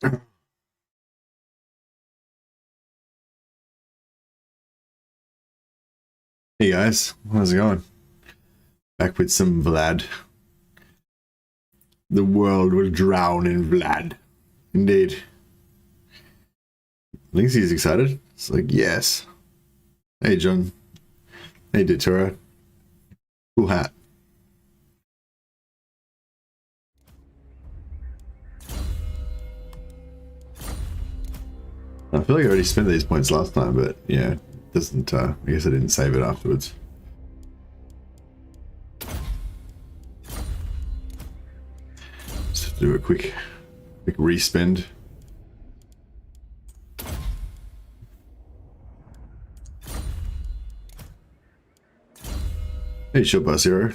Hey guys, how's it going? Back with some Vlad. The world will drown in Vlad. Indeed. Thinks he's excited. It's like, yes. Hey John. Hey Datura. Cool hat. I feel like I already spent these points last time, but yeah, it doesn't, I guess I didn't save it afterwards. Just do a quick respend. Hey, Short Bus Hero.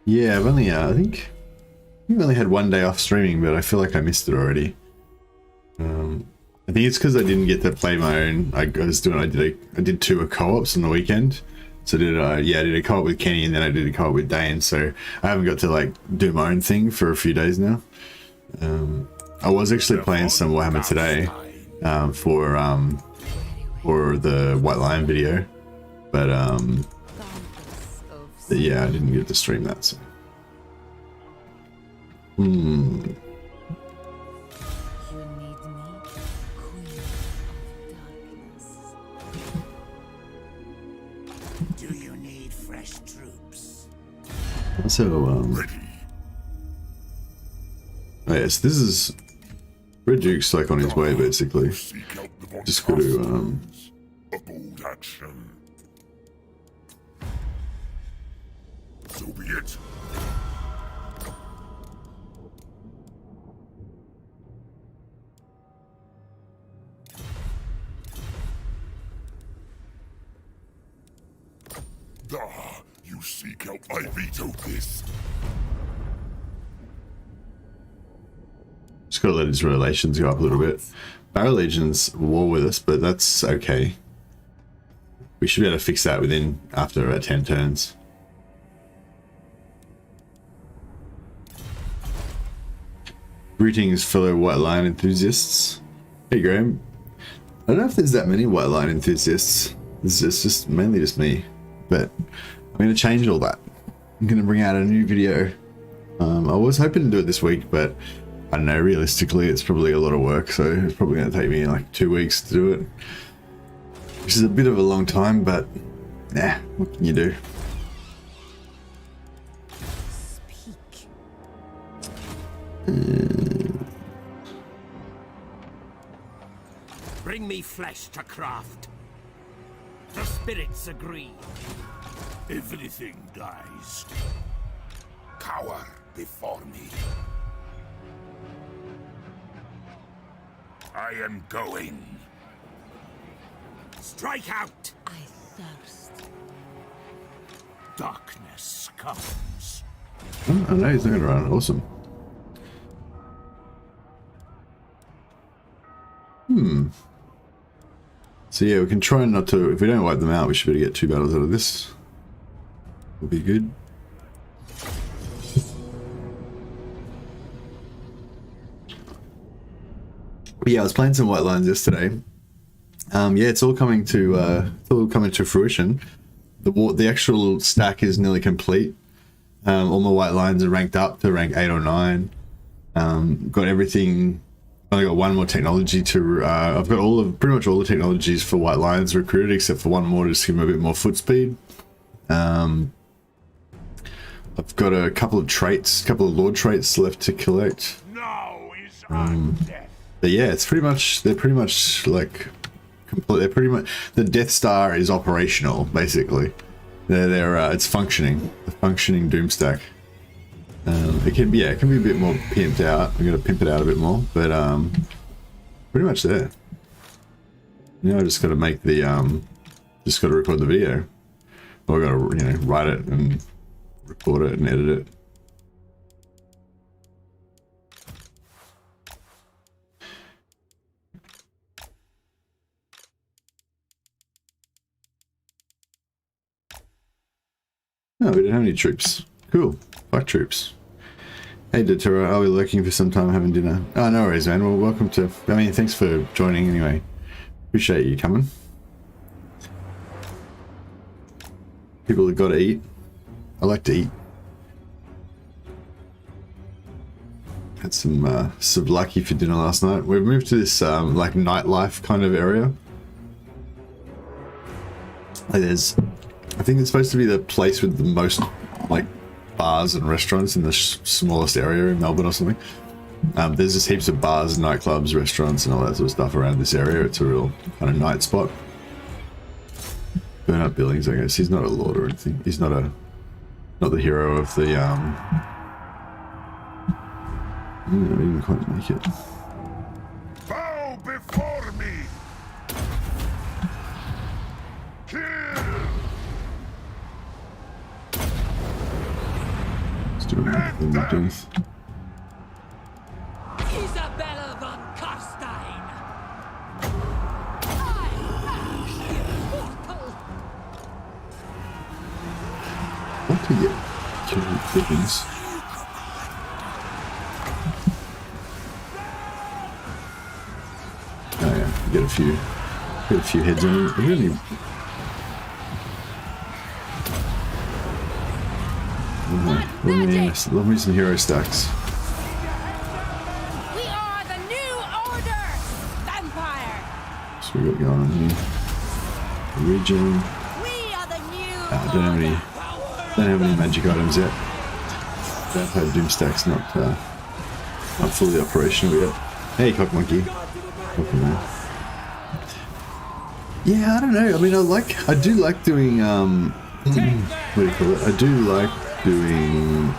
Yeah, I've only, I think I've only had one day off streaming, but I feel like I missed it already. I think it's because I didn't get to play my own. I did two co-ops on the weekend. So I did a co-op with Kenny, and then I did a co-op with Dane. So I haven't got to like do my own thing for a few days now. I was actually playing some Warhammer today for the White Lion video, but yeah, I didn't get to stream that. So. Do you need fresh troops? So, oh yes, this is Red Duke's like on his way basically. Just got to a bold action. So be it. You seek out. I vetoed this. just gotta let his relations go up a little bit. Barrow Legion's war with us, but that's okay. We should be able to fix that after about 10 turns. Greetings, fellow White Lion enthusiasts. Hey, Graham. I don't know if there's that many White Lion enthusiasts. It's just mainly just me. But I'm going to change all that. I'm going to bring out a new video. I was hoping to do it this week, but I don't know, realistically, it's probably a lot of work. So it's probably going to take me like 2 weeks to do it. Which is a bit of a long time, but nah, what can you do? Bring me flesh to craft. The spirits agree. Everything dies. Cower before me. I am going. Strike out! I thirst. Darkness comes. Oh, I know he's not going to run. Awesome. So yeah, we can try not to, if we don't wipe them out, we should be able to get 2 battles out of this. Will be good. But yeah, I was playing some White Lions yesterday. Yeah, it's all coming to fruition. The actual stack is nearly complete. All my White Lions are ranked up to rank 8 or 9. Got everything. I got one more technology to. I've got pretty much all the technologies for White Lions recruited, except for one more to just give them a bit more foot speed. I've got a couple of Lord traits left to collect. Now is our death. But yeah, they're pretty much like complete. They're pretty much, the Death Star is operational basically. It's functioning. The functioning Doomstack. It can be, yeah, it can be a bit more pimped out. I'm gonna pimp it out a bit more, but pretty much there. Now I just gotta make the just gotta record the video. Or I gotta, you know, write it and record it and edit it. No, we don't have any troops. Cool. Fuck troops. Hey Datura, are we lurking for some time having dinner? Oh, no worries, man. Well, welcome to... I mean, thanks for joining anyway. Appreciate you coming. People that gotta eat. I like to eat. Had some souvlaki for dinner last night. We've moved to this like nightlife kind of area. Like there's... I think it's supposed to be the place with the most like bars and restaurants in the smallest area in Melbourne or something. There's just heaps of bars, nightclubs, restaurants and all that sort of stuff around this area. It's a real kind of night spot. Burnout Billings, I guess. He's not a lord or anything. He's not the hero of the I didn't quite make it. Bow before me. Kill. Isabella von Carstein! What to get? Killing chickens. Oh yeah, get a few heads on it. Really. Love me some hero stacks. We are the new order, vampire. So we got going on here. Region. We are the new. Don't have any magic items yet. Vampire doom stacks not fully operational yet. Hey, cock monkey. Welcome, man. Yeah, I don't know. I mean, I do like doing what do you call it? I do like doing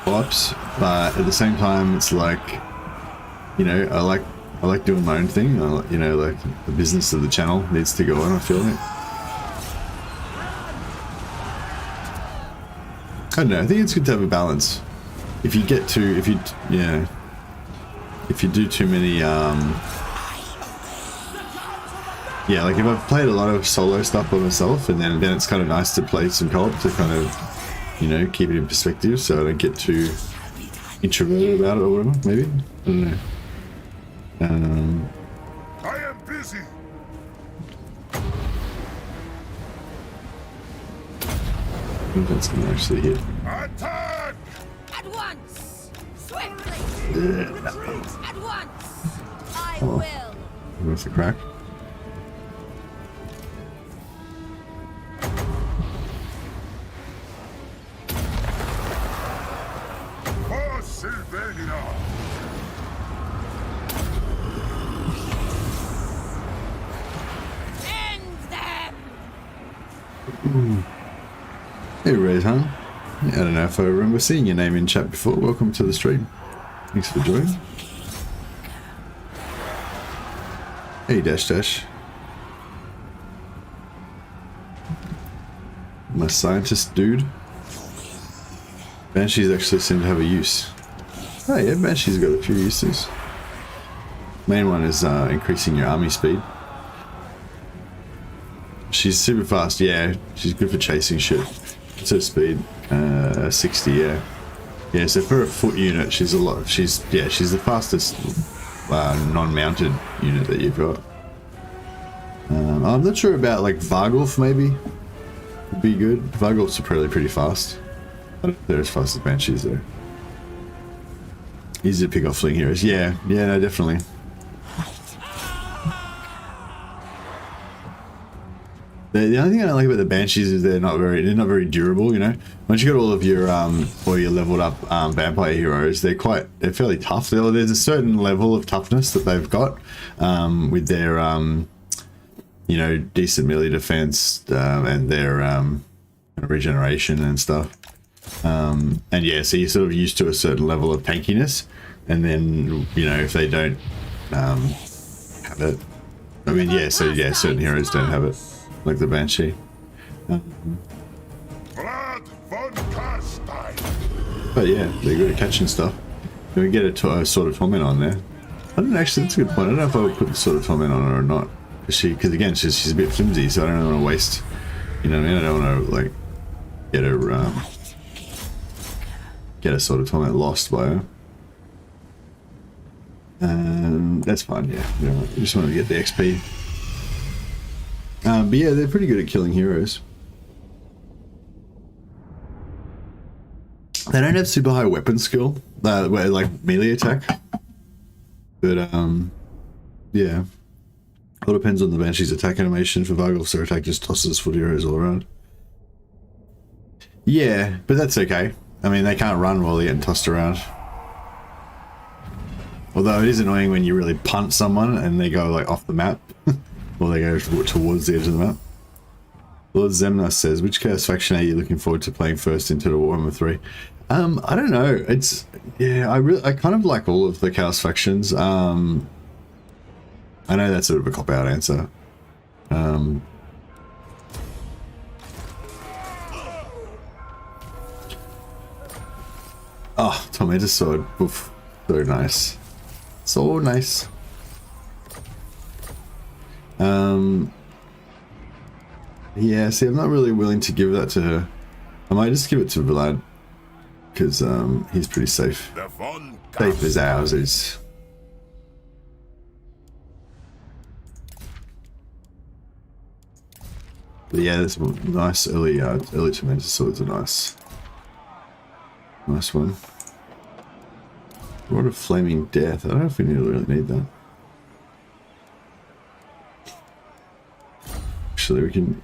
ops, but at the same time it's like, you know, I like doing my own thing. You know, like the business of the channel needs to go on, I feel like. I don't know, I think it's good to have a balance. If you do too many yeah, like if I've played a lot of solo stuff by myself, and then it's kind of nice to play some co-op to kind of, you know, keep it in perspective so I don't get too introverted about it or whatever, maybe? I don't know. I am busy. I think that's gonna actually hit. Attack! At once, swiftly. Retreat at once. I will. That's a crack. End them. Hey Red, huh? I don't know if I remember seeing your name in chat before. Welcome to the stream. Thanks for joining. Hey Dash Dash. My scientist dude. Banshees actually seem to have a use. Oh yeah, Banshee's got a few uses. Main one is increasing your army speed. She's super fast, yeah. She's good for chasing shit. What's her speed? 60, yeah. Yeah, so for a foot unit, she's the fastest non-mounted unit that you've got. I'm not sure about like Vargulf maybe. Would be good. Vargulf's are pretty fast. I don't think they're as fast as Banshees though. Easy to pick off fling heroes. Yeah, no, definitely. The only thing I don't like about the Banshees is they're not very durable, you know. Once you got all of your your leveled up vampire heroes, they're fairly tough. There's a certain level of toughness that they've got with their you know, decent melee defense and their regeneration and stuff. And yeah, so you're sort of used to a certain level of tankiness, and then, you know, if they don't have it, I mean, yeah, so yeah, certain heroes don't have it, like the Banshee. Vlad von Carstein. But yeah, they're good at catching stuff. Can we get a Sword of Torment on there? I don't actually, that's a good point. I don't know if I would put the Sword of Torment on her or not. Because again, she's a bit flimsy, so I don't want to waste, you know what I mean? I don't want to, like, get her, get a Sword of Torment lost by her. That's fine, yeah. You know, I just want to get the XP. But yeah, they're pretty good at killing heroes. They don't have super high weapon skill, where like melee attack. But yeah. It all depends on the Banshee's attack animation. For Vargolf's their attack just tosses foot heroes all around. Yeah, but that's okay. I mean, they can't run while they're getting tossed around. Although it is annoying when you really punt someone and they go like off the map. Or they go towards the edge of the map. Lord Zemna says, which Chaos faction are you looking forward to playing first into the Warhammer 3? I don't know. It's, yeah, I kind of like all of the Chaos factions. I know that's sort of a cop-out answer. Oh, Tormentor Sword. Oof. So nice. So nice. Yeah, see, I'm not really willing to give that to her. I might just give it to Vlad. Because, he's pretty safe. Safe as ours is. But yeah, this nice early Tormentor Swords are nice. Nice one. Rod of Flaming Death. I don't know if we really need that. Actually, we can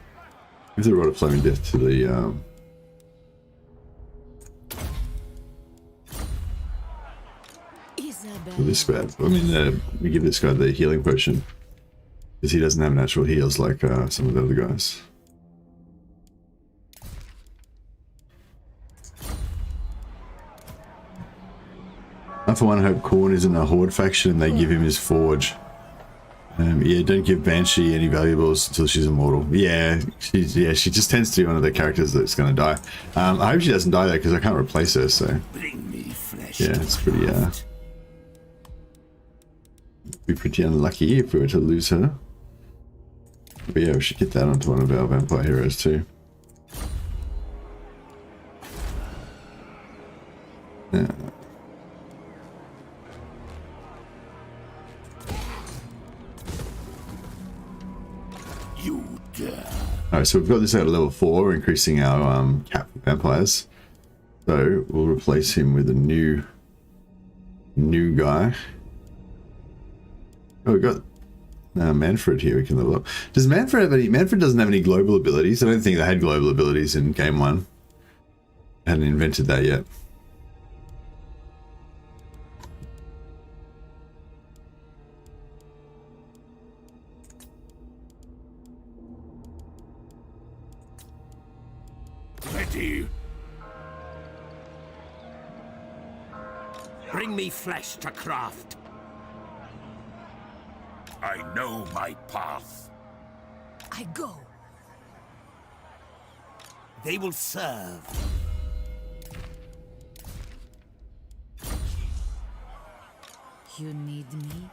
give the Rod of Flaming Death to the this guy. I mean, we give this guy the healing potion because he doesn't have natural heals like some of the other guys. I for one hope Khorne isn't a Horde faction and they give him his forge. Yeah, don't give Banshee any valuables until she's immortal. Yeah, she just tends to be one of the characters that's going to die. I hope she doesn't die though, because I can't replace her. So yeah, it's pretty be pretty unlucky if we were to lose her. But yeah, we should get that onto one of our vampire heroes too. Yeah. You dare. Alright, so we've got this at level 4, increasing our cap for vampires. So we'll replace him with a new guy. Oh, we've got Manfred here we can level up. Does Manfred have any? Manfred doesn't have any global abilities. I don't think they had global abilities in game 1. I hadn't invented that yet. Ready. Bring me flesh to craft. I know my path. I go. They will serve. You need me?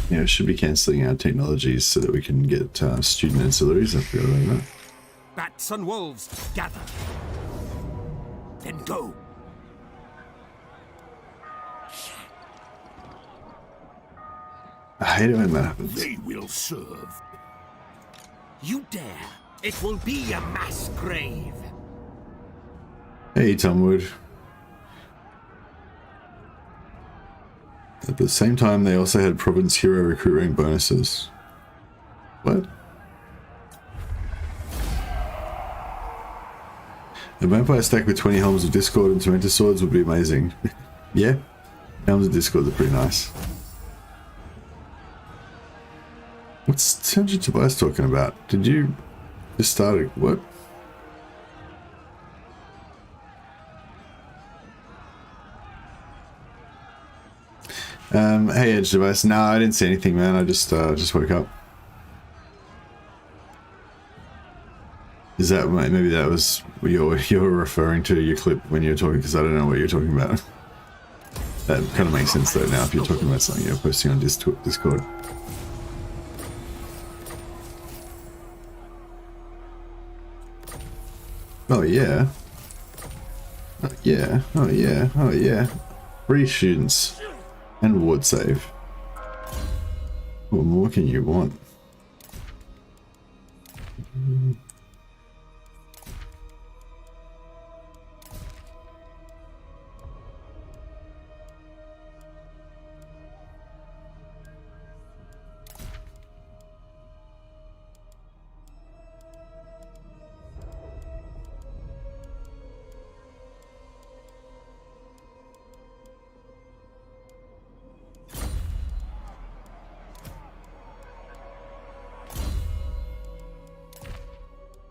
Yeah, it should be cancelling our technologies so that we can get student ancillaries. I forgot about that. Bats and wolves, gather. Then go. I hate it when that happens. They will serve. You dare. It will be a mass grave. Hey, Tomwood. At the same time, they also had province hero recruit rank bonuses. What? A vampire stack with 20 Helms of Discord and Tormentor Swords would be amazing. Yeah, Helms of Discord are pretty nice. What's Sergeant Tobias talking about? Did you just start it? What? Hey Edge Device. No, I didn't see anything, man. I just woke up. Is that maybe that was you're referring to your clip when you're talking? Because I don't know what you're talking about. That kind of makes sense though now if you're talking about something you're posting on Discord. Oh yeah. Oh yeah. Oh yeah. Oh yeah. 3 students and ward save. What more can you want?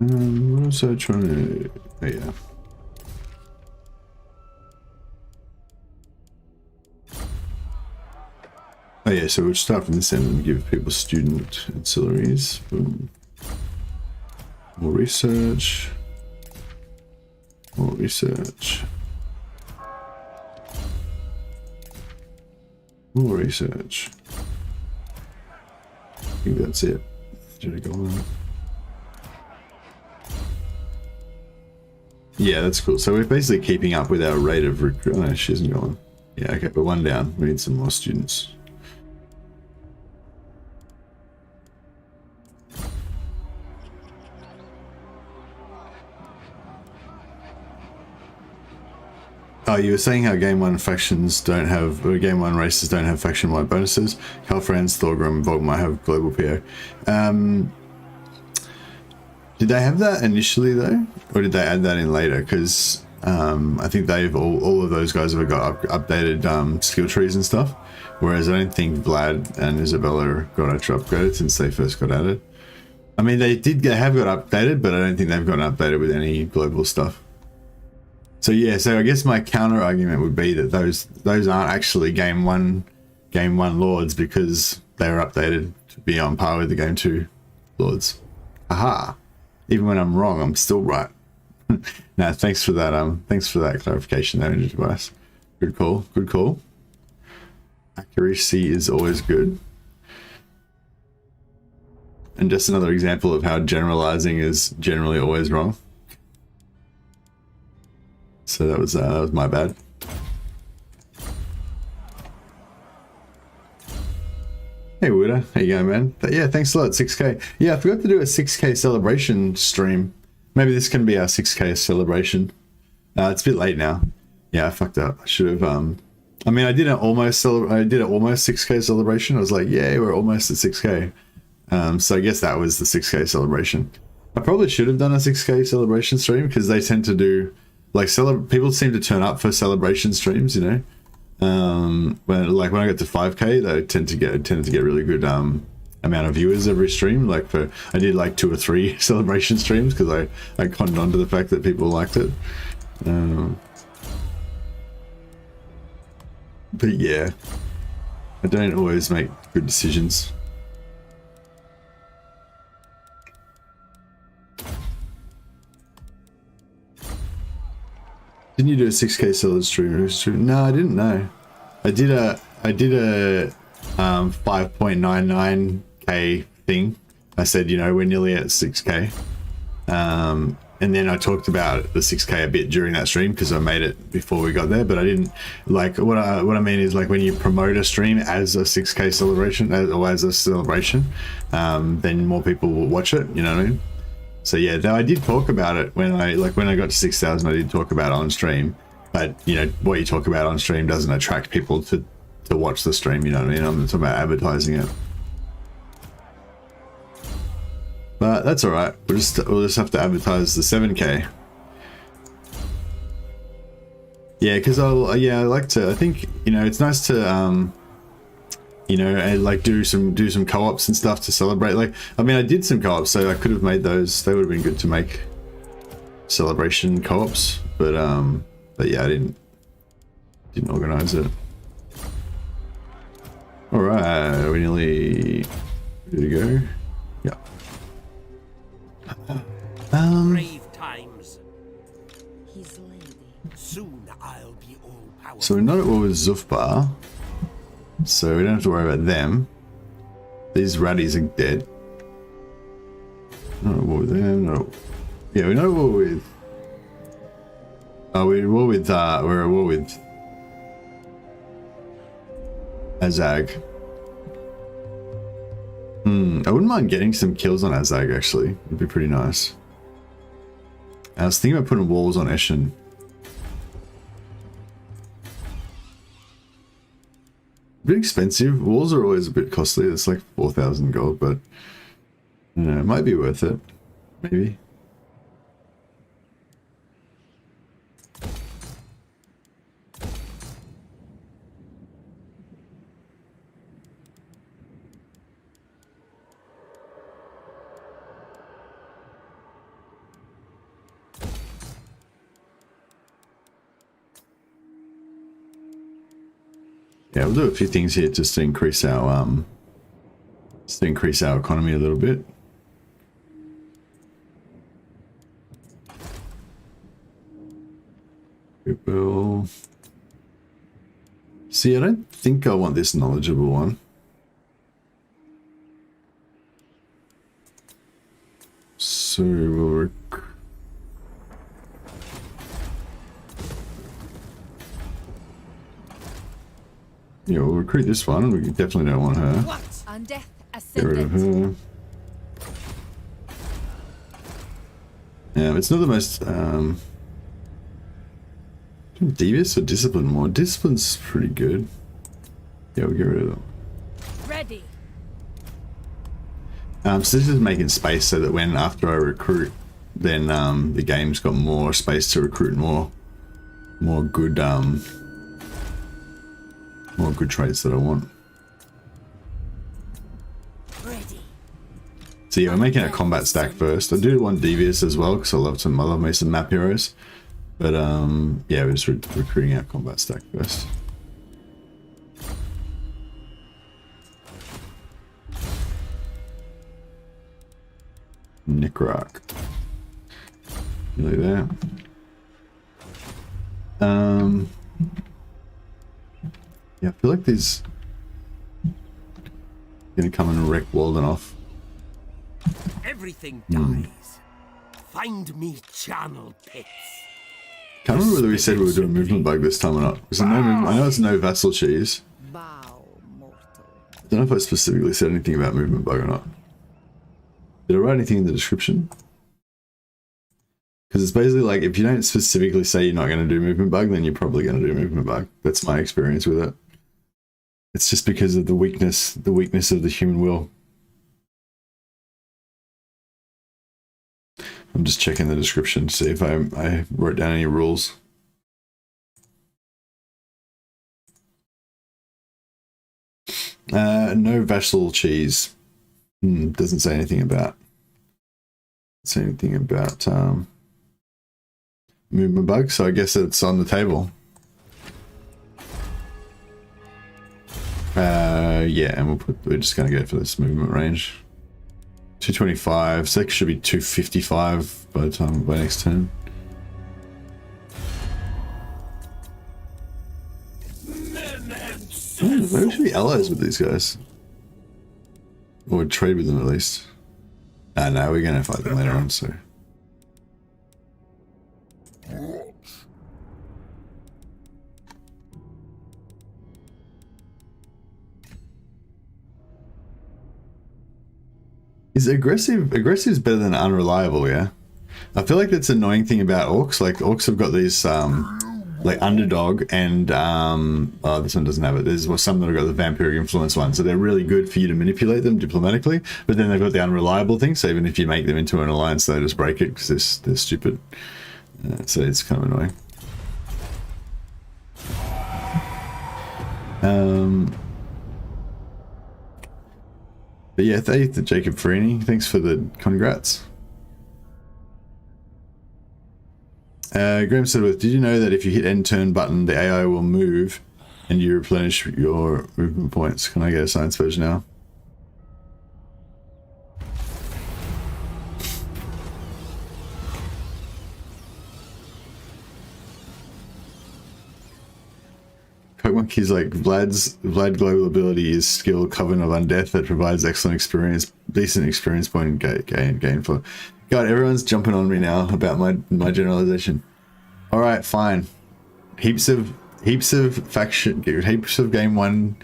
What was I trying to... Oh, yeah. Oh yeah, so we'll start from this end and give people student ancillaries. Boom. More research. More research. More research. I think that's it. Should I go on? Yeah, that's cool. So we're basically keeping up with our rate of recruit. Oh, no, she isn't going. Yeah, okay, but 1 down. We need some more students. Oh, you were saying how Game 1 factions don't have, or Game 1 races don't have faction-wide bonuses. Calfrans, Thorgrim, and Volgmar have global PO. Did they have that initially though, or did they add that in later? Because I think they've all of those guys have got updated skill trees and stuff, whereas I don't think Vlad and Isabella got extra upgraded since they first got added. I mean, they have got updated, but I don't think they've gotten updated with any global stuff. So yeah, so I guess my counter argument would be that those aren't actually game one lords because they were updated to be on par with the game 2 lords. Aha. Even when I'm wrong, I'm still right. Now, thanks for that clarification there, Device. Good call, good call. Accuracy is always good. And just another example of how generalizing is generally always wrong. So that was my bad. Hey Wooda, how you going, man? Yeah, thanks a lot, 6K. Yeah, I forgot to do a 6K celebration stream. Maybe this can be our 6K celebration. It's a bit late now. Yeah, I fucked up. I should have. I mean, I did an almost 6K celebration. I was like, yeah, we're almost at 6K. So I guess that was the 6K celebration. I probably should have done a 6K celebration stream because they tend to do like people seem to turn up for celebration streams, you know. When I get to 5K, they tend to get really good amount of viewers every stream. Like I did like 2 or 3 celebration streams because I conned on to the fact that people liked it. But yeah, I don't always make good decisions. Didn't you do a 6K solid stream? No, I didn't know. I did a 5.99K thing. I said, you know, we're nearly at 6K. And then I talked about the 6K a bit during that stream because I made it before we got there, but I didn't like what I mean is like when you promote a stream as a 6K celebration or as a celebration, then more people will watch it, you know what I mean? So yeah, though I did talk about it when I got to 6,000, I did talk about it on stream, but you know, what you talk about on stream doesn't attract people to watch the stream, you know what I mean? I'm talking about advertising it. But that's all right. We'll just have to advertise the 7K. Yeah, because I like to. I think, you know, it's nice to you know, and like do some co-ops and stuff to celebrate. Like, I mean, I did some co-ops, so I could have made those. They would have been good to make celebration co-ops, but yeah, I didn't organize it. All right, we nearly ready to go. Yeah. Brave times. His lady. Soon I'll be all powerful. So we're not at war with Zufbar, so we don't have to worry about them. These raddies are dead. Not at war with them. No. Yeah, we're not at war with. Oh, we're at war with. We're at war with Azag. I wouldn't mind getting some kills on Azag, actually. It'd be pretty nice. I was thinking about putting walls on Eshin. A bit expensive. Walls are always a bit costly. It's like 4,000 gold, but I don't know, it might be worth it. Maybe. Yeah, we'll do a few things here just to increase our economy a little bit. We will see. I don't think I want this knowledgeable one. So we'll yeah, we'll recruit this one. We definitely don't want her. What? On death Get rid of ascendant. her. Yeah, it's not the most devious or discipline more. Discipline's pretty good. Yeah, we'll get rid of them. Ready. So this is making space so that when after I recruit, then the game's got more space to recruit more good more good traits that I want. Ready. So yeah, we're making a combat stack first. I do want devious as well because I love me some map heroes. But yeah, we're just recruiting our combat stack first. Nickrock. Nearly there. Yeah, I feel like these gonna come and wreck Walden off. Everything dies. Find me channel pits. Can't remember whether we said we were doing movement bug this time or not. Because I know it's no vassal cheese. Bow, mortal. I don't know if I specifically said anything about movement bug or not. Did I write anything in the description? Because it's basically like, if you don't specifically say you're not going to do movement bug, then you're probably going to do movement bug. That's my experience with it. It's just because of the weakness of the human will. I'm just checking the description to see if I wrote down any rules. No vassal cheese. Doesn't say anything about movement bug, so I guess it's on the table. Yeah, and we're just gonna go for this movement range. 225, so that should be 255 by next turn. Maybe we should be allies with these guys. Or trade with them at least. No, we're gonna fight them later on, so. Is aggressive's better than unreliable, yeah? I feel like that's an annoying thing about orcs. Like orcs have got these like underdog and oh, this one doesn't have it. There's some that have got the vampiric influence one, so they're really good for you to manipulate them diplomatically, but then they've got the unreliable thing, so even if you make them into an alliance, they just break it because they're stupid. So it's kind of annoying. But yeah, thank you to Jacob Farini. Thanks for the congrats. Graham said, did you know that if you hit end turn button, the AI will move and you replenish your movement points? Can I get a science version now? Monkey's like Vlad global ability is skill Coven of Undeath that provides excellent experience, decent experience point gain for. God, everyone's jumping on me now about my generalization. All right, fine. Heaps of faction, heaps of game one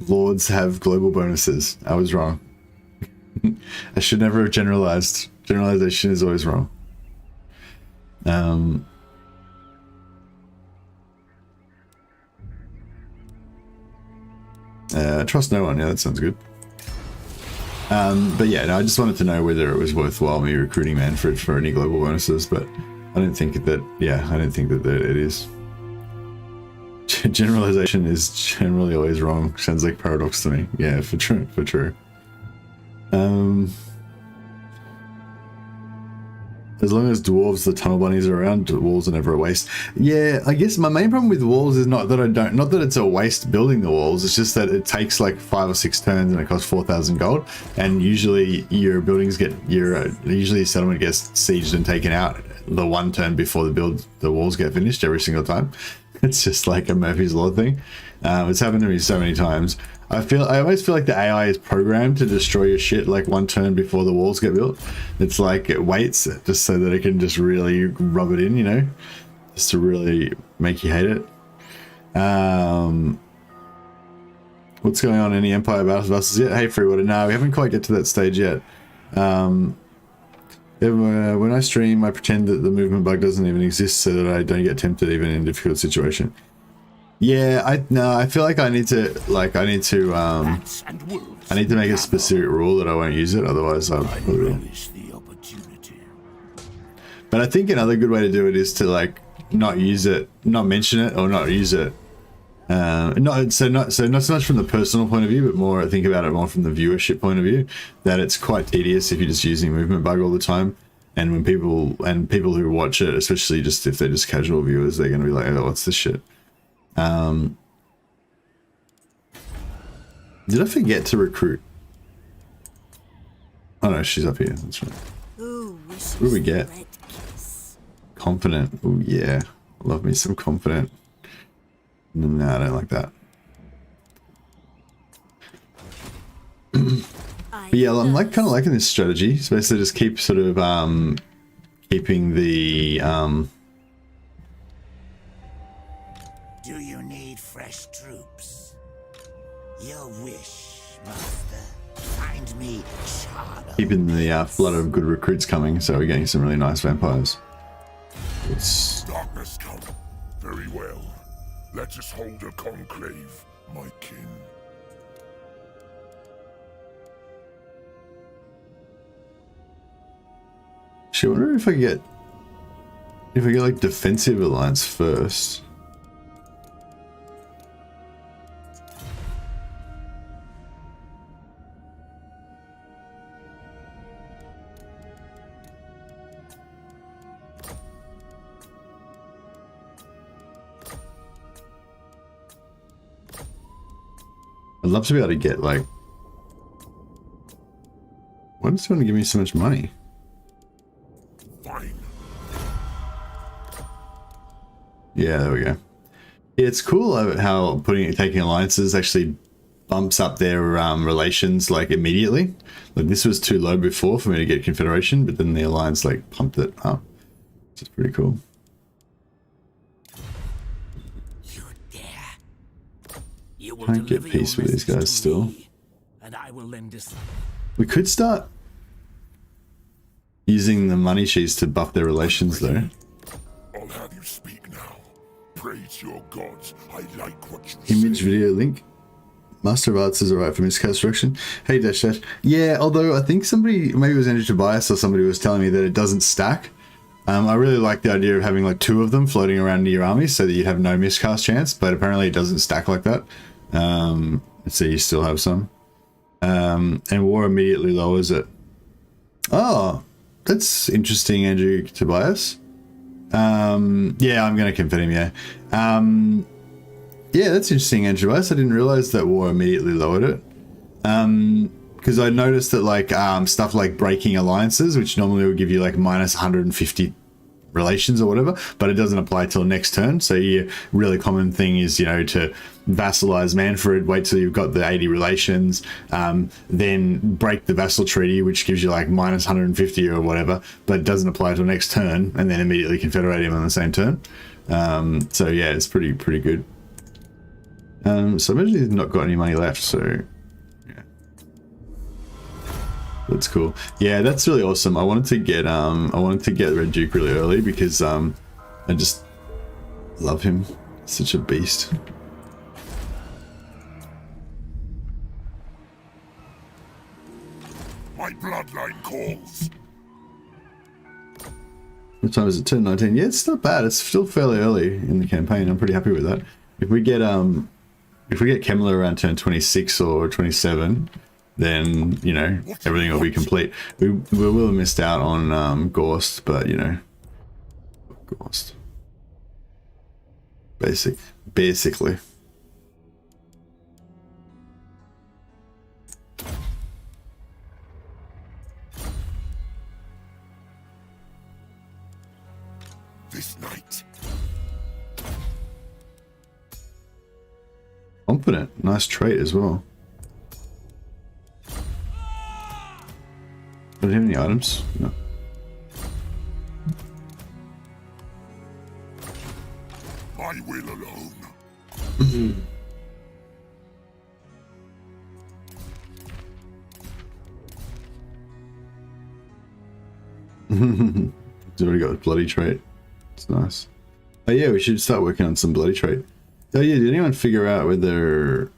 lords have global bonuses. I was wrong. I should never have generalized. Generalization is always wrong. Trust no one. Yeah, that sounds good. But yeah, no, I just wanted to know whether it was worthwhile me recruiting Manfred for any global bonuses, but I don't think that, yeah, I don't think that it is. Generalization is generally always wrong. Sounds like paradox to me. Yeah, for true. As long as dwarves, the tunnel bunnies are around, walls are never a waste. Yeah, I guess my main problem with walls is not that it's a waste building the walls, it's just that it takes like 5 or 6 turns and it costs 4,000 gold. And usually your buildings usually a settlement gets sieged and taken out the one turn before the walls get finished every single time. It's just like a Murphy's Law thing. It's happened to me so many times. I always feel like the AI is programmed to destroy your shit like one turn before the walls get built. It's like it waits just so that it can just really rub it in, you know, just to really make you hate it. What's going on? Any Empire Vassals yet? Hey, Freewater. No, we haven't quite get to that stage yet. When I stream, I pretend that the movement bug doesn't even exist so that I don't get tempted even in a difficult situation. Yeah, I feel like I need to make a specific rule that I won't use it, otherwise I will. But I think another good way to do it is to like not use it, not mention it, or not use it. Not so much from the personal point of view, but more I think about it more from the viewership point of view. That it's quite tedious if you're just using movement bug all the time, and when people who watch it, especially just if they're just casual viewers, they're gonna be like, oh, what's this shit? Did I forget to recruit? Oh no, she's up here. That's right. What do we get? Confident. Oh yeah, love me some confident. No, I don't like that. But yeah, I'm like kind of liking this strategy. It's basically just keep sort of keeping the Do you need fresh troops? Your wish, master. Find me charred. keeping the flood of good recruits coming, so we're getting some really nice vampires. It's Darkness come. Very well. Let us hold a conclave, my kin. I wonder if I get like defensive alliance first. I'd love to be able to get like, why does it want to give me so much money? Yeah, there we go. It's cool how taking alliances actually bumps up their relations like immediately. Like this was too low before for me to get Confederation, but then the alliance like pumped it up. Which is pretty cool. You dare. You will Can't get peace with these guys still. And I will lend this. We could start using the money sheets to buff their relations though. I'll have you speak now. Praise your gods. I like what you Image say. video link. Master of Arts is alright for misconstruction. Hey Dash Dash. Yeah, although I think somebody, maybe it was Andrew Tobias or somebody was telling me that it doesn't stack. I really like the idea of having like two of them floating around near your army so that you'd have no miscast chance, but apparently it doesn't stack like that. So you still have some. And war immediately lowers it. Oh, that's interesting, Andrew Tobias. Yeah, I'm going to confirm him, yeah. Yeah, that's interesting, Andrew Tobias. I didn't realize that war immediately lowered it. Because I noticed that like stuff like breaking alliances, which normally would give you like minus 150 relations or whatever, but it doesn't apply till next turn. So your really common thing is, you know, to vassalize Manfred, wait till you've got the 80 relations, then break the vassal treaty, which gives you like minus 150 or whatever, but it doesn't apply till next turn, and then immediately confederate him on the same turn. So yeah, it's pretty good. So I imagine he's not got any money left, so yeah, that's cool. Yeah, that's really awesome. I wanted to get Red Duke really early because I just love him. Such a beast. My bloodline calls. What time is it? 10:19. Yeah, it's not bad. It's still fairly early in the campaign. I'm pretty happy with that. If we get Kemmler around turn 26 or 27, then, you know, everything will be complete. We will have missed out on Gorst, but, you know, Gorst. Basically. This night. Confident. Nice trait as well. Do you have any items? No. My will alone. He's already got a bloody trait. It's nice. Oh yeah, we should start working on some bloody trait. Oh yeah, did anyone figure out whether...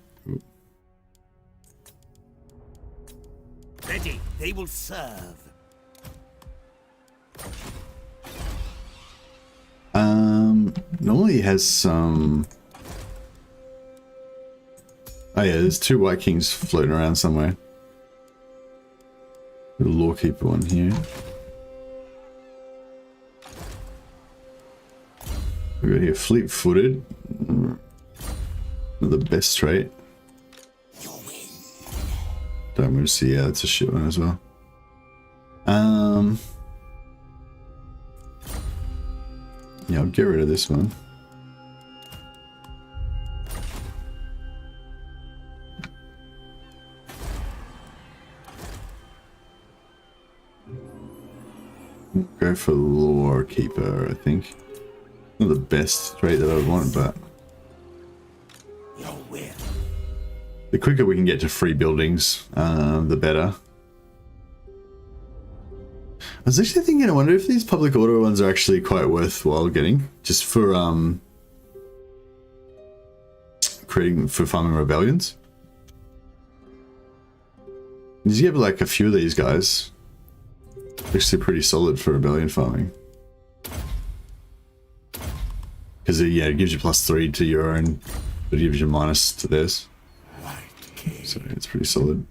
Ready, they will serve. Normally he has some... Oh yeah, there's 2 White Kings floating around somewhere. The Lawkeeper one here. We got here Fleet-footed. Not the best trait. Don't want to see, yeah, that's a shit one as well. Yeah, I'll get rid of this one. Go for Lore Keeper, I think. Not the best trait that I would want, but the quicker we can get to free buildings, the better. I was actually thinking, I wonder if these public order ones are actually quite worthwhile getting, just for farming rebellions. You get like a few of these guys. Actually pretty solid for rebellion farming. Because yeah, it gives you +3 to your own, but it gives you minus to theirs. So it's pretty solid.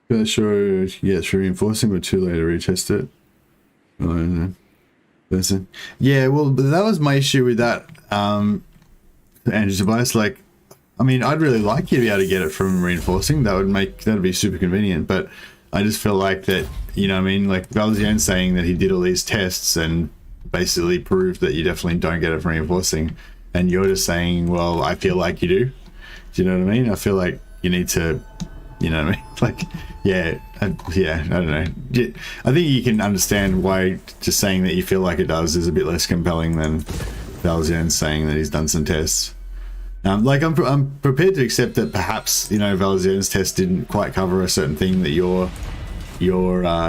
Yeah, sure. Yeah, it's reinforcing, but too late to retest it. Person. Yeah, well, but that was my issue with that Andrew Tobias. Like, I mean, I'd really like you to be able to get it from reinforcing. That'd be super convenient. But I just feel like that, you know what I mean? Like Valzian saying that he did all these tests and basically proved that you definitely don't get it from reinforcing. And you're just saying, well, I feel like you do. Do you know what I mean? I feel like you need to, you know what I mean? Like, yeah, I don't know. I think you can understand why just saying that you feel like it does is a bit less compelling than Valzian saying that he's done some tests. Like I'm prepared to accept that perhaps, you know, Valzian's test didn't quite cover a certain thing that your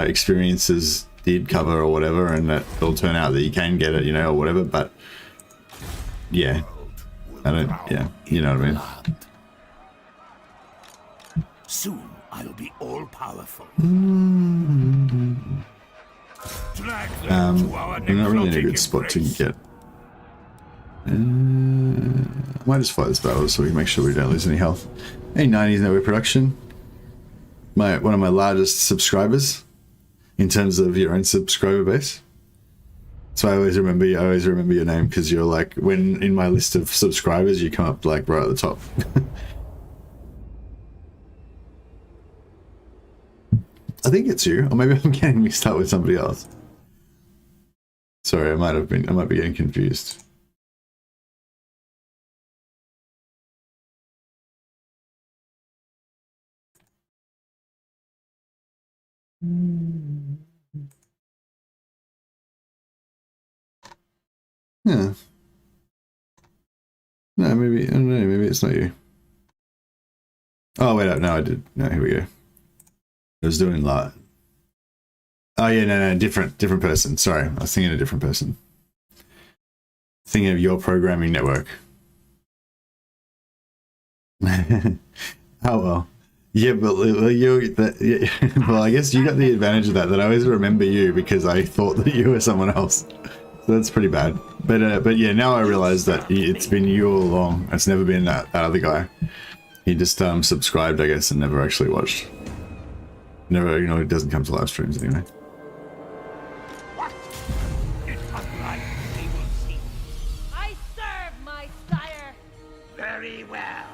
experiences did cover or whatever, and that it'll turn out that you can get it, you know, or whatever. But yeah, you know what I mean. Soon I'll be all powerful. We're not really in a good spot to get. I might just fight this battle so we can make sure we don't lose any health. Hey, 90s network production. One of my largest subscribers in terms of your own subscriber base. So I always remember your name because you're like, when in my list of subscribers, you come up like right at the top. I think it's you, or maybe I'm getting mixed up with somebody else. Sorry, I might be getting confused. Yeah. No, maybe, I don't know, maybe it's not you. Oh, wait, no, I did. No, here we go. I was doing that. Oh, yeah, no, different person. Sorry, I was thinking of a different person. Thinking of your programming network. Oh, well. Yeah, but well, well, I guess you got the advantage of that I always remember you because I thought that you were someone else. So that's pretty bad. But yeah, now I realize that it's been you all along. It's never been that other guy. He just subscribed, I guess, and never actually watched. Never, you know, it doesn't come to live streams anyway. What? It's unlike they will see. I serve my sire. Very well.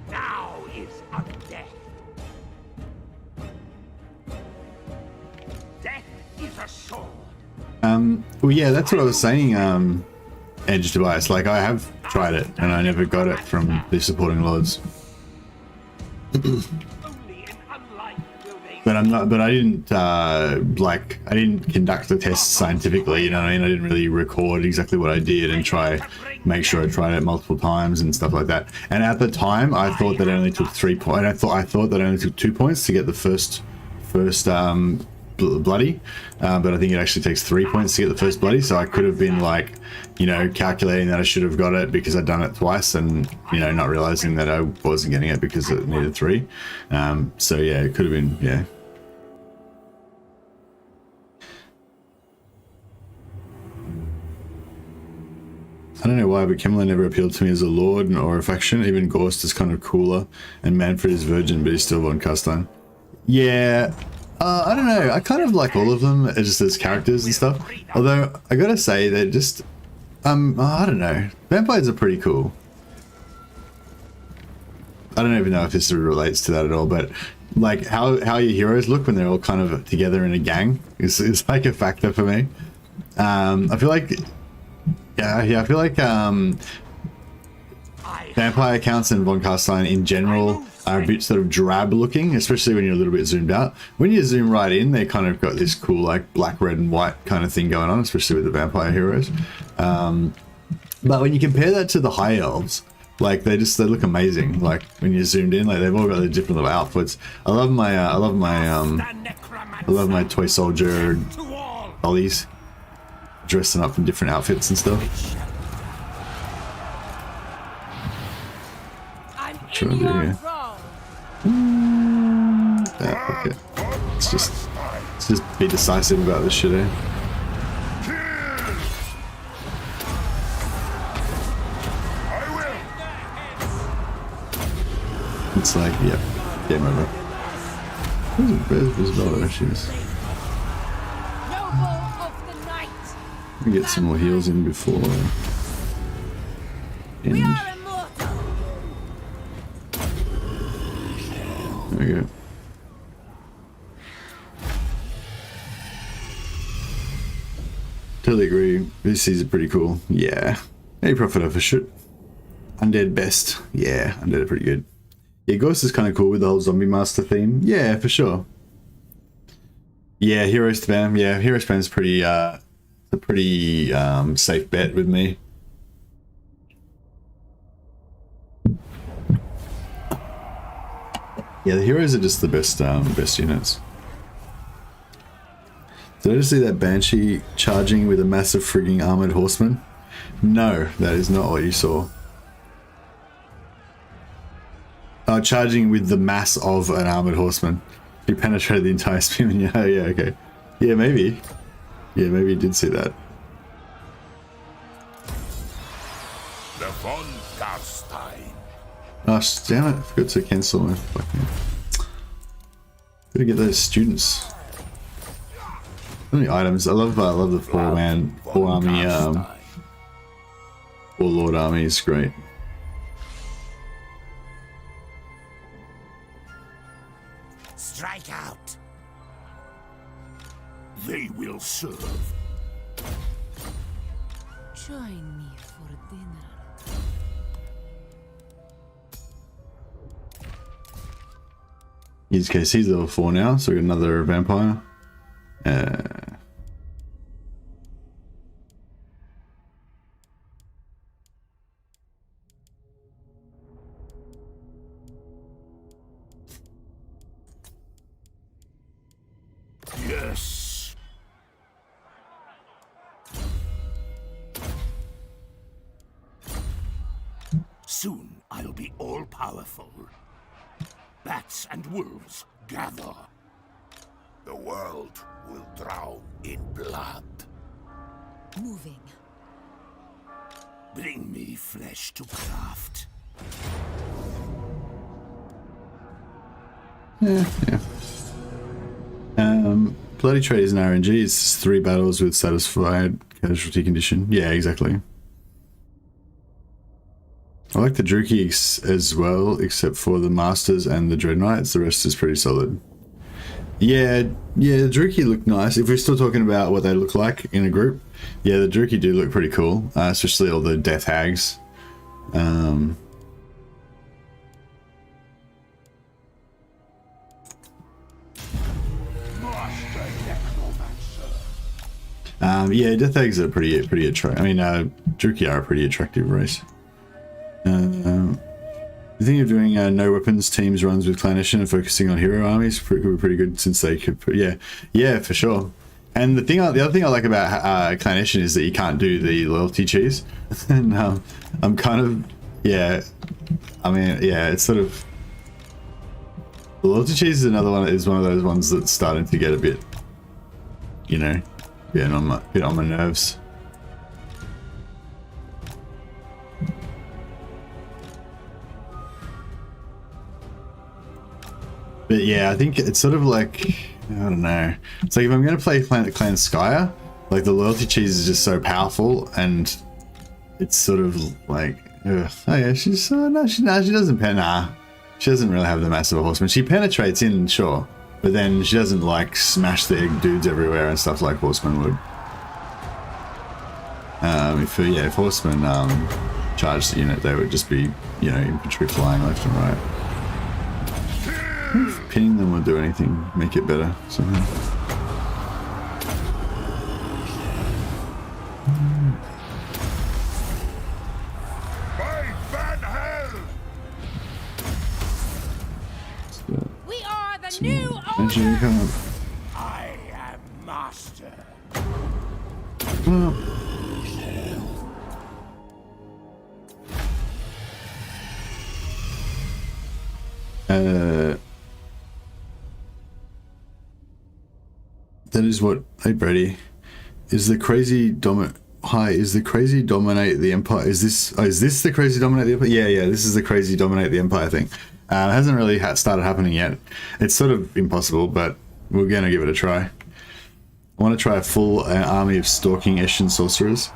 Now is a death. Death is a sword. Well, yeah, that's what I was saying, Edge Device. Like, I have tried it, and I never got it from the supporting lords. But I didn't, I didn't conduct the test scientifically, you know what I mean? I didn't really record exactly what I did and make sure I tried it multiple times and stuff like that. And at the time, I thought that it only took 3 points. I thought that it only took 2 points to get the first bloody, but I think it actually takes 3 points to get the first bloody, so I could have been like, you know, calculating that I should have got it because I'd done it twice and, you know, not realizing that I wasn't getting it because it needed 3. So yeah, it could have been, yeah. I don't know why, but Kemmler never appealed to me as a lord or a faction. Even Gorst is kind of cooler, and Manfred is virgin, but he's still on Carstein. Yeah, I don't know. I kind of like all of them just as characters and stuff. Although I gotta say, they're just, I don't know. Vampires are pretty cool. I don't even know if this relates to that at all, but like how your heroes look when they're all kind of together in a gang is like a factor for me. I feel like. Yeah, I feel like vampire accounts and Von Carstein in general are a bit sort of drab looking, especially when you're a little bit zoomed out. When you zoom right in, they kind of got this cool like black, red and white kind of thing going on, especially with the vampire heroes. But when you compare that to the high elves, like they look amazing. Like when you zoomed in, like they've all got the different little outfits. I love my toy soldier dollies. Dressing up in different outfits and stuff. I'm Trying to do here. Okay. Let's just be decisive about this shit, eh? It's like, yep, game over. Where's Isabella? She is. Let me get some more heals in before end. We are immortal. There we go. Totally agree. VCs are pretty cool. Yeah. Any profit off a shit. Undead best. Yeah, Undead are pretty good. Yeah, Ghost is kind of cool with the whole zombie master theme. Yeah, for sure. Yeah, hero spam. Yeah, hero spam is pretty a pretty safe bet with me. Yeah, the heroes are just the best best units. Did I just see that Banshee charging with a massive frigging armored horseman? No, that is not what you saw. Charging with the mass of an armored horseman. He penetrated the entire spearman. Yeah, yeah, okay. Yeah, maybe. Yeah, maybe he did see that. The von Carstein. Oh, damn it. I forgot to cancel my fucking... Gotta get those students. So many items. I love the four-man, four-army, four-lord army is great. Strike out. They will serve. Join me for dinner. In his case, he's level 4 now, so we got another vampire. Yes. Soon I'll be all-powerful. Bats and wolves, gather. The world will drown in blood. Moving. Bring me flesh to craft. Yeah. Bloody trade is an RNG. It's 3 battles with satisfied casualty condition. Yeah, exactly. I like the Druki as well, except for the Masters and the Dread Knights. The rest is pretty solid. Yeah, the Druki look nice. If we're still talking about what they look like in a group, yeah, the Druki do look pretty cool, especially all the Death Hags. Yeah, Death Hags are pretty attractive. I mean, Druki are a pretty attractive race. The thing of doing no weapons teams runs with Clanation and focusing on hero armies could be pretty good, since they could. Yeah, for sure. And the other thing I like about Clanation is that you can't do the loyalty cheese. And I'm kind of, yeah. I mean, yeah, it's sort of, the loyalty cheese is another one. Is one of those ones that's starting to get a bit, you know, bit on my nerves. But yeah, I think it's sort of like, I don't know. It's like if I'm going to play Clan Skya, like the loyalty cheese is just so powerful, and it's sort of like, ugh. Oh yeah, she's no, she doesn't she doesn't really have the massive horseman. She penetrates in, sure, but then she doesn't like smash the dudes everywhere and stuff like horsemen would. If horsemen charged the unit, they would just be, you know, infantry flying left and right. If pinning them would do anything, make it better somehow. We are the new Engine come up. I am master. Well, that is what. Hey Brady, is the crazy dominate? Hi, is the crazy dominate the empire? Is this the crazy dominate the empire? Yeah, this is the crazy dominate the empire thing. It hasn't really started happening yet. It's sort of impossible, but we're gonna give it a try. I want to try a full army of stalking Eshin sorcerers.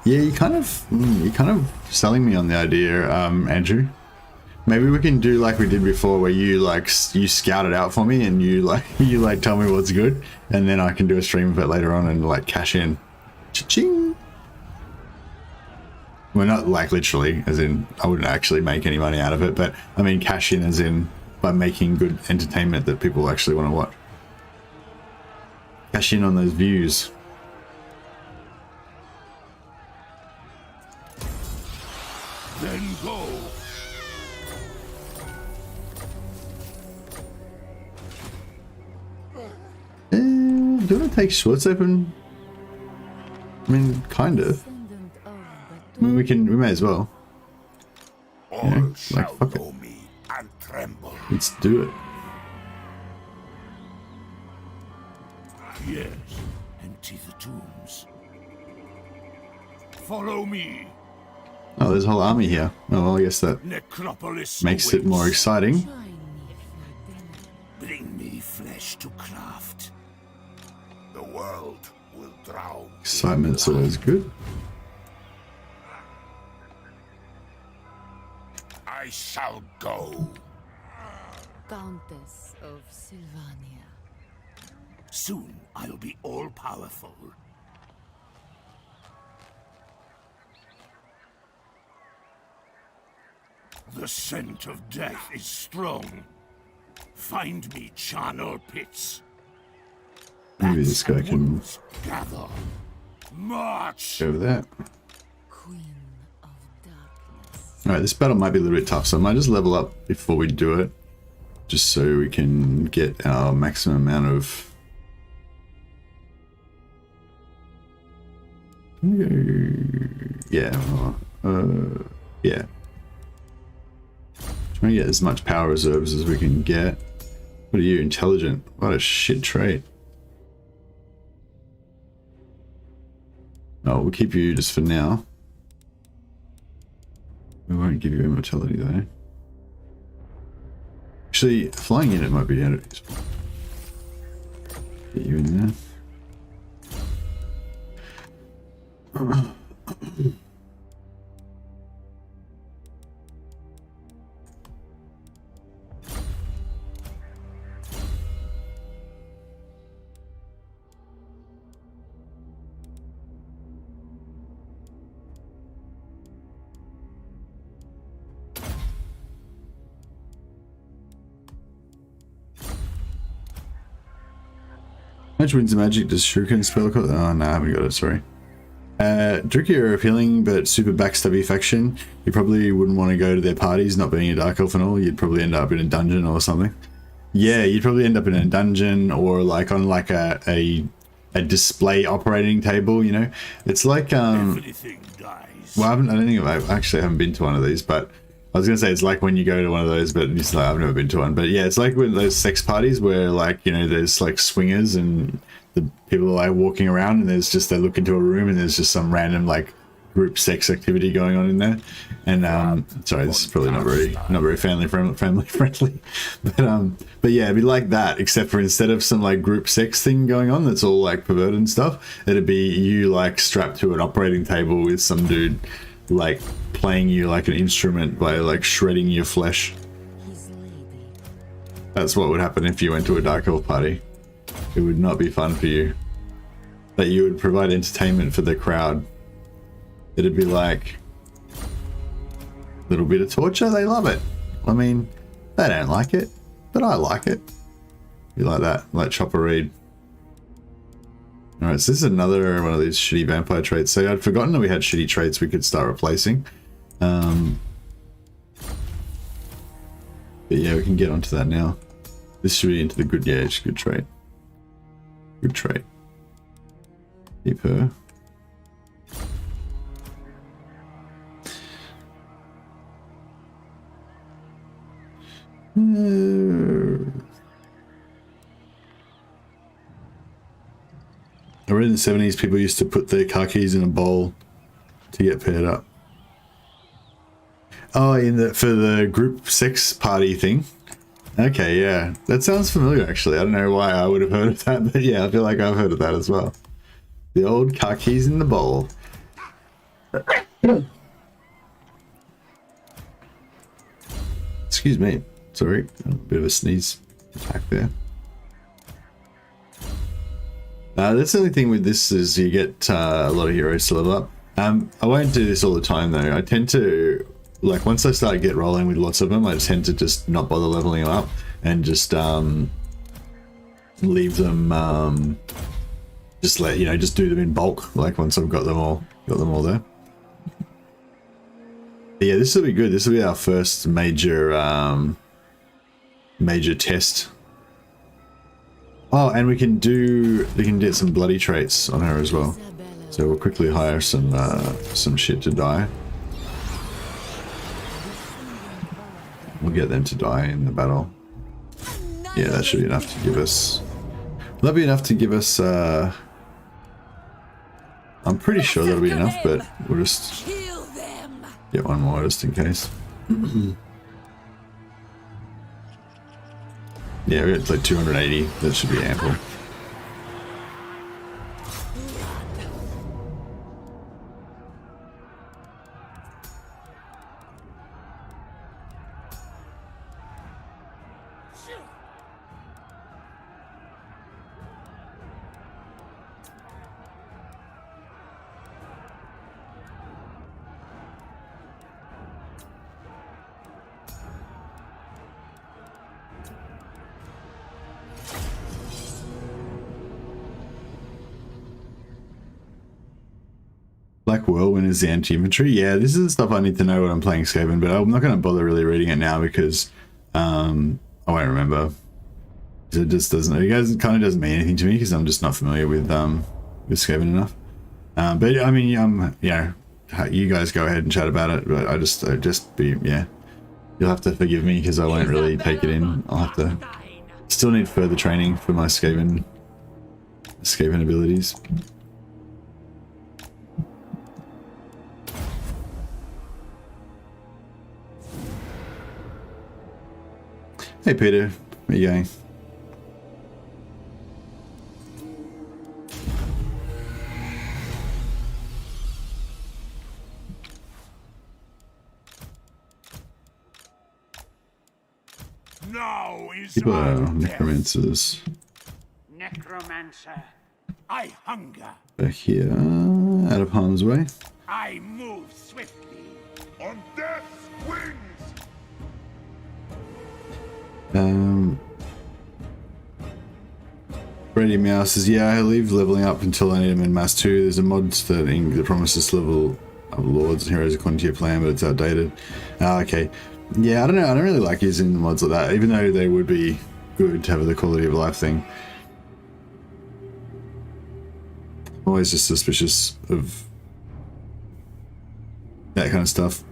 Yeah, you're kind of selling me on the idea, Andrew. Maybe we can do like we did before, where you scout it out for me and you tell me what's good, and then I can do a stream of it later on and like cash in. Cha-ching! Well, not like literally, as in I wouldn't actually make any money out of it, but I mean cash in as in by making good entertainment that people actually want to watch. Cash in on those views. Then go. Do you want to take Schwartz open? I mean, kind of. I mean, we may as well. All Yeah, shall like, fuck it. know me and tremble. Let's do it. Yes, empty the tombs. Follow me. Oh, there's a whole army here. Oh, well, I guess that Necropolis makes it more awaits. exciting. Join me for dinner. Bring me flesh to craft. The world will drown. Excitement's always good. I shall go. Countess of Sylvania. Soon I'll be all-powerful. The scent of death is strong. Find me charnel pits. Maybe this guy can Wounds gather. March. go over there. Queen of Darkness. Alright, this battle might be a little bit tough, so I might just level up before we do it. Just so we can get our maximum amount of... Yeah. Yeah. Trying to get as much power reserves as we can get. What are you? Intelligent. What a shit trait. Oh, we'll keep you just for now. We won't give you immortality though. Actually, flying unit might be useful. Get you in there. How much Winds of Magic does Shuriken spell cost? Oh, no, I haven't got it, sorry. Druki are appealing, but super backstabby faction. You probably wouldn't want to go to their parties, not being a Dark Elf and all. You'd probably end up in a dungeon or something. Yeah, you'd probably end up in a dungeon or like on like a display operating table, you know? It's like, Everything dies. well, I don't think I actually haven't been to one of these, but I was gonna say it's like when you go to one of those, but it's like I've never been to one. But yeah, it's like with those sex parties where like, you know, there's like swingers and the people are like walking around and there's just, they look into a room and there's just some random like group sex activity going on in there. And sorry, this is probably not very family friendly. But yeah, it'd be like that, except for instead of some like group sex thing going on that's all like perverted and stuff, it'd be you like strapped to an operating table with some dude like playing you like an instrument by like shredding your flesh. His lady. That's what would happen if you went to a Dark Elf party. It would not be fun for you. That you would provide entertainment for the crowd. It'd be like a little bit of torture. They love it. I mean, they don't like it, but I like it. Be like that, like Chopper Reed. Alright, so this is another one of these shitty vampire traits. So I'd forgotten that we had shitty traits we could start replacing. But yeah, we can get onto that now. This should be into the good, yeah, it's a good trait. Good trait. Keep her. I read in the 70s people used to put their car keys in a bowl to get paired up. Oh, for the group sex party thing. Okay, yeah. That sounds familiar actually. I don't know why I would have heard of that, but yeah, I feel like I've heard of that as well. The old car keys in the bowl. Excuse me. Sorry, a bit of a sneeze attack there. That's the only thing with this is you get a lot of heroes to level up. I won't do this all the time though. I tend to, like, once I start get rolling with lots of them, I tend to just not bother leveling them up and just leave them, just let, you know, just do them in bulk. Like once I've got them all there. But yeah, this will be good. This will be our first major test. Oh, and we can get some bloody traits on her as well. So we'll quickly hire some shit to die. We'll get them to die in the battle. Yeah, that should be enough to give us... That'll be enough to give us, I'm pretty sure that'll be enough, but we'll just Kill them. get one more just in case. Yeah, we got like 280. That should be ample. Black Whirlwind is the anti-infantry. Yeah, this is the stuff I need to know when I'm playing Skaven, but I'm not going to bother really reading it now because I won't remember. It just doesn't. It kind of doesn't mean anything to me because I'm just not familiar with Skaven enough. But I mean, you know, you guys go ahead and chat about it. But yeah. You'll have to forgive me because I won't really take it in. I'll have to. Still need further training for my Skaven abilities. Hey Peter, how you going? Now is People my are death. necromancers Necromancer. I hunger. back here, out of harm's way. I move swiftly. On death's wings. Brady Meow says, yeah, I leave leveling up until I need them in Mass 2. There's a mod that promises level of Lords and Heroes according to your plan, but it's outdated. Okay. Yeah, I don't know. I don't really like using the mods like that, even though they would be good to have the quality of life thing. Always just suspicious of that kind of stuff.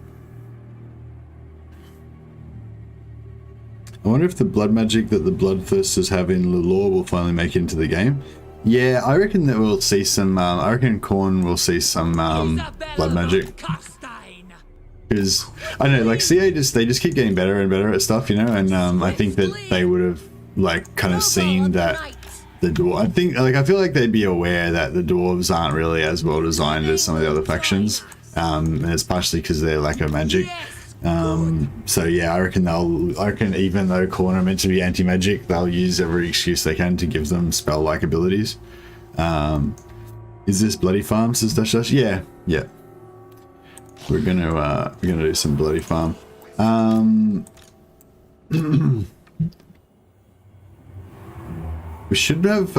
I wonder if the blood magic that the Bloodthirsters have in the lore will finally make it into the game. Yeah, I reckon that we'll see some, I reckon Khorne will see some blood magic. Carstein. Because, I don't know, like CA they just keep getting better and better at stuff, you know, and I think that they would have, like, kind of seen that the dwarf, I feel like they'd be aware that the dwarves aren't really as well designed as some of the other factions, and it's partially because they're lack of magic. So yeah, I reckon even though Khorne are meant to be anti-magic, they'll use every excuse they can to give them spell-like abilities. Is this bloody farm, says Dash Dash? Yeah. We're gonna do some bloody farm. We should have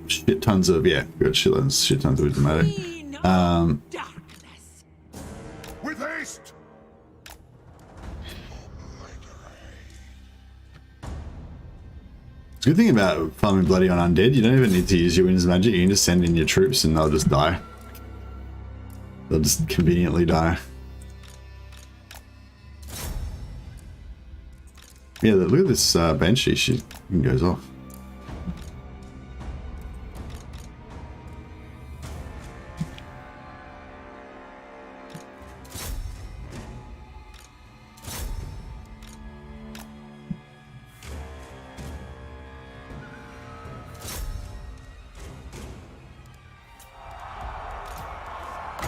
shit tons of we got shit tons of automatic. Darkness. With haste. The good thing about farming bloody on undead, you don't even need to use your winds magic. You can just send in your troops and they'll just die. They'll just conveniently die. Yeah, look at this Banshee. She goes off.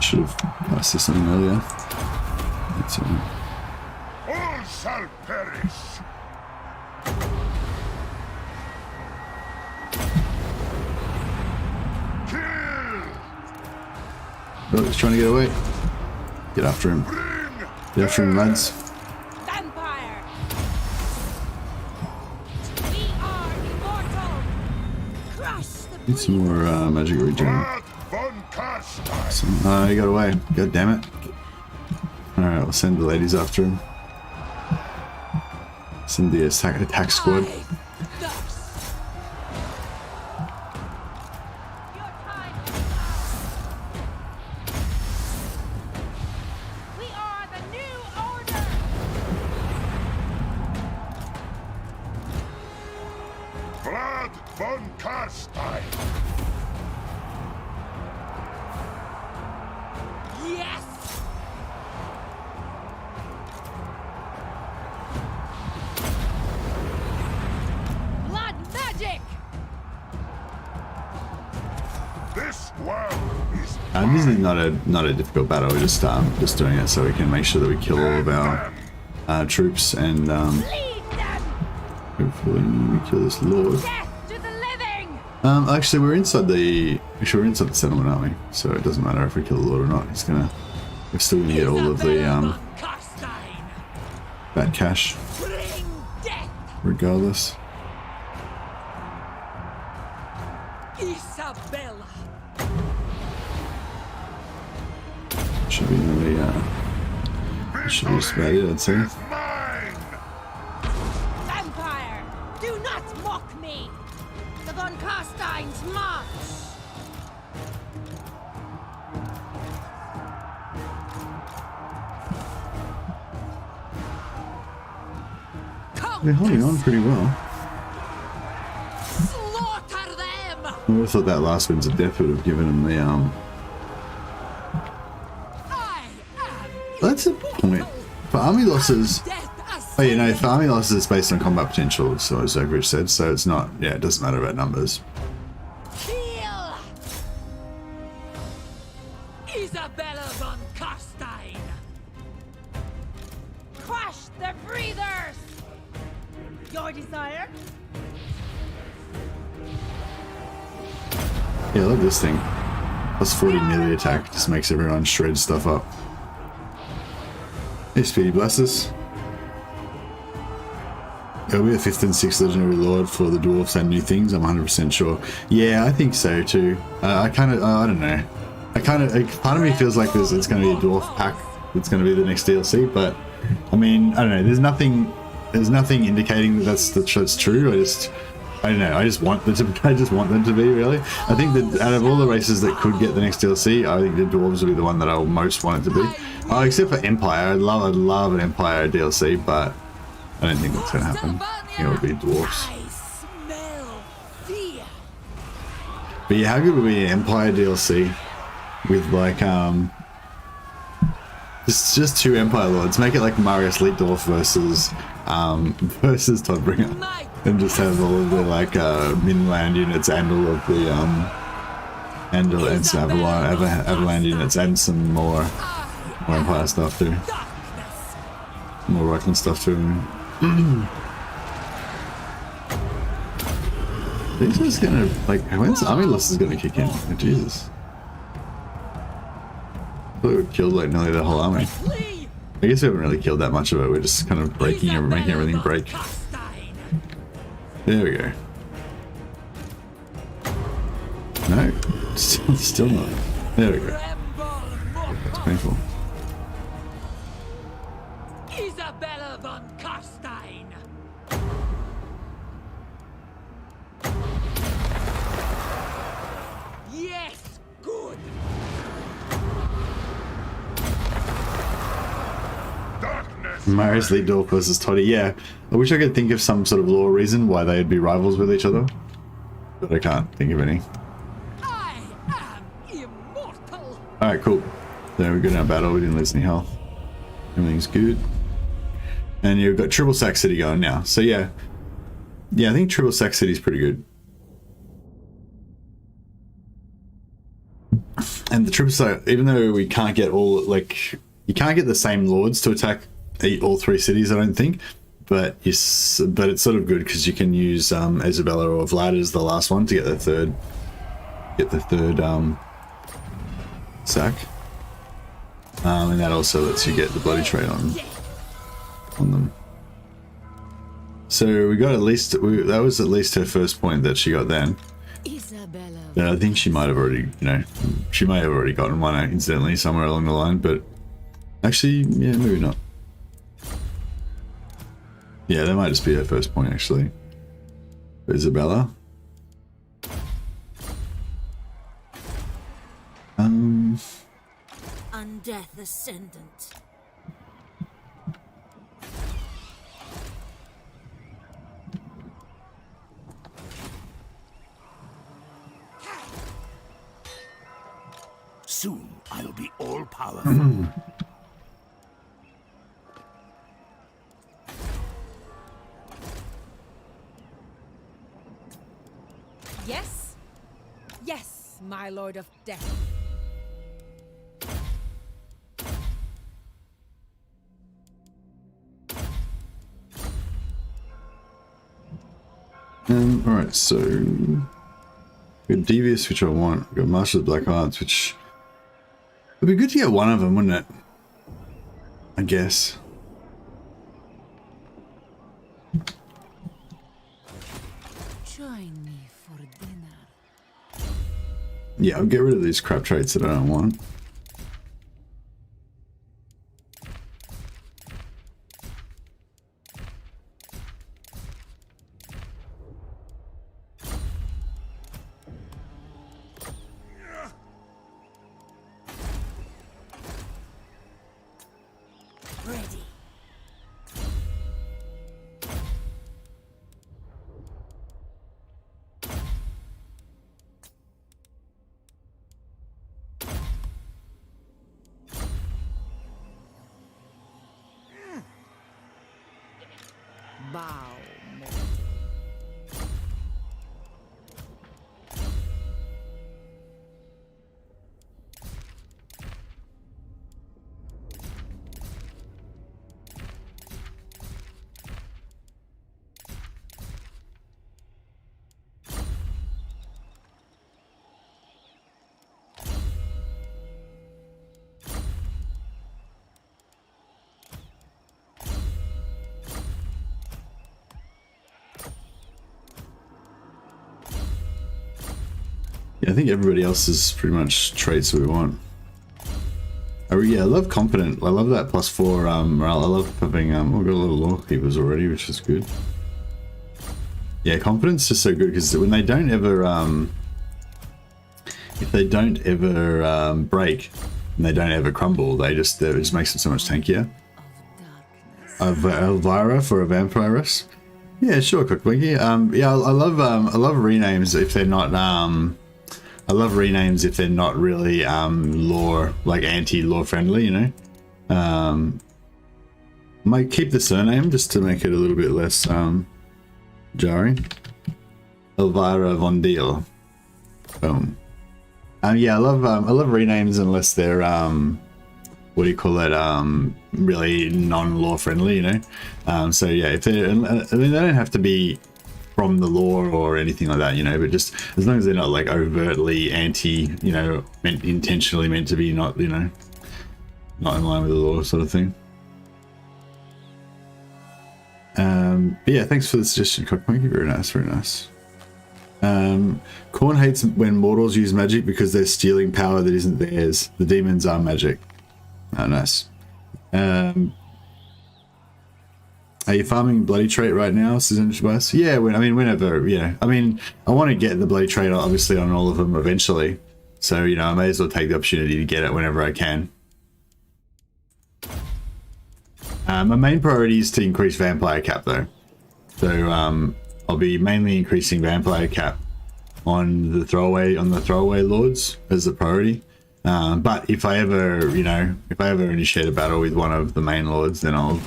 Should have passed this on earlier. All shall perish. Kill. Oh, he's trying to get away. Get after him. Get after him, lads. Vampire. We are immortal. Crush the Need some more magic regen. Vlad von Carstein. He got away. God damn it. Alright, we'll send the ladies after him. Send the attack squad. Thus. Your time is up. We are the new order. Vlad von Carstein. Carstein. Yes! Blood magic! This world is This is not a difficult battle. We're just doing it so we can make sure that we kill all of our troops and Lead them! hopefully we kill this lord. Death to the living! Actually we're inside the settlement, aren't we? So it doesn't matter if we kill the lord or not. We're still gonna get all of the Carstein! bad cash Bring death! regardless. Isabella! Should be really should be just about it, I'd say. mine. Vampire! Do not mock me! The Von Carstein's march! They're holding on pretty well. Slaughter them! I would have thought that last win's of death would have given him the I am That's a point. For army losses, death oh you know, for army losses it's based on combat potential, so as Zogridge said, so it's not, yeah, it doesn't matter about numbers. Kill! Isabella von Carstein! Crush the breathers! Your desire? Yeah, I love this thing. Plus 40 melee attack just makes everyone shred stuff up. Hey Speedy, bless us. It'll be the 5th and 6th legendary lord for the dwarfs and new things, I'm 100% sure. Yeah, I think so too. I kind of, I don't know. Part of me feels like it's going to be a dwarf pack that's going to be the next DLC, but I mean, I don't know. There's nothing indicating that that's true. I don't know. I just want them to be, really. I think that out of all the races that could get the next DLC, I think the dwarves would be the one that I would most want it to be. Oh, except for Empire. I'd love an Empire DLC, but I don't think that's going to happen. I think it would be dwarves. I smell fear! But yeah, how good would be an Empire DLC with like just 2 Empire Lords? Make it like Marius Leitdorf versus Toddbringer, and just have all of the like Minland units and all of the and some Avaland units and some more Empire stuff too. More Reichland stuff too. This is gonna, like, when's army loss is gonna kick in? Oh, Jesus. I thought we killed like nearly the whole army. I guess we haven't really killed that much of it, we're just kind of making everything break. There we go. No, still not. There we go. That's painful. Isabella von Carstein! Yes, good! Darkness. Marius Leitdorf versus Toddy, yeah. I wish I could think of some sort of lore reason why they'd be rivals with each other, but I can't think of any. I am immortal! Alright, cool. There we go in our battle, we didn't lose any health. Everything's good. And you've got Triple Sack City going now. So yeah. Yeah, I think Triple Sack City's pretty good. And the Triple Sack, even though we can't get all, like, you can't get the same lords to attack all 3 cities, I don't think. But it's sort of good because you can use Isabella or Vlad as the last one to get the third sack. And that also lets you get the bloody trade on them. So we got at least, that was at least her first point that she got then. Isabella. But I think she might have already, you know, she may have already gotten one incidentally somewhere along the line, but actually, yeah, maybe not. Yeah, that might just be her first point actually. Isabella. Undeath Ascendant. I'll be all powerful. Yes? Yes, my lord of death. Alright, so we've got Devious, which I want. We've got Master of the Black Arts, which would be good to get one of them, wouldn't it? I guess. Join me for dinner. Yeah, I'll get rid of these crap traits that I don't want. Ready. Bow. Yeah, I think everybody else is pretty much traits we want. Yeah, I love Competent. I love that +4 morale. I love having, we've got a little Law Keepers already, which is good. Yeah, Competence is so good because when they don't ever, if they don't ever break and they don't ever crumble, it just makes them so much tankier. Elvira for a Vampiress. Yeah, sure, Cookblinky. Yeah, I love renames if they're not I love renames if they're not really lore, like anti-lore friendly, you know. Might keep the surname just to make it a little bit less jarring. Elvira von Deal. Boom. Yeah, I love renames unless they're what do you call it? Really non-lore friendly, you know. So yeah, if they're, I mean, they don't have to be from the lore or anything like that, you know, but just as long as they're not like overtly anti, you know, intentionally meant to be not, you know, not in line with the lore sort of thing. But yeah, thanks for the suggestion, Cockmonkey. Very nice, very nice. Korn hates when mortals use magic because they're stealing power that isn't theirs. The demons are magic. Oh, nice. Are you farming bloody trait right now, Susan? Yeah, whenever, yeah. I mean, I want to get the bloody trait obviously on all of them eventually. So, you know, I may as well take the opportunity to get it whenever I can. My main priority is to increase vampire cap though. So I'll be mainly increasing vampire cap on the throwaway lords as the priority. But if I ever, you know, if I ever initiate a battle with one of the main lords, then I'll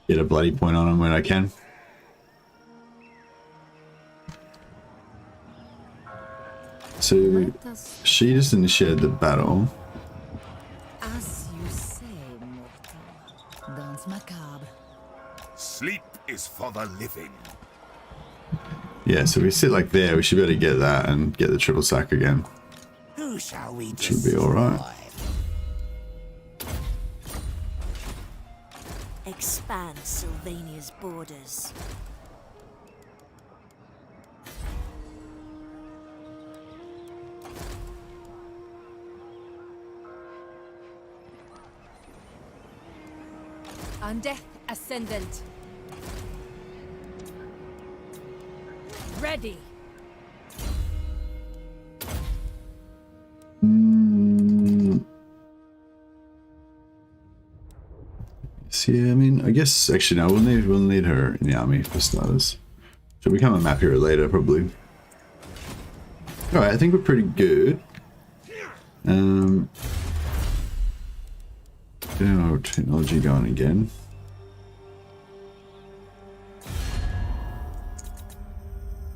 get a bloody point on them when I can. So she just initiated the battle. As you say, mortal. Dance macabre. Sleep is for the living. Yeah, so we sit like there, we should be able to get that and get the triple sack again. Who shall we Should be alright. Expand Sylvania's borders. Undeath Ascendant. Ready. Yeah, I mean, I guess actually no, we'll need her in the army for starters. She'll become a map hero later, probably. Alright, I think we're pretty good. Getting our technology going again.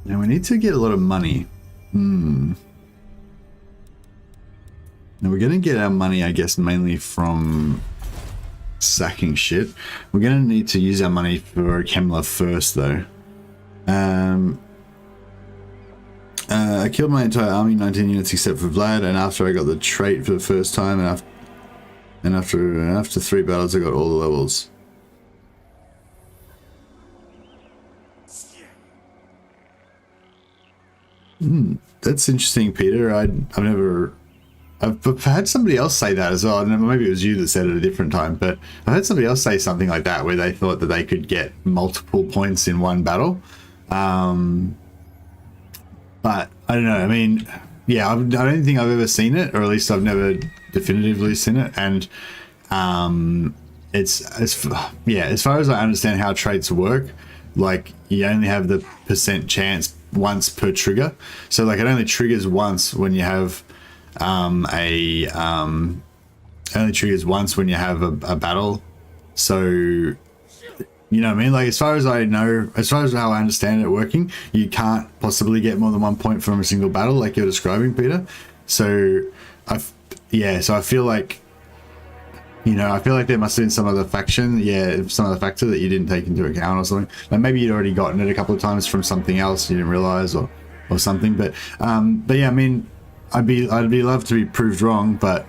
Now we need to get a lot of money. Now we're gonna get our money, I guess, mainly from sacking shit. We're gonna need to use our money for Kemla first, though. I killed my entire army, 19 units except for Vlad, and after I got the trait for the first time, and after 3 battles, I got all the levels. That's interesting, Peter. I've had somebody else say that as well. I don't know, maybe it was you that said it at a different time, but I heard somebody else say something like that, where they thought that they could get multiple points in one battle. But I don't know. I mean, yeah, I don't think I've ever seen it, or at least I've never definitively seen it. And as far as I understand how traits work, like you only have the % chance once per trigger. So like it only triggers once when you have only triggers once when you have a battle. So you know what I mean? Like as far as I know, as far as how I understand it working, you can't possibly get more than 1 point from a single battle like you're describing, Peter. So I feel like, you know, I feel like there must have been some other faction, some other factor that you didn't take into account or something. Like maybe you'd already gotten it a couple of times from something else you didn't realize or something. But yeah, I mean, I'd be loved to be proved wrong, but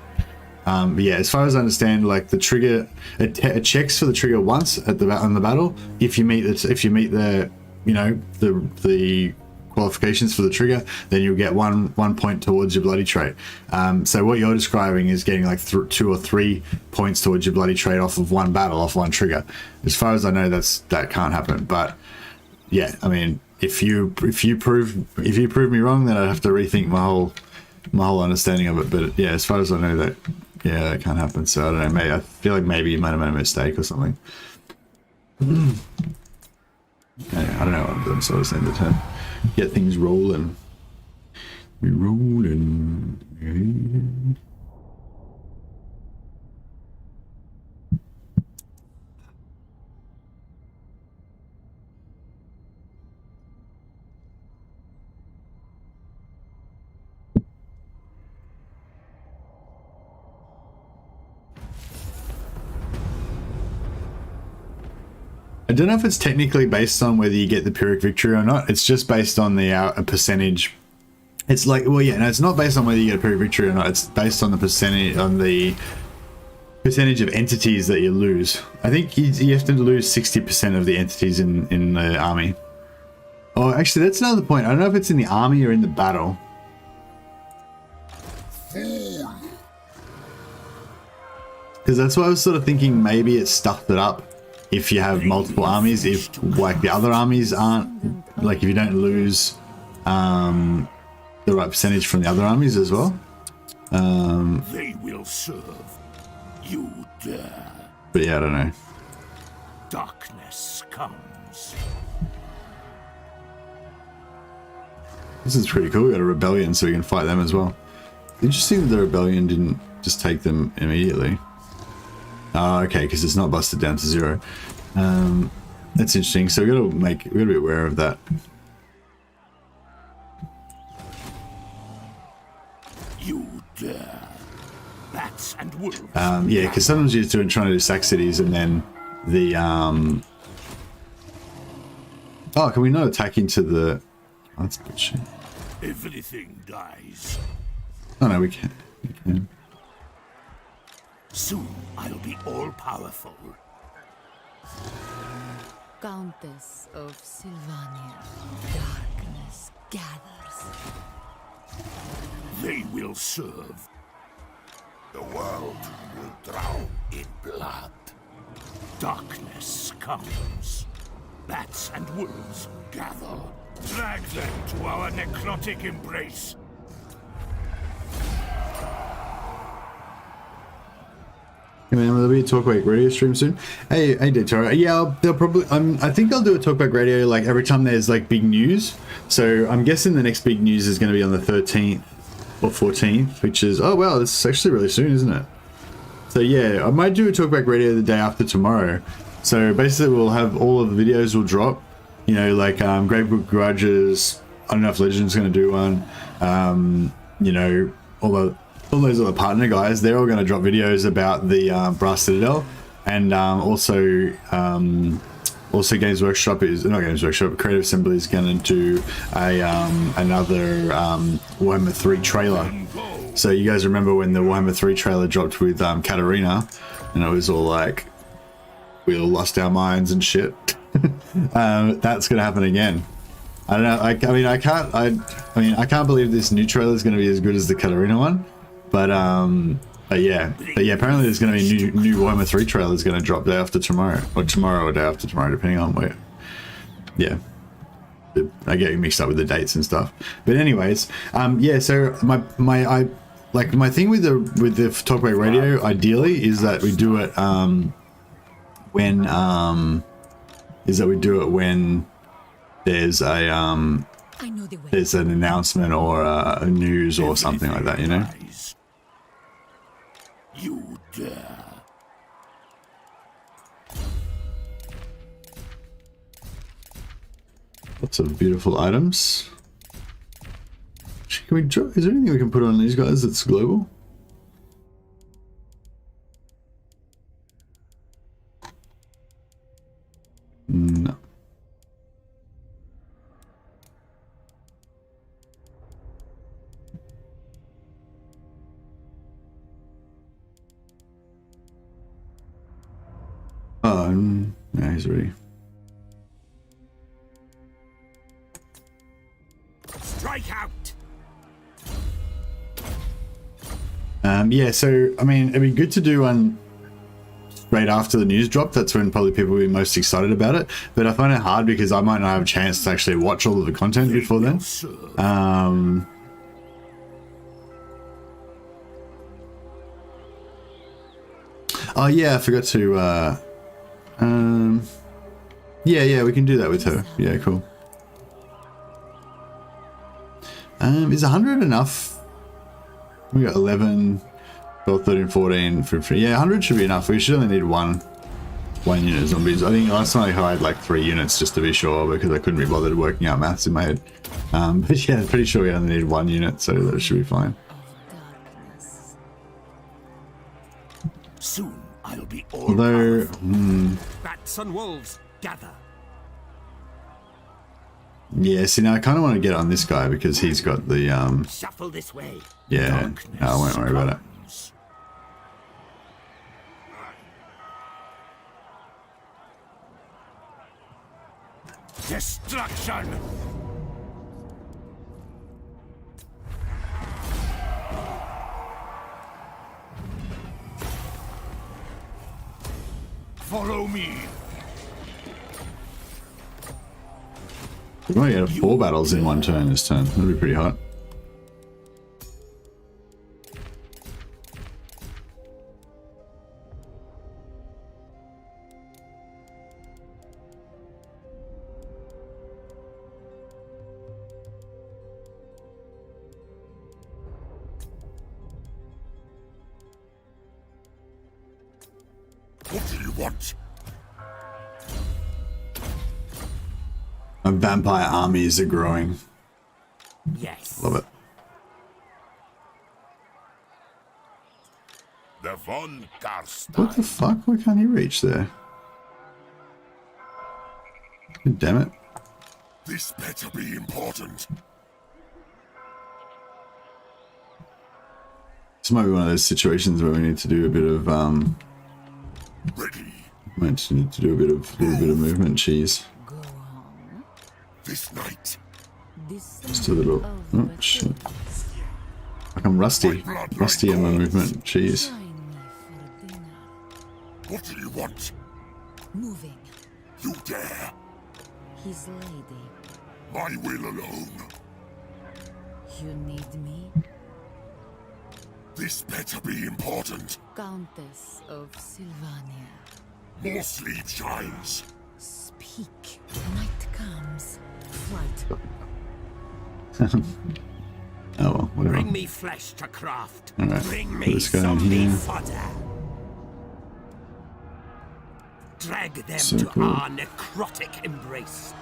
yeah, as far as I understand, like the trigger, it checks for the trigger once on the battle. If you meet the you know the qualifications for the trigger, then you'll get one point towards your bloody trait. So what you're describing is getting like 2 or 3 points towards your bloody trait off of one battle, off one trigger. As far as I know, that can't happen. But yeah, I mean, if you prove me wrong, then I'd have to rethink my whole understanding of it. But yeah, as far as I know, that can't happen. So I don't know. I feel like maybe you might have made a mistake or something. Yeah, I don't know what I'm doing. So I was saying to get things rolling. We rolling. I don't know if it's technically based on whether you get the Pyrrhic victory or not. It's just based on the percentage. It's like, well, yeah, no, it's not based on whether you get a Pyrrhic victory or not. It's based on the percentage of entities that you lose. I think you have to lose 60% of the entities in the army. Oh, actually, that's another point. I don't know if it's in the army or in the battle. Because that's what I was sort of thinking. Maybe it stuffed it up. If you have multiple armies, if like the other armies aren't, like if you don't lose the right percentage from the other armies as well. They will serve. You dare. But yeah, I don't know. Darkness comes. This is pretty cool. We got a rebellion, so we can fight them as well. Interesting that the rebellion didn't just take them immediately. Oh, okay, because it's not busted down to 0. That's interesting. So we gotta be aware of that. You dare. Bats and wolves. Yeah, because sometimes you're trying to do sack cities, and then the Oh, can we not attack into the? Oh, that's bullshit. Everything dies. Oh no, we can. We can. Soon I'll be all-powerful. Countess of Sylvania, darkness gathers. They will serve. The world will drown in blood. Darkness comes. Bats and wolves gather. Drag them to our necrotic embrace. Hey man, will there be a Talkback Radio stream soon? Hey Daytara. Yeah, they'll probably. I think they'll do a Talkback Radio like every time there's like big news. So I'm guessing the next big news is going to be on the 13th or 14th, which is, oh wow, this is actually really soon, isn't it? So yeah, I might do a talkback radio the day after tomorrow. So basically we'll have all of the videos will drop, you know, like Great Book Grudges, I don't know if Legend's going to do one, you know, all those other partner guys, they're all going to drop videos about the Brass Citadel, and also Games Workshop Creative Assembly is going to do a another Warhammer 3 trailer. So you guys remember when the Warhammer 3 trailer dropped with Katarina, and it was all like we all lost our minds and shit. That's going to happen again. I don't know. I can't believe this new trailer is going to be as good as the Katarina one. But yeah. Apparently there's going to be new Warhammer 3 trailer is going to drop day after tomorrow, or day after tomorrow, depending on where. Yeah. I get mixed up with the dates and stuff. But anyways, yeah. So my thing with the Talkback Radio ideally is that we do it when there's an announcement or a news or something like that, you know. You dare. Lots of beautiful items. Can we? Is there anything we can put on these guys that's global? No. Oh, no, he's ready. Strike out. Yeah, so I mean, it'd be good to do one straight after the news drop. That's when probably people will be most excited about it. But I find it hard because I might not have a chance to actually watch all of the content before then. Oh yeah, I forgot to. Yeah, we can do that with her. Yeah, cool. Is 100 enough? We got 11, 12, 13, 14, 15. Yeah, 100 should be enough. We should only need one unit of zombies. I think last time I had like 3 units just to be sure, because I couldn't be bothered working out maths in my head. But yeah, I'm pretty sure we only need 1 unit, so that should be fine. Soon I'll be all Although, Bats and wolves, gather. yeah, see, now I kind of want to get on this guy because he's got the, Shuffle this way. yeah, no, I won't worry about it. destruction. Follow me. We might get 4 battles in one turn this turn. That'll be pretty hot. What do you want? My vampire armies are growing. Yes. Love it. The von Carstein. What the fuck? Why can't he reach there? God damn it. This better be important. This might be one of those situations where we need to do a bit of Ready. might need to do a little bit of movement. Cheese. Go on. This night. This Just a little. Oh shit. Like I'm rusty on my movement. Cheese. join me for dinner. What do you want? Moving. You dare. His lady. My will alone. You need me? This better be important. Countess of Sylvania. More sleep shines. Speak. Night comes. Fight. Oh well, whatever. Bring me flesh to craft. Alright, Bring put me this guy in zombie here. fodder. Drag them So to cool. our necrotic embrace.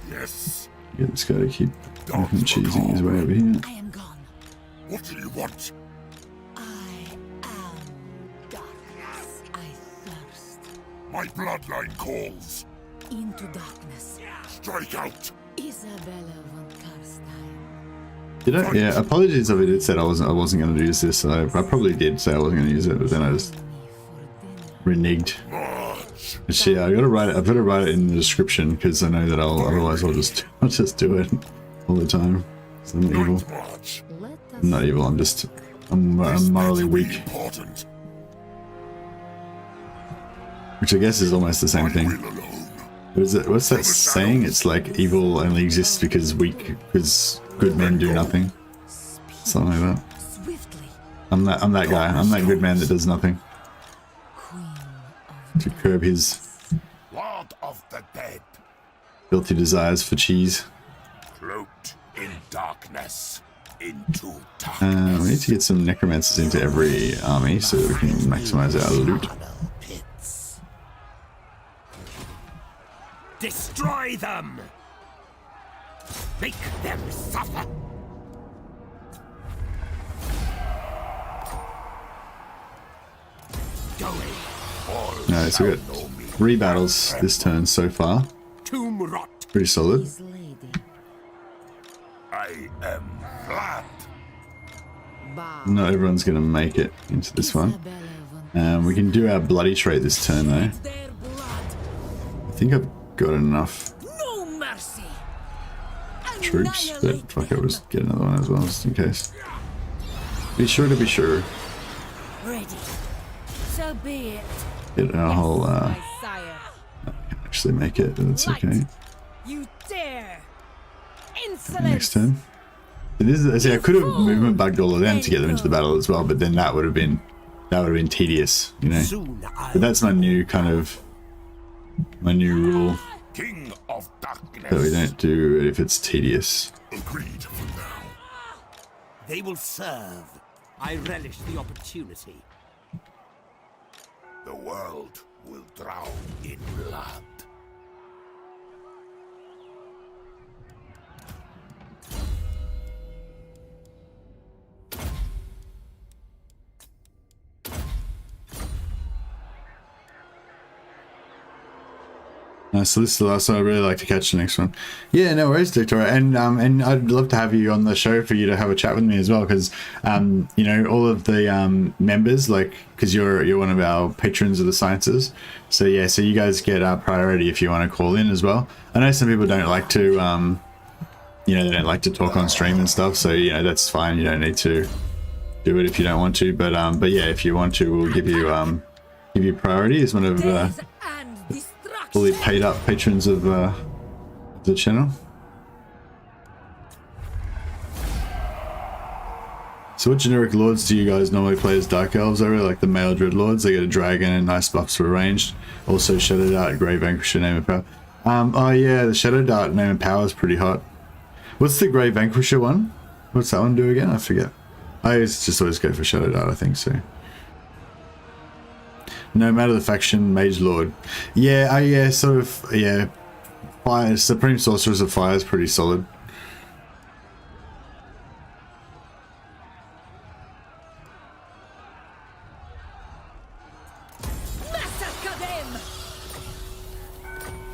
Yes. Get this guy to keep cheesing his way over here. I am gone. What do you want? I am darkness. I thirst. My bloodline calls. Into darkness. Strike out. Isabella von Carstein. Did I? Yeah. Apologies if I did said I wasn't going to use this. I probably did say I wasn't going to use it, but then I just Me for dinner. reneged. March. Actually, yeah, I've got to write it in the description because I know that otherwise I'll just do it all the time. 'Cause I'm evil. Night march. Let us I'm not evil. I'm morally weak, Important. which I guess is almost the same thing. Will alone. What's that saying? It's like evil only exists because good men do nothing. Something like that. swiftly. I'm that guy. I'm that good man that does nothing Queen to curb his Lord of the dead. filthy desires for cheese. Cloaked in darkness. Into We need darkness. to get some necromancers into every army so that we can maximize our loot. Pits. Destroy them! Make them suffer! Going. Alright, so we got 3 battles this turn so far. Tomb rot. Pretty solid. his lady. I am Vlad. Bow. Not everyone's gonna make it into this one. Isabella von We can do our bloody trait this turn though. Their blood. I think I've got enough No mercy. troops, but fuck it, we'll just get another one as well, just in case. Be sure to be sure. Ready. So be it. Get our whole, My sire. actually make it, but it's okay. You dare. Next Insolence. turn. It is, see, I could have movement bugged all of them to get them into the battle as well, but then that would have been tedious, you know. Soon I'll But that's my new rule King of darkness. that we don't do it if it's tedious. Agreed for now. They will serve. I relish the opportunity. The world will drown in blood. So this is the last one. I'd really like to catch the next one. Yeah, no worries, Victoria. And I'd love to have you on the show for you to have a chat with me as well, because you know, all of the members, like, because you're one of our patrons of the sciences. So yeah, so you guys get priority if you want to call in as well. I know some people don't like to you know, they don't like to talk on stream and stuff, so you know, that's fine. You don't need to do it if you don't want to, but yeah, if you want to, we'll give you priority as one of Death and fully destruction. paid up patrons of the channel. So what generic lords do you guys normally play as Dark Elves? I really like the male Dreadlords. They get a dragon and nice buffs for ranged. Also Shadow Dart, Grey Vanquisher, Name of Power. Oh yeah, the Shadow Dart Name of Power is pretty hot. What's the Grey Vanquisher one? What's that one do again? I forget. I just always go for Shadow Dart, I think so. No matter the faction, Mage Lord. Yeah, yeah, sort of, yeah. Fire, Supreme Sorceress of Fire is pretty solid. Massacre them.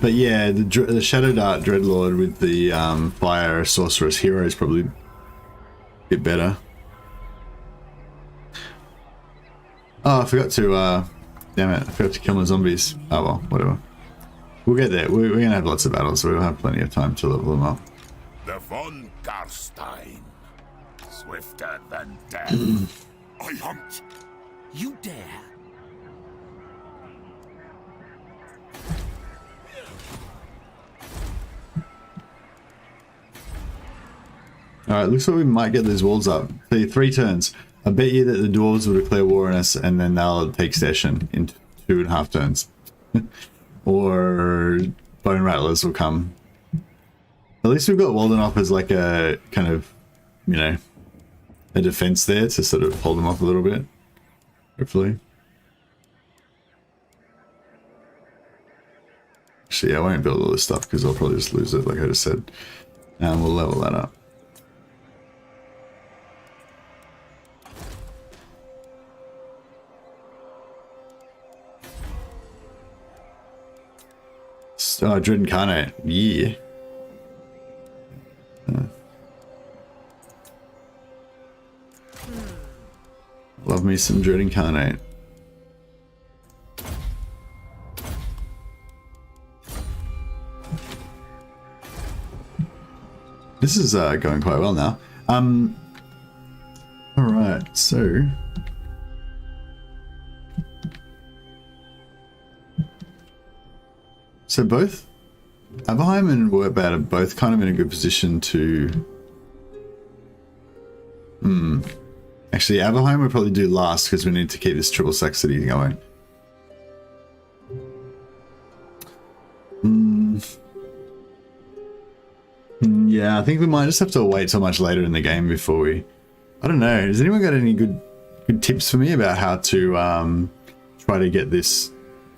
But yeah, the Shadow Dart Dreadlord with the Fire Sorceress hero is probably a bit better. Oh, I forgot to, damn it, I forgot to kill my zombies. Oh well, whatever. We'll get there. We're gonna have lots of battles, so we'll have plenty of time to level them up. The von Carstein. Swifter than death. I hunt. You dare. Alright, looks like we might get these walls up. See, 3 turns. I bet you that the dwarves will declare war on us and then they'll take session in 2.5 turns. Or Bone Rattlers will come. At least we've got Walden up as like a kind of, you know, a defense there to sort of hold them off a little bit. Hopefully. Actually, I won't build all this stuff because I'll probably just lose it, like I just said. And we'll level that up. Oh, Dread Incarnate. Yeah. Love me some Dread Incarnate. This is going quite well now. Alright, so... So both Aberheim and Wertbad are both kind of in a good position to... Actually, Aberheim would probably do last because we need to keep this triple Saxony going. Yeah, I think we might just have to wait till much later in the game before we... I don't know. Has anyone got any good tips for me about how to try to get this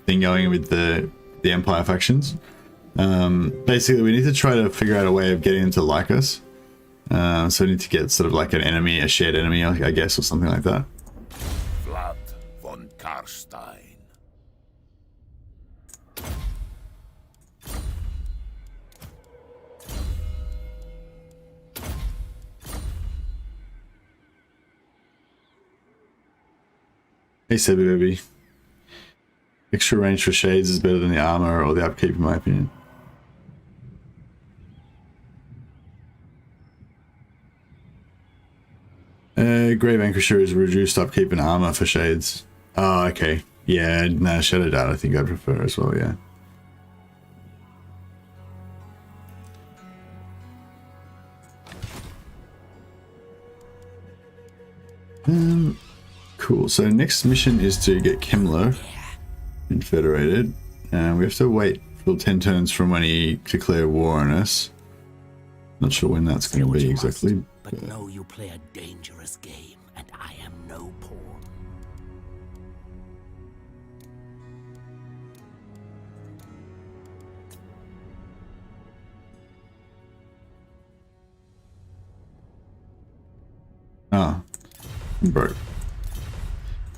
thing going with the Empire factions? Basically, we need to try to figure out a way of getting them to like us. So we need to get sort of like an enemy, a shared enemy, I guess, or something like that. Vlad von Carstein. Hey, Sebi baby. Extra range for shades is better than the armor or the upkeep, in my opinion. Grey Vanquisher is reduced upkeep and armor for shades. Oh, okay. Yeah, no, Shadow Dart I think I prefer as well, yeah. Cool, so next mission is to get Kemler Confederated. And we have to wait for 10 turns from when he declared war on us. Not sure when that's going to be exactly. But know you play a dangerous game, and I am no pawn. Ah, I'm broke.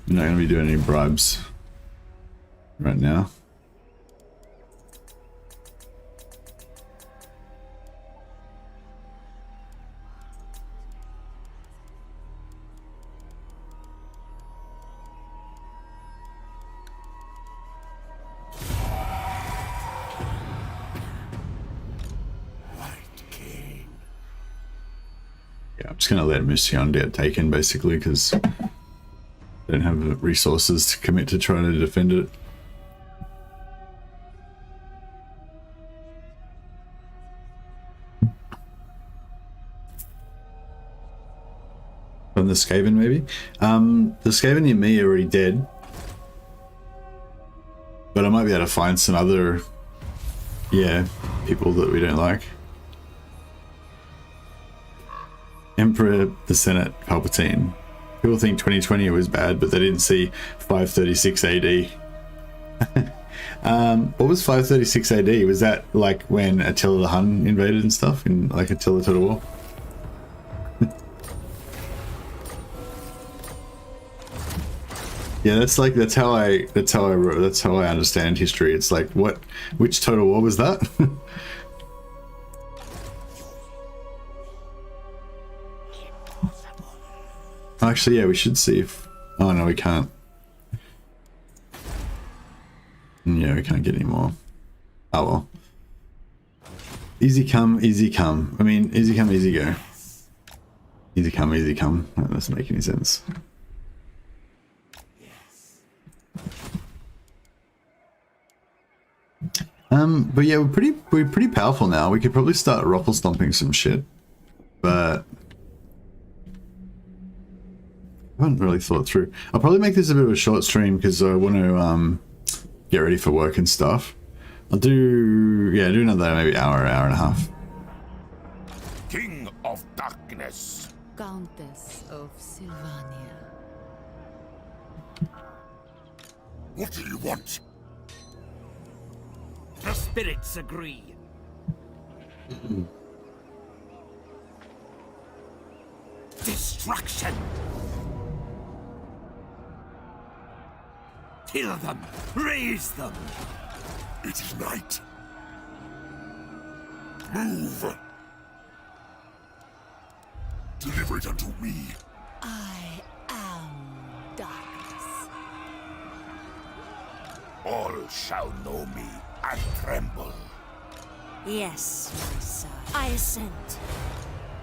I'm not going to be doing any bribes right now. Yeah, I'm just going to let Mission get taken basically because I don't have the resources to commit to trying to defend it. From the Skaven maybe? The Skaven near me are already dead. But I might be able to find some other, yeah, people that we don't like. Emperor, the Senate, Palpatine. People think 2020 was bad, but they didn't see 536 AD. What was 536 AD? Was that like when Attila the Hun invaded and stuff in like Attila Total War? Yeah, that's how I understand history. It's like which Total War was that? Actually, yeah, we should see if... Oh, no, we can't. Yeah, we can't get any more. Oh, well. Easy come, easy come. I mean, easy come, easy go. Easy come, easy come. That doesn't make any sense. But yeah, we're pretty powerful now. We could probably start ruffle stomping some shit. But... I haven't really thought through. I'll probably make this a bit of a short stream because I want to get ready for work and stuff. I'll do another maybe hour and a half. King of Darkness. Countess of Sylvania. What do you want? The spirits agree. Destruction! Kill them! Raise them! It is night. Move! Deliver it unto me. I am darkness. All shall know me and tremble. Yes, my son. I assent.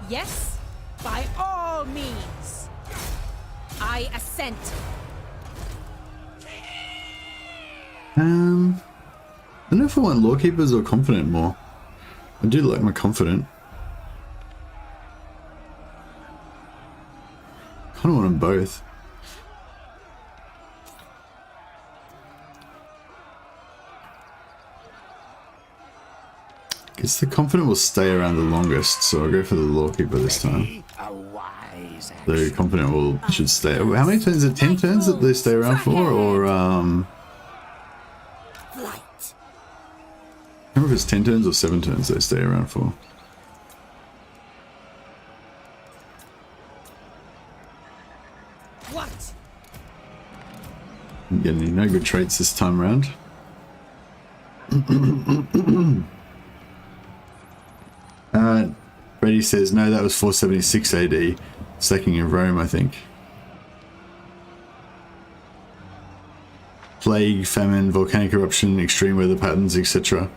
Yes, by all means. I assent. I don't know if I want lawkeepers or confident more. I do like my confident. Kind of want them both. Guess the confident will stay around the longest, so I'll go for the lawkeeper this time. A wise The confident should stay. How many turns? Is it 10 turns that they stay around for, or Light. I remember if it's 10 turns or 7 turns they stay around for. What? I'm getting no good traits this time around. Brady says, no, that was 476 AD. Sacking of Rome, I think. Plague, famine, volcanic eruption, extreme weather patterns, etc.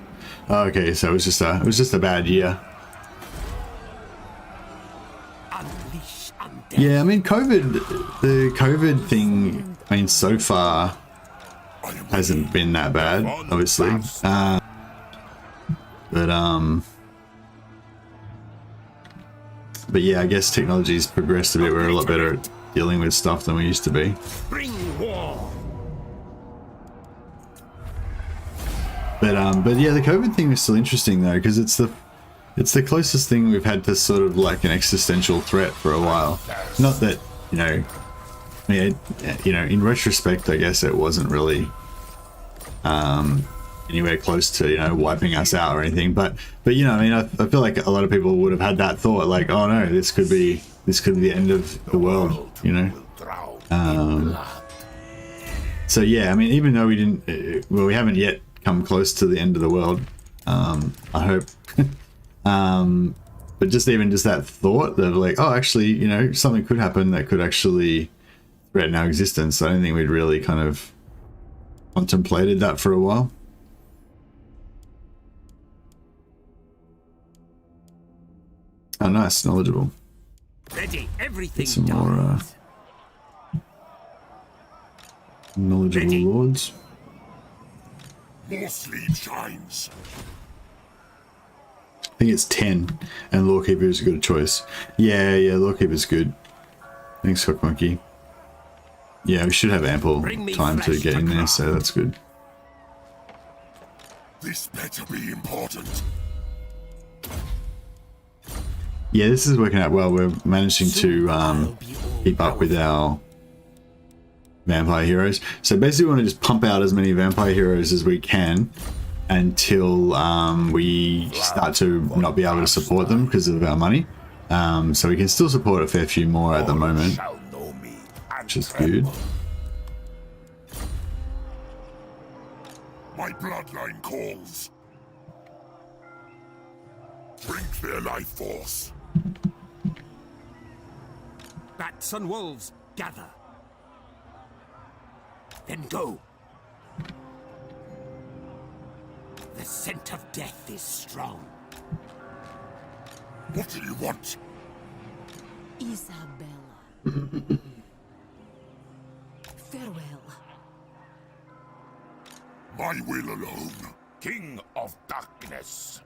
Oh, okay, so it was just a bad year. Unleash undead. Yeah, I mean, the COVID thing, I mean, so far hasn't been that bad, obviously. But yeah, I guess technology's progressed a bit. We're a lot better at dealing with stuff than we used to be. Bring war. But yeah, the COVID thing is still interesting though, because it's the closest thing we've had to sort of like an existential threat for a while. Not that, you know, I mean, you know, in retrospect, I guess it wasn't really anywhere close to, you know, wiping us out or anything. But you know, I mean, I feel like a lot of people would have had that thought, like, oh no, this could be the end of the world, you know. So yeah, I mean, even though we didn't, well, we haven't yet come close to the end of the world. I hope. But just that thought of like, oh, actually, you know, something could happen that could actually threaten our existence. I don't think we'd really kind of contemplated that for a while. Oh, nice, knowledgeable. Ready, everything Get some done. more knowledgeable Ready. lords. More sleep shines. I think it's 10, and Lawkeeper is a good choice. Yeah, Lawkeeper's good. Thanks, Cock Monkey. Yeah, we should have ample Bring me time to flesh get to in there, craft. so that's good. This better be important. Yeah, this is working out well. We're managing to keep up with our vampire heroes. So basically we want to just pump out as many vampire heroes as we can until we start to not be able to support them because of our money. So we can still support a fair few more at the moment, Shall know me and which is tremble. good. My bloodline calls. Drink their life force. Bats and wolves, gather. Then go. The scent of death is strong. What do you want? Isabella. Farewell. My will alone. King of Darkness.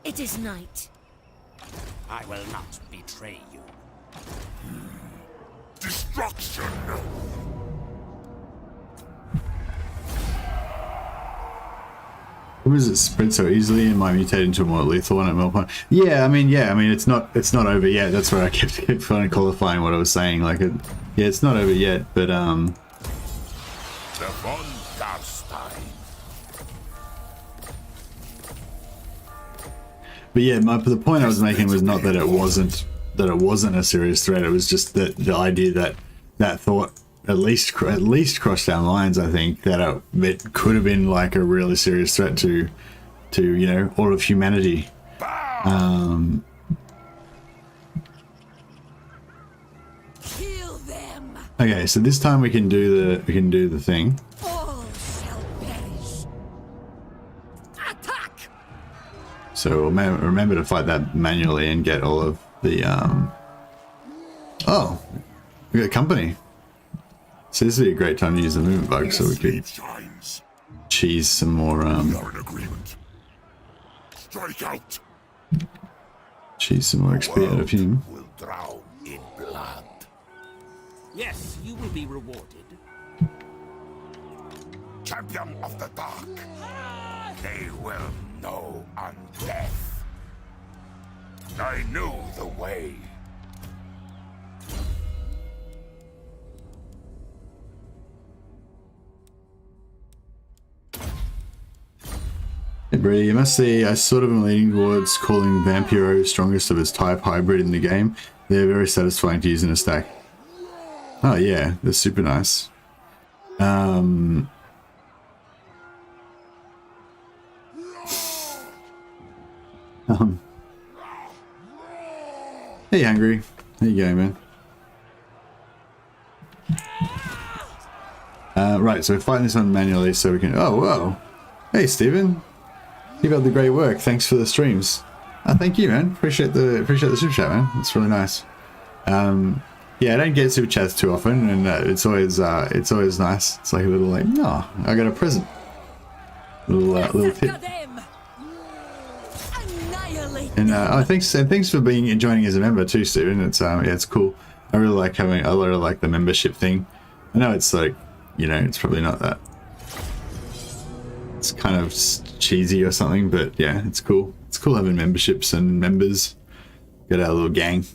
It is night. I will not betray you. Destruction. Why does it spread so easily and might mutate into a more lethal one at Melbourne? Yeah, I mean, it's not over yet. That's where I kept kind of qualifying what I was saying. Like, yeah, it's not over yet, but The von Carstein. But yeah, the point I was making was not that it wasn't a serious threat. It was just that the idea that thought at least crossed our minds. I think that it could have been like a really serious threat to you know, all of humanity. Kill them. Okay, so this time we can do the thing. All shall perish. Attack! So remember to fight that manually and get all of the oh, we got company. So this would be a great time to use the movement bug, so we could cheese some more We are in agreement. Strike out. cheese some more XP out of him. Will drown in blood. Yes, you will be rewarded. Champion of the dark. They will know undeath. I knew the way. Hey Brady, you must see I sort of am leaning towards calling Vampiro strongest of its type hybrid in the game. They're very satisfying to use in a stack. Oh yeah, they're super nice. Hey Hungry, how you going, man? Right, so we're fighting this one manually so we can... Oh, whoa! Hey Steven! Keep up the great work, thanks for the streams. Thank you, man. Appreciate the super chat, man. It's really nice. Yeah, I don't get super chats too often, and it's always nice. It's like a little like, oh, I got a present. Little tip. And oh, thanks for joining as a member too, Steven. It's yeah, it's cool. I really like the membership thing. I know it's like, you know, it's probably not that. It's kind of cheesy or something, but yeah, it's cool. It's cool having memberships and members. Got our little gang.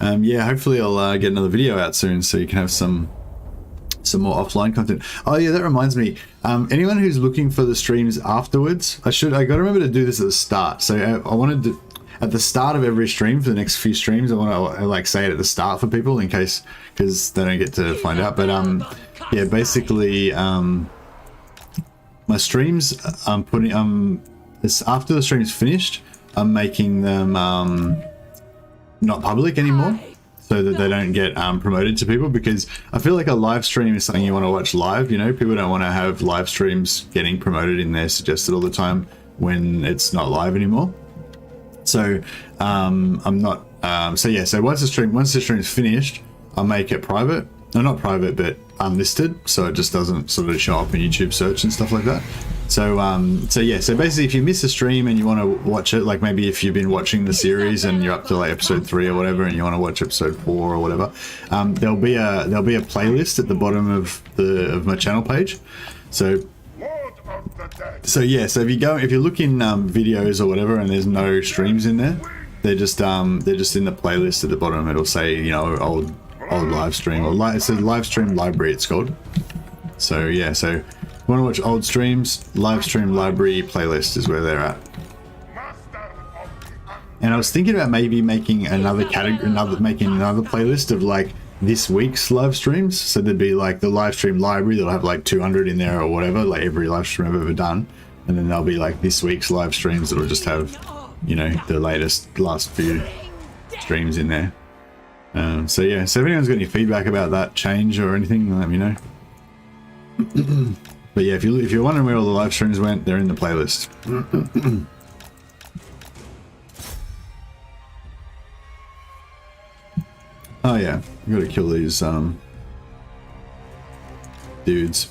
Yeah, hopefully I'll get another video out soon so you can have some more offline content. Oh yeah, that reminds me. Anyone who's looking for the streams afterwards, I got to remember to do this at the start. So I wanted to, at the start of every stream for the next few streams, I want to like say it at the start for people in case, because they don't get to find out. But yeah, basically my streams I'm putting this after the stream's finished, I'm making them not public anymore, so that they don't get promoted to people, because I feel like a live stream is something you want to watch live. You know, people don't want to have live streams getting promoted in there suggested all the time when it's not live anymore. So I'm not so yeah, so once the stream's finished, I'll make it private. No, not private, but unlisted, so it just doesn't sort of show up in YouTube search and stuff like that. So so yeah, so basically if you miss a stream and you want to watch it, like maybe if you've been watching the series and you're up to like episode 3 or whatever and you want to watch episode 4 or whatever, there'll be a playlist at the bottom of my channel page. So yeah, so if you look in videos or whatever and there's no streams in there, they're just in the playlist at the bottom. It'll say, you know, old live stream, or it says live stream library, it's called. So yeah, so if you want to watch old streams, live stream library playlist is where they're at. And I was thinking about maybe making another playlist of like this week's live streams. So there'd be like the live stream library that'll have like 200 in there or whatever, like every live stream I've ever done. And then there'll be like this week's live streams that'll just have, you know, the last few streams in there. So yeah, so if anyone's got any feedback about that change or anything, let me know. But yeah, if you're wondering where all the live streams went, they're in the playlist. Oh yeah, we gotta kill these dudes.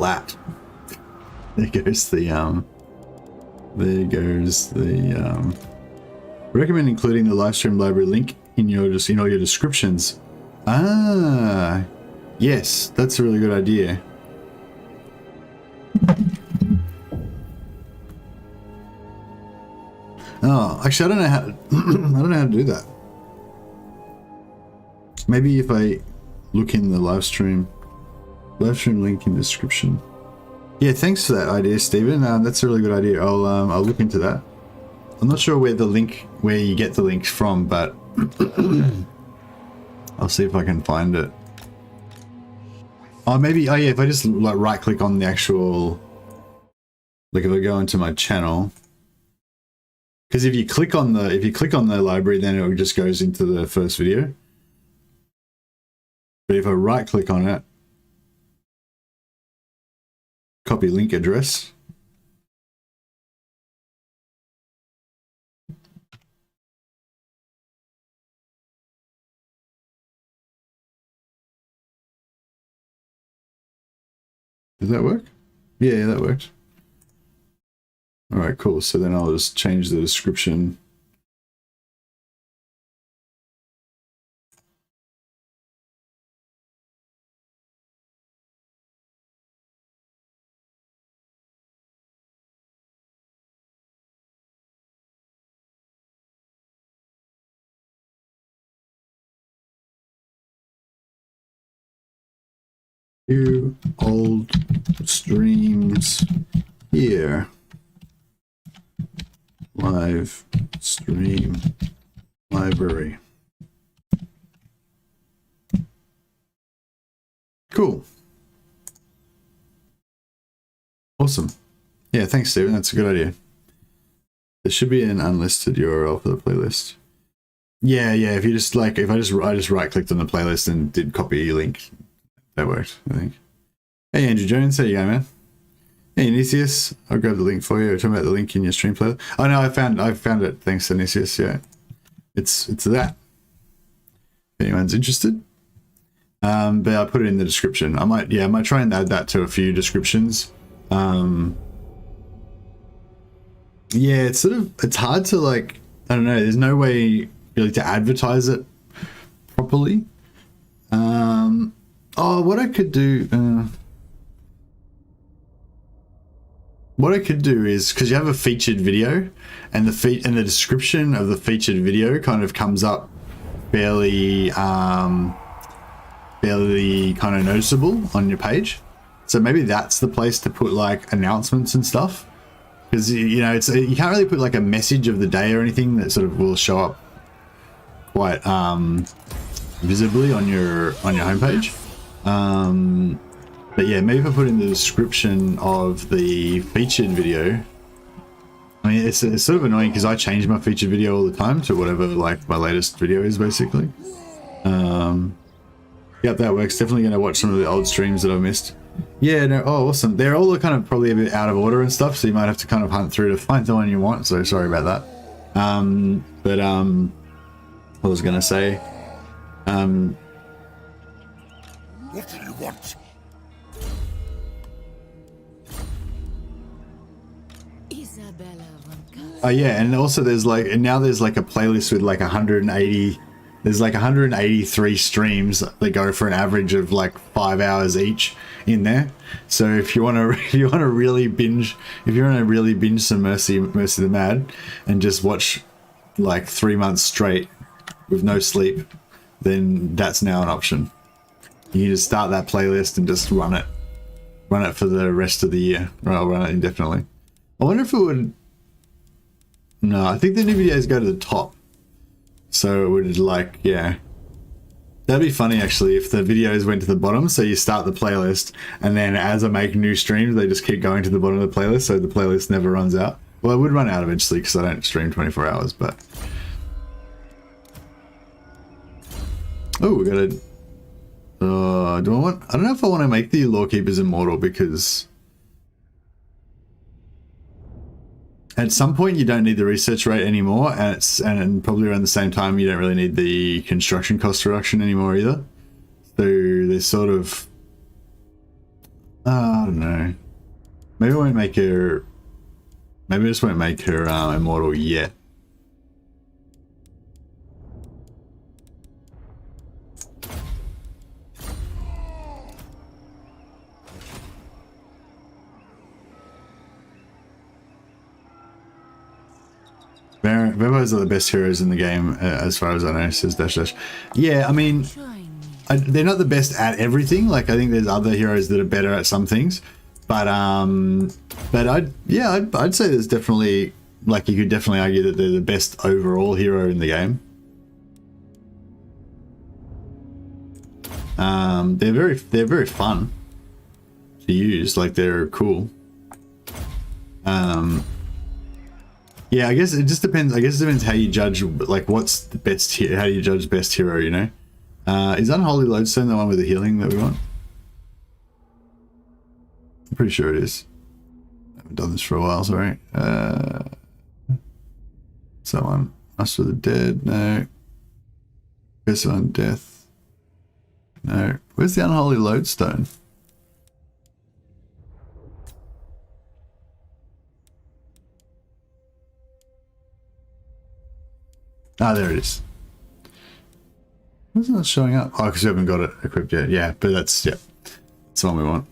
splat. There goes the recommend including the live stream library link in all your descriptions. Ah, yes, that's a really good idea. Oh, actually, I don't know how to, I don't know how to do that. Maybe if I look in the live stream link in the description. Yeah, thanks for that idea, Stephen. That's a really good idea. I'll look into that. I'm not sure where you get the links from, but I'll see if I can find it. Oh, maybe. Oh, yeah. If I just like right click on the actual, like if I go into my channel, because if you click on the library, then it just goes into the first video. But if I right click on it, copy link address. Does that work? Yeah, that worked. All right, cool. So then I'll just change the description. New old streams here. Live stream library. Cool. Awesome. Yeah, thanks, Steven. That's a good idea. There should be an unlisted URL for the playlist. Yeah, if you just like, if I just right clicked on the playlist and did copy link. That worked, I think. Hey, Andrew Jones, how you going, man? Hey, Nicias, I'll grab the link for you. We're talking about the link in your stream playlist. Oh no, I found it. Thanks to Nicias. Yeah, it's that. If anyone's interested, but I'll put it in the description. I might try and add that to a few descriptions. Yeah, it's hard to like. I don't know. There's no way really to advertise it properly. Oh, what I could do is, because you have a featured video, and the description of the featured video kind of comes up fairly kind of noticeable on your page. So maybe that's the place to put like announcements and stuff, because you can't really put like a message of the day or anything that sort of will show up quite visibly on your homepage. But yeah, maybe if I put in the description of the featured video. I mean, it's sort of annoying because I change my featured video all the time to whatever like my latest video is, basically. Yep, that works. Definitely going to watch some of the old streams that I've missed. Yeah, no, oh, awesome. They're all kind of probably a bit out of order and stuff, so you might have to kind of hunt through to find the one you want, so sorry about that. What I was going to say, What do you want? oh yeah, and also there's like, and now there's like a playlist with like 180. There's like 183 streams that go for an average of like 5 hours each in there. So if you want to really binge, some Mercy the Mad, and just watch like 3 months straight with no sleep, then that's now an option. You can just start that playlist and just run it for the rest of the year. Or I'll run it indefinitely. I wonder if it would. No, I think the new videos go to the top. So it would like, yeah. That'd be funny actually if the videos went to the bottom. So you start the playlist, and then as I make new streams, they just keep going to the bottom of the playlist, so the playlist never runs out. Well, it would run out eventually because I don't stream 24 hours, but. Oh, we got a. I don't know if I want to make the Lawkeepers immortal, because at some point you don't need the research rate anymore, and probably around the same time you don't really need the construction cost reduction anymore either. So there's sort of, I don't know. Maybe I won't make her. Maybe I just won't make her immortal yet. Vampires are the best heroes in the game, as far as I know, says Dash Dash. Yeah, I mean, they're not the best at everything. Like, I think there's other heroes that are better at some things. But I'd say there's definitely, like, you could definitely argue that they're the best overall hero in the game. They're very fun to use. Like, they're cool. Yeah, I guess it just depends. I guess it depends how you judge, like, what's the best here. How do you judge best hero, you know? Is Unholy Lodestone the one with the healing that we want? I'm pretty sure it is. I haven't done this for a while, sorry. Someone. Us for the Dead, no. Curse on Death. No. Where's the Unholy Lodestone? Ah, there it is. Why isn't it showing up? Oh, because we haven't got it equipped yet. Yeah, but that's, yeah. That's the one we want.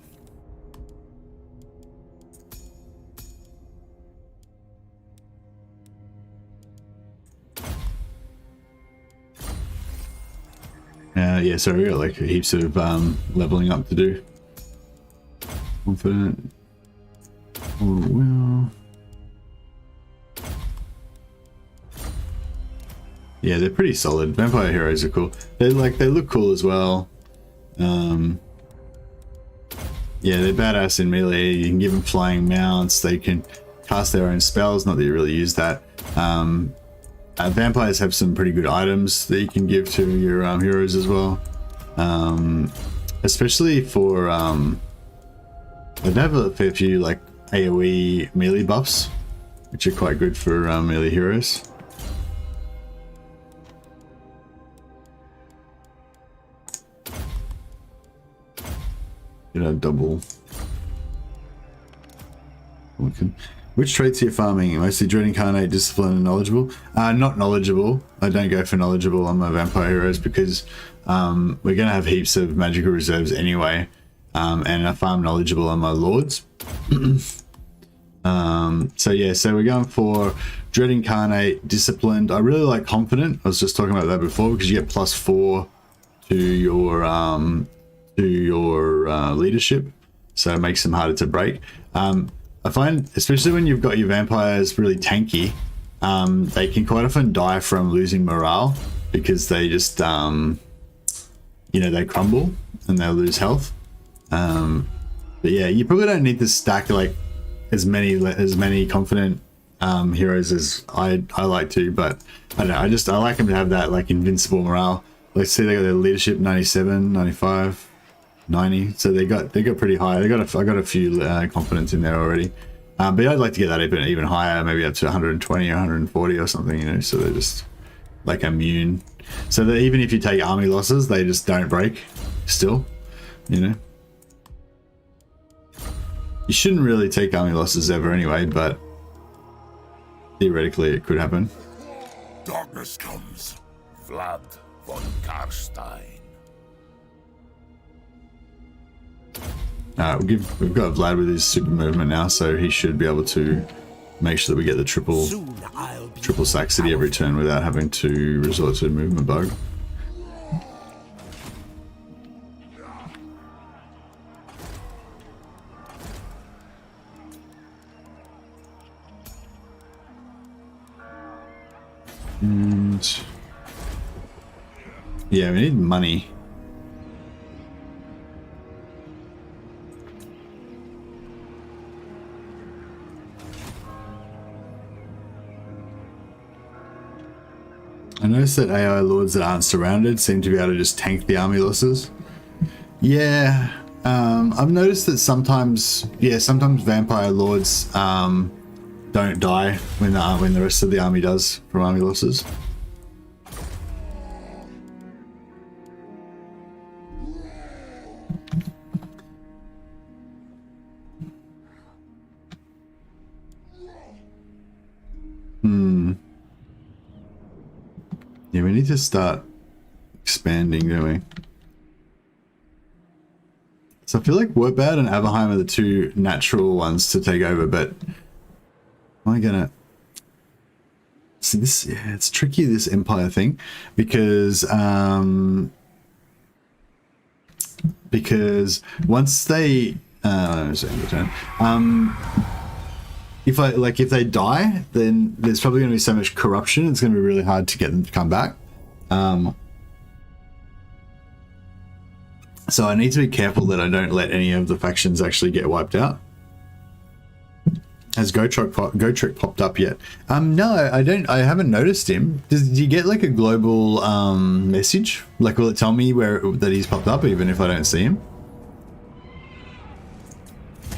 Yeah, so we got like heaps of leveling up to do. Confident. Oh, well. Yeah, they're pretty solid. Vampire heroes are cool. They look cool as well. Yeah, they're badass in melee. You can give them flying mounts. They can cast their own spells. Not that you really use that. Vampires have some pretty good items that you can give to your heroes as well. Especially for they have a fair few like AoE melee buffs, which are quite good for melee heroes. You know, double. Which traits are you farming? Mostly Dread Incarnate, Discipline, and Knowledgeable? Not Knowledgeable. I don't go for Knowledgeable on my Vampire heroes because we're going to have heaps of magical reserves anyway. And I farm Knowledgeable on my Lords. So yeah, so we're going for Dread Incarnate, Disciplined. I really like Confident. I was just talking about that before because you get +4 to your leadership. So it makes them harder to break. I find, especially when you've got your vampires really tanky, they can quite often die from losing morale because they just, you know, they crumble and they lose health. But yeah, you probably don't need to stack like as many confident heroes as I like to, but I don't know, I like them to have that like invincible morale. Let's see, they got their leadership 97, 95. 90, so they got pretty high. I got a few confidence in there already, but I'd like to get that even higher, maybe up to 120 or 140 or something, you know, so they're just like immune, so that even if you take army losses, they just don't break still, you know. You shouldn't really take army losses ever anyway, but theoretically it could happen. Darkness comes. Vlad von Carstein. We've got Vlad with his super movement now, so he should be able to make sure that we get the triple Saxony every turn without having to resort to a movement bug. And yeah, we need money. I noticed that AI lords that aren't surrounded seem to be able to just tank the army losses. Yeah, I've noticed that sometimes vampire lords don't die when the rest of the army does from army losses. Yeah, we need to start expanding, don't we? So I feel like Wartbad and Aberheim are the two natural ones to take over, but am I gonna see this? Yeah, it's tricky, this Empire thing, because once they if they die, then there's probably going to be so much corruption, it's going to be really hard to get them to come back. So I need to be careful that I don't let any of the factions actually get wiped out. Has Gotrek popped up yet? No, I don't. I haven't noticed him. Do you get like a global message? Like, will it tell me that he's popped up even if I don't see him?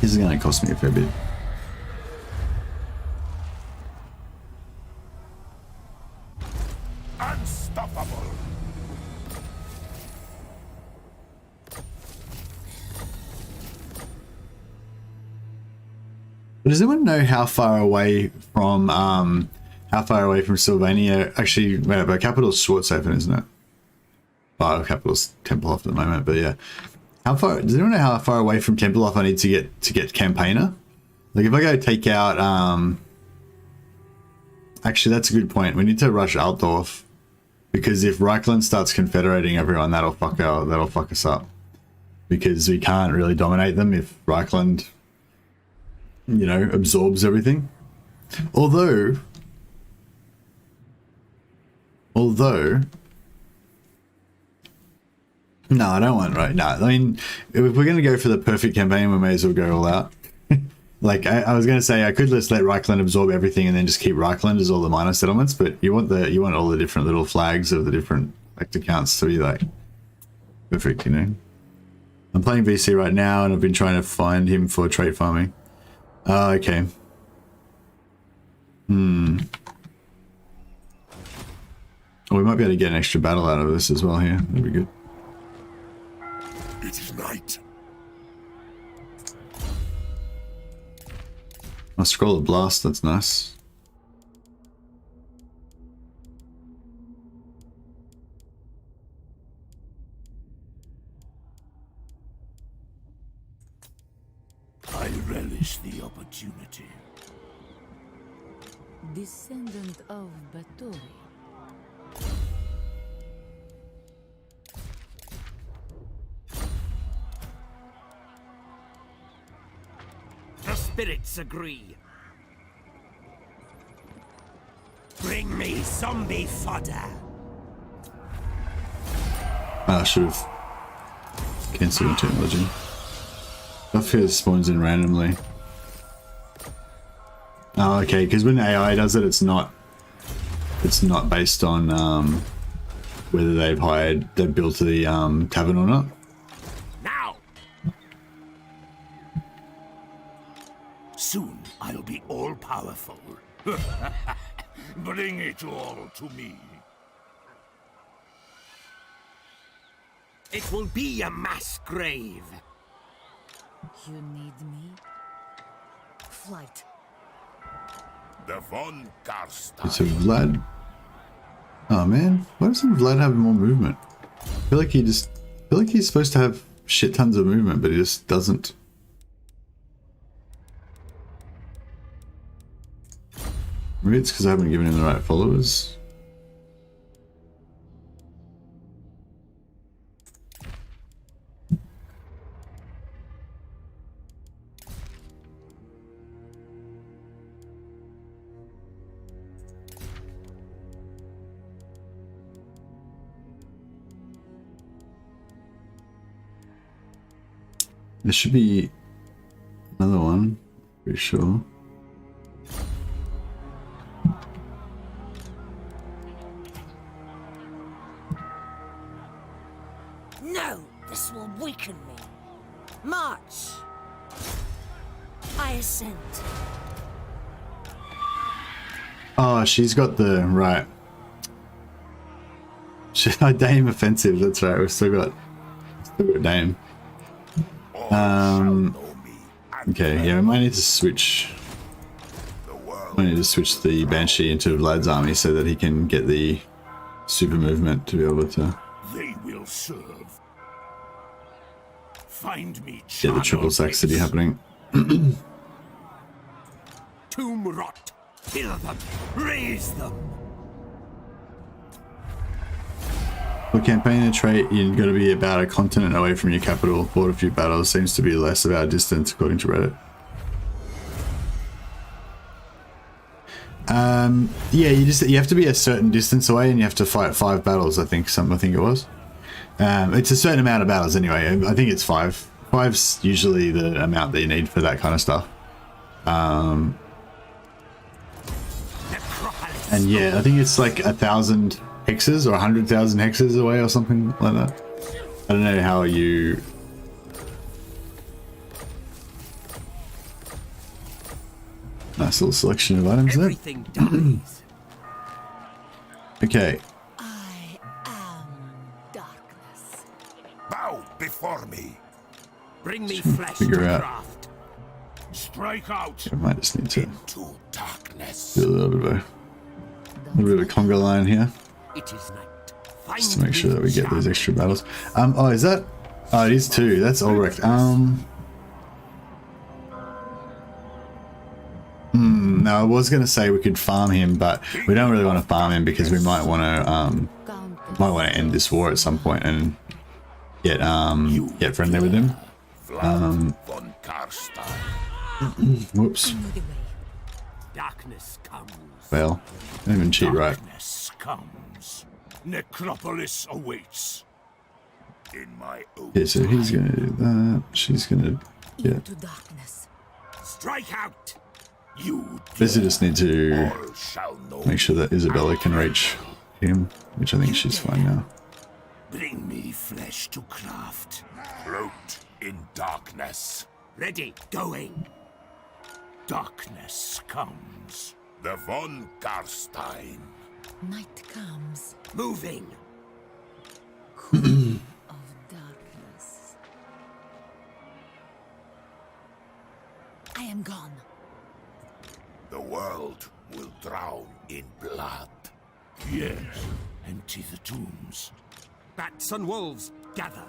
This is going to cost me a fair bit. Unstoppable. But does anyone know how far away from Sylvania? Actually, wait, but capital's Schwarzhafen, isn't it? Oh, capital's Tempelhof at the moment, but yeah. How far? Does anyone know how far away from Tempelhof I need to get Campaigner? Like, if I go take out, actually, that's a good point. We need to rush Altdorf, because if Reichland starts confederating everyone, that'll fuck us up. Because we can't really dominate them if Reichland, you know, absorbs everything. Although, no, I don't want, right? No, I mean, if we're going to go for the perfect campaign, we may as well go all out. Like, I was going to say, I could just let Reichland absorb everything and then just keep Reichland as all the minor settlements, but you want all the different little flags of the different actor counts to be like perfect, you know. I'm playing VC right now and I've been trying to find him for trait farming. Oh, okay. Oh, we might be able to get an extra battle out of this as well here. That'd be good. It is night. A scroll of blast, that's nice. I relish the opportunity. Descendant of Batory. The spirits agree. Bring me zombie fodder. I should have cancelled technology. Stuff here spawns in randomly. Oh, okay, because when AI does it, it's not based on whether they've built the tavern or not. Now! Soon I'll be all-powerful. Bring it all to me. It will be a mass grave. You need me? Flight. The von Carstein. It's a Vlad. Oh man, why doesn't Vlad have more movement? I feel like he's supposed to have shit tons of movement, but he just doesn't. Maybe it's because I haven't given him the right followers. There should be another one, pretty sure. No, this will weaken me. March. I assent. Oh, she's got the right. Dame offensive. That's right. We've still got Dame. Okay, yeah, we might need to switch. We need to switch the Banshee into Vlad's army so that he can get the super movement to be able to They will serve. Find me get the triple sack city happening. Tomb rot. Kill them. Raise them. For campaigner trait, you've got to be about a continent away from your capital. Fought a few battles. Seems to be less about distance, according to Reddit. Yeah, you have to be a certain distance away, and you have to fight 5 battles. I think it was. It's a certain amount of battles anyway. I think it's 5. 5's usually the amount that you need for that kind of stuff. And yeah, I think it's like 1,000 hexes or 100,000 hexes away or something like that. I don't know how you... Nice little selection of items there. Everything dies. Okay. I am darkness. Bow before me. Bring me flesh figure to out. craft. Strike out I might just need to into darkness. do a little bit of a conga line here. It is night. Find Just to make sure me that we get those charm. extra battles. Oh, is that? Oh, it is 2. That's Ulrich. No, I was gonna say we could farm him, but we don't really want to farm him because we might want to end this war at some point and get friendly with him. Vlad von Carstein. Whoops. Know the way. Darkness comes. Well, don't even cheat right. Darkness comes. Necropolis awaits. In my own Yeah, so he's gonna do that. She's gonna Into darkness. Strike out. You basically just need to all shall know. make sure that Isabella can reach him, which I think she's fine now. Bring me flesh to craft. Float in darkness. Ready. Going. Darkness comes. The von Carstein. Night comes. Moving. Queen of darkness. I am gone. The world will drown in blood. Yes, empty the tombs. Bats and wolves, gather.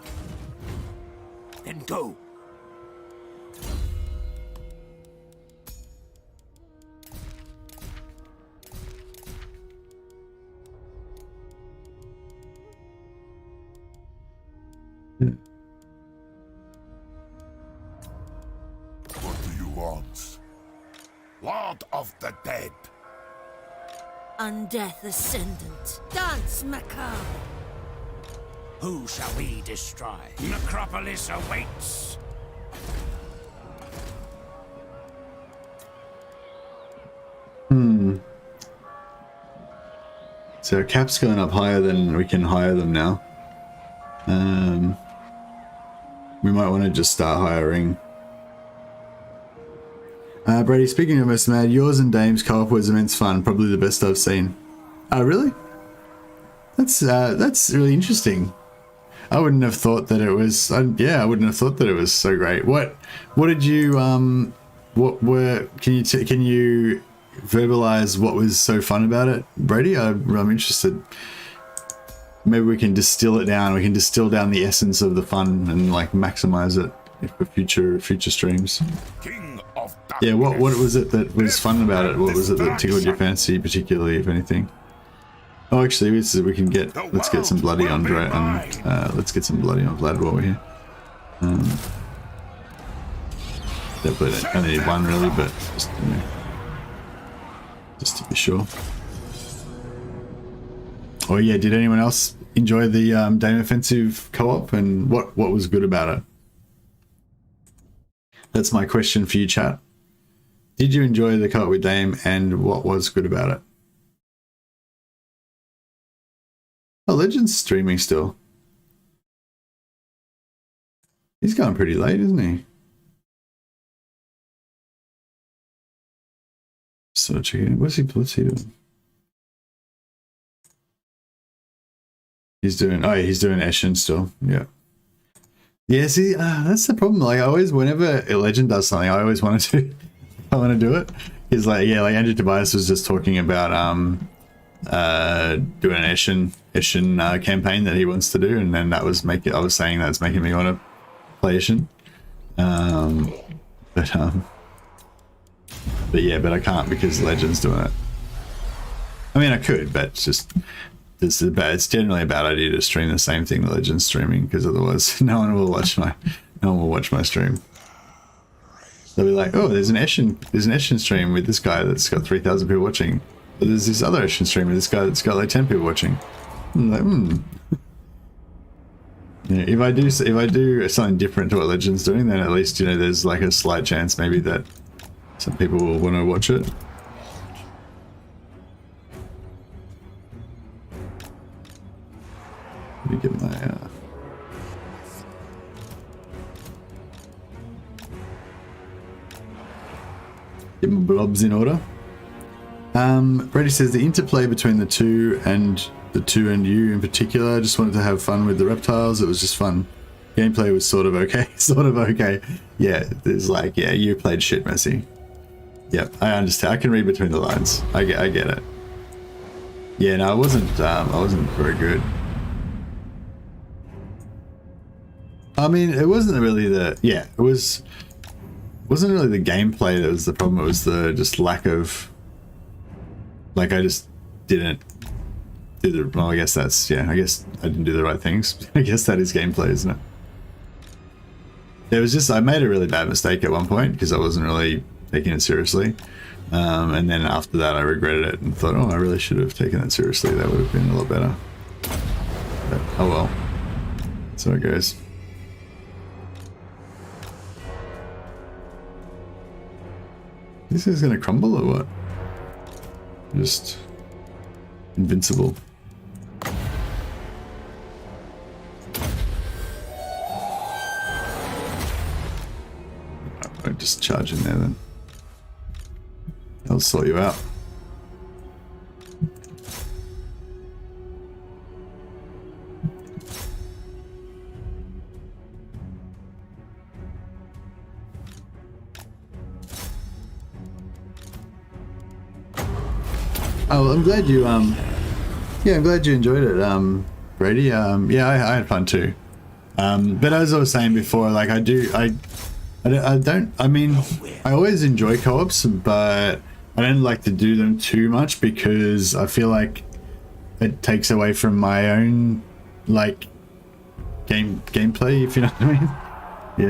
Then go. What do you want? Lord of the Dead. Undeath Ascendant. Dance macabre. Who shall we destroy? Necropolis awaits. So our cap's going up higher than we can hire them now. We might want to just start hiring. Brady, speaking of most mad, yours and Dame's co-op was immense fun. Probably the best I've seen. Oh, really? That's really interesting. I wouldn't have thought that it was. Yeah, I wouldn't have thought that it was so great. What did you what were? Can you verbalize what was so fun about it, Brady? I'm interested. Maybe we can distill it down. We can distill down the essence of the fun and like maximize it for future streams. King of darkness. Yeah, what was it that was fun about it? What was it that tickled your fancy, particularly, if anything? Oh, actually, we can get. Let's get some bloody on Dre, and let's get some bloody on Vlad while we're here. Definitely only need one really, but just, you know, just to be sure. Oh yeah, did anyone else enjoy the Dame Offensive co-op, and what was good about it? That's my question for you, chat. Did you enjoy the co-op with Dame, and what was good about it? Oh, Legend's streaming still. He's going pretty late, isn't he? Sort of checking. What's he doing? He's doing Eshin still. Yeah. Yeah, see, that's the problem. Like, I always, whenever a Legend does something, I always want to do it. He's like, yeah, like Andrew Tobias was just talking about doing an Eshin Eshin campaign that he wants to do, and then that was making. I was saying that's making me want to play Eshin. But yeah, but I can't because Legend's doing it. I mean, I could, but it's generally a bad idea to stream the same thing the Legend's streaming, because otherwise no one will watch my stream. They'll be like, oh, there's an Eshin stream with this guy that's got 3,000 people watching. But there's this other Eshin stream with this guy that's got like 10 people watching. I'm like, Yeah, if I do something different to what Legend's doing, then at least, you know, there's like a slight chance maybe that some people will want to watch it. Let me get my blobs in order. Brady says the interplay between the two and you in particular, I just wanted to have fun with the reptiles. It was just fun. Gameplay was sort of okay. Yeah, there's like, yeah, you played shit, Messi. Yep, I understand. I can read between the lines. I get it. Yeah, no, I wasn't very good. I mean, it wasn't really wasn't really the gameplay that was the problem. It was the just lack of, like, I just didn't do the, well, I guess I didn't do the right things. I guess that is gameplay, isn't it? There was just, I made a really bad mistake at one point because I wasn't really taking it seriously. And then after that I regretted it and thought, oh, I really should have taken it seriously. That would have been a lot better. But, oh well. So it goes. This is gonna crumble or what? Just invincible. I'll just charge in there then. I'll sort you out. Oh, I'm glad you I'm glad you enjoyed it, Brady. Yeah, I had fun too. But as I was saying before, like I mean, I always enjoy co-ops, but I don't like to do them too much because I feel like it takes away from my own like gameplay, if you know what I mean.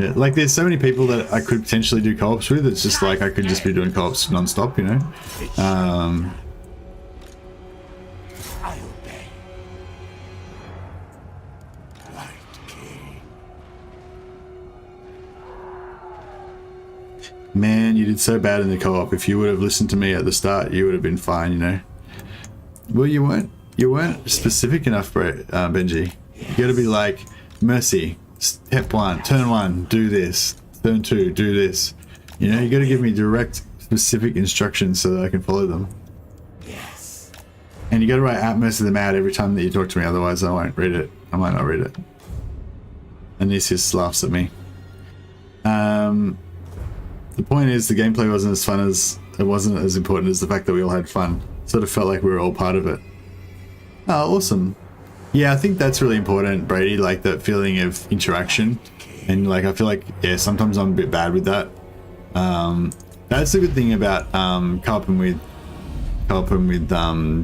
Yeah, like there's so many people that I could potentially do co-ops with. It's just like I could just be doing co-ops non-stop, you know. Man, you did so bad in the co-op. If you would have listened to me at the start, you would have been fine, you know. Well, you weren't specific enough, Benji. You got to be like, Mercy, step 1, turn 1, do this. Turn 2, do this. You know, you got to give me direct, specific instructions so that I can follow them. Yes. And you got to write out most of them out every time that you talk to me, otherwise I won't read it. I might not read it. And this just laughs at me. The point is, the gameplay wasn't as fun as, it wasn't as important as the fact that we all had fun. Sort of felt like we were all part of it. Oh, awesome. Yeah, I think that's really important, Brady, like that feeling of interaction. And like, I feel like, yeah, sometimes I'm a bit bad with that. That's the good thing about co-oping with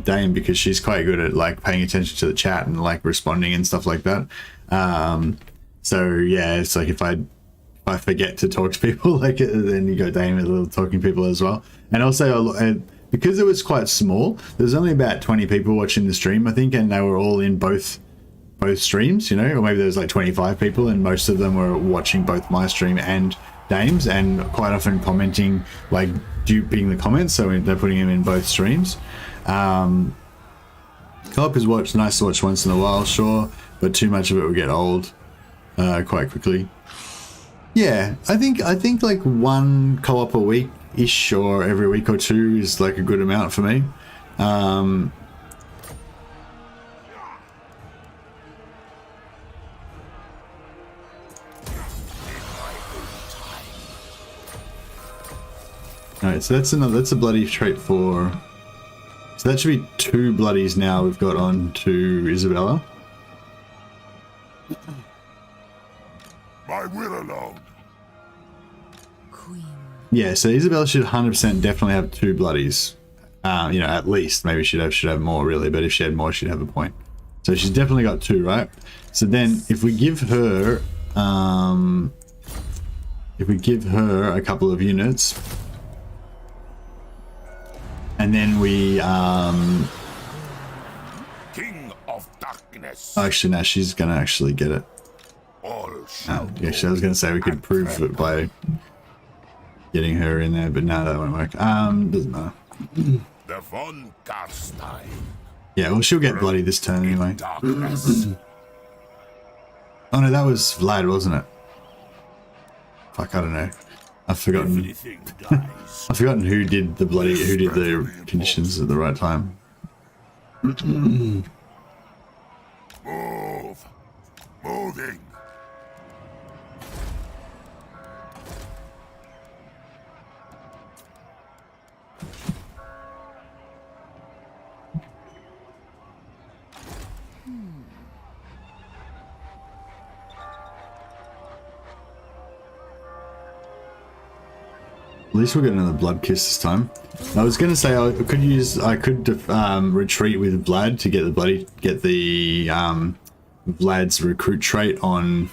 Dame, because she's quite good at like paying attention to the chat and like responding and stuff like that. So yeah, it's like if I forget to talk to people, like then you go Dame with little talking people as well. And also because it was quite small, there's only about 20 people watching the stream, I think, and they were all in both streams, you know, or maybe there was like 25 people, and most of them were watching both my stream and Dame's, and quite often commenting, like duping the comments, so they're putting them in both streams. Co-op is nice to watch once in a while, sure, but too much of it will get old quite quickly. Yeah, I think like one co-op a week-ish or every week or two is like a good amount for me. Alright, so that's a bloody trait for So that should be 2 bloodies now we've got on to Isabella. My will alone. Queen. Yeah, so Isabella should 100% definitely have 2 bloodies. You know, at least. Maybe should have more, really, but if she had more, she'd have a point. So she's definitely got 2, right? So then, if we give her a couple of units, and then we King of darkness. actually, now she's gonna actually get it. All shall Actually, I was gonna say we could prove it by getting her in there, but no, that won't work. Doesn't matter. the von Carstein. Yeah, well, she'll get bloody this turn anyway. Darkness. Oh no, that was Vlad, wasn't it? Fuck, I don't know. I've forgotten. Everything dies. I've forgotten who did the conditions at the right time. Move. Moving. At least we'll get another blood kiss this time. I was gonna say I could retreat with Vlad to get the Vlad's recruit trait on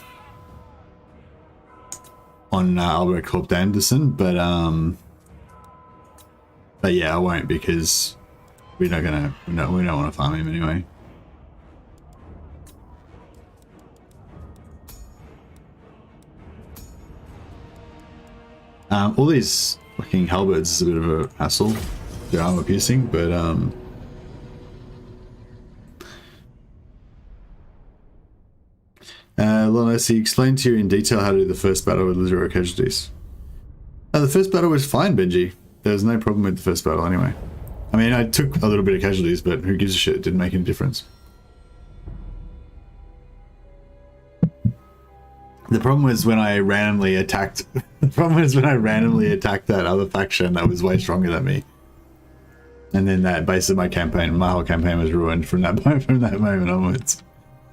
Albert Corp Anderson, but yeah, I won't because we don't want to farm him anyway. All these fucking halberds is a bit of a hassle. They're armor piercing, but Lonesy, explain to you in detail how to do the first battle with 0 casualties. The first battle was fine, Benji. There was no problem with the first battle anyway. I mean, I took a little bit of casualties, but who gives a shit? It didn't make any difference. The problem was when I randomly attacked. The problem was when I randomly attacked that other faction that was way stronger than me, and then that base of my whole campaign was ruined from that moment onwards.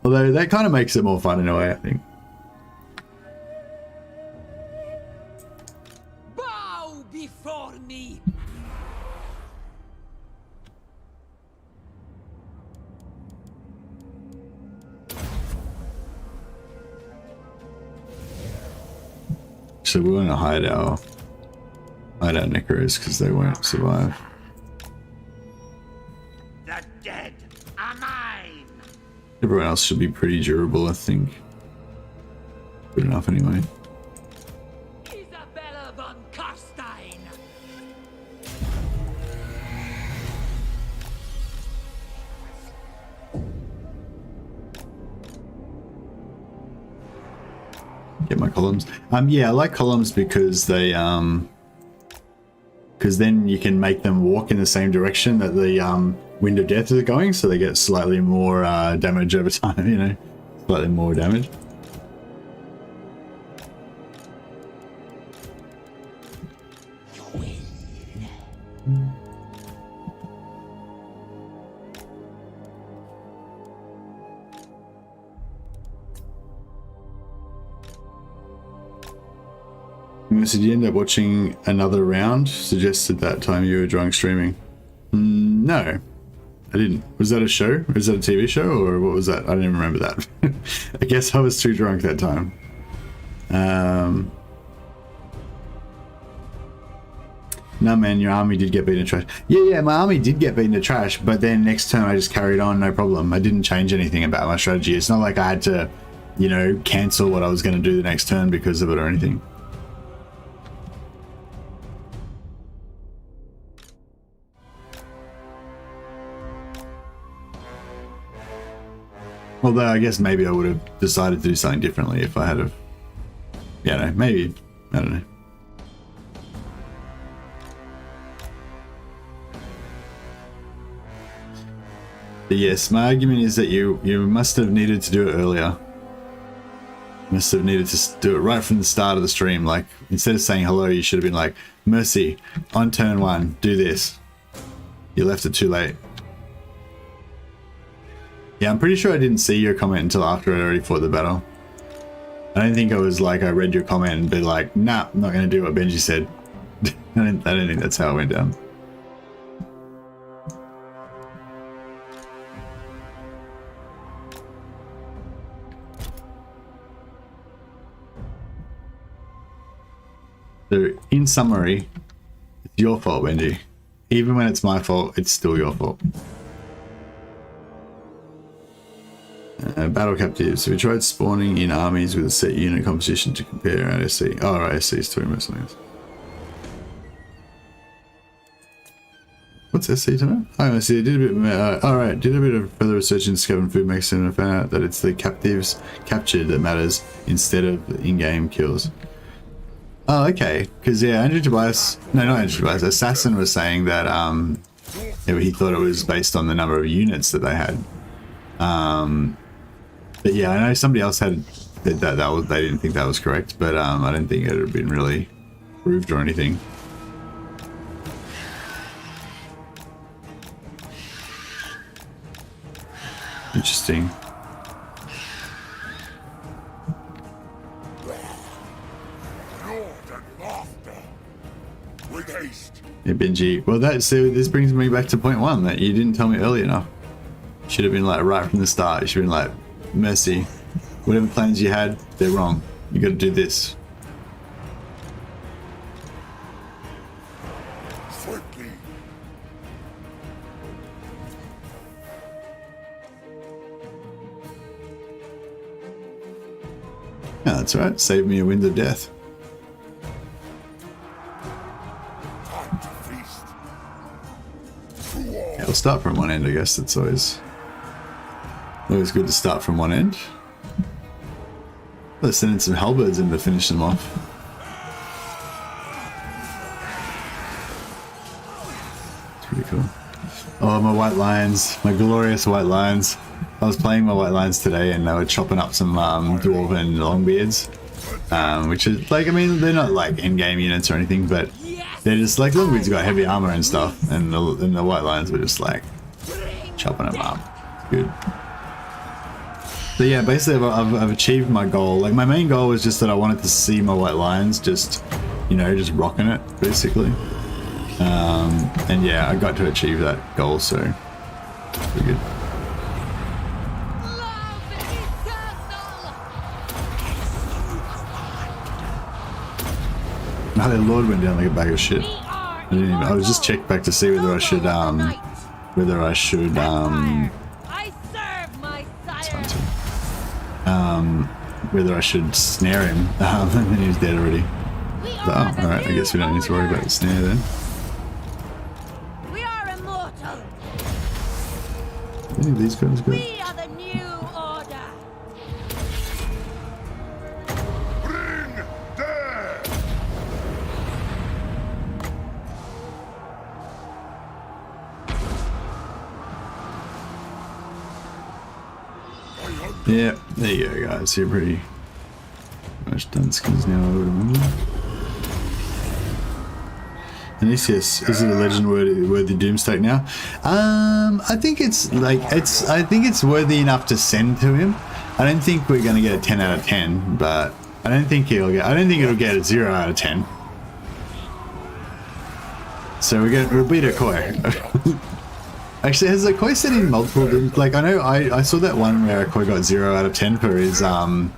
Although that kind of makes it more fun in a way, I think. Bow before me. So we want to hide our Necros because they won't survive. The dead are mine. Everyone else should be pretty durable, I think. Good enough anyway. Isabella von Carstein. Get my columns. Yeah, I like columns because they because then you can make them walk in the same direction that the Wind of Death is going, so they get slightly more damage over time, you know, slightly more damage. So did you end up watching another round? Suggested that time you were drunk streaming. No, I didn't. Was that a show? Was that a TV show or what was that? I don't even remember that. I guess I was too drunk that time. No man, your army did get beaten to trash. Yeah, my army did get beaten to trash, but then next turn I just carried on, no problem. I didn't change anything about my strategy. It's not like I had to, you know, cancel what I was going to do the next turn because of it or anything. Although I guess maybe I would have decided to do something differently if I had have. Yeah, no, maybe. I don't know. But yes, my argument is that you must have needed to do it earlier. You must have needed to do it right from the start of the stream. Like, instead of saying hello, you should have been like, Mercy, on turn 1, do this. You left it too late. Yeah, I'm pretty sure I didn't see your comment until after I already fought the battle. I don't think I was like, I read your comment and be like, nah, I'm not going to do what Benji said. I don't think that's how it went down. So, in summary, it's your fault, Benji. Even when it's my fault, it's still your fault. Battle captives. We tried spawning in armies with a set unit composition to compare our SC. Oh, right, SC is 2 mercenaries. What's SC to know? Oh, I see. I did a bit. Alright, did a bit of further research in Scaven Food Mix and I found out that it's the captives captured that matters instead of the in-game kills. Oh, okay. Because yeah, Andrew Tobias. No, not Andrew Tobias. Assassin was saying that he thought it was based on the number of units that they had. But yeah, I know somebody else had said that they didn't think that was correct, but I don't think it had been really proved or anything. Interesting. Yeah, Benji. Well, this brings me back to point 1 that you didn't tell me early enough. Should have been like right from the start. You should have been like, Mercy, whatever plans you had, they're wrong. You got to do this. Yeah, that's right. Save me a wind of death. Yeah, we'll start from one end, I guess. That's always good to start from one end. Let's send in some halberds in to finish them off. It's pretty cool. Oh, my white lions, my glorious white lions. I was playing my white lions today and they were chopping up some dwarven longbeards. Which is like, I mean, they're not like in-game units or anything, but they're just like, longbeards got heavy armor and stuff, and the white lions were just like chopping them up. It's good. So yeah, basically I've achieved my goal. Like my main goal was just that I wanted to see my white lions just, you know, just rocking it basically. And yeah, I got to achieve that goal, so pretty good. Oh, the Lord went down like a bag of shit. I was just checked back to see whether I should whether I should snare him, and then he was dead already. So, oh, alright, I guess we don't need to worry about the snare then. We are immortal. Any of these guys good? We are the new order. Bring death! Yeah, there you go, guys. You're pretty much done skins now, I would remember. And this, yes, is it a legend worthy doomstake now? I think it's like I think it's worthy enough to send to him. I don't think we're gonna get a 10 out of 10, but I don't think it'll get a 0 out of 10. So we'll beat a koi. Actually, has Koi said in multiple, like I know I saw that one where Koi got 0 out of 10 for his what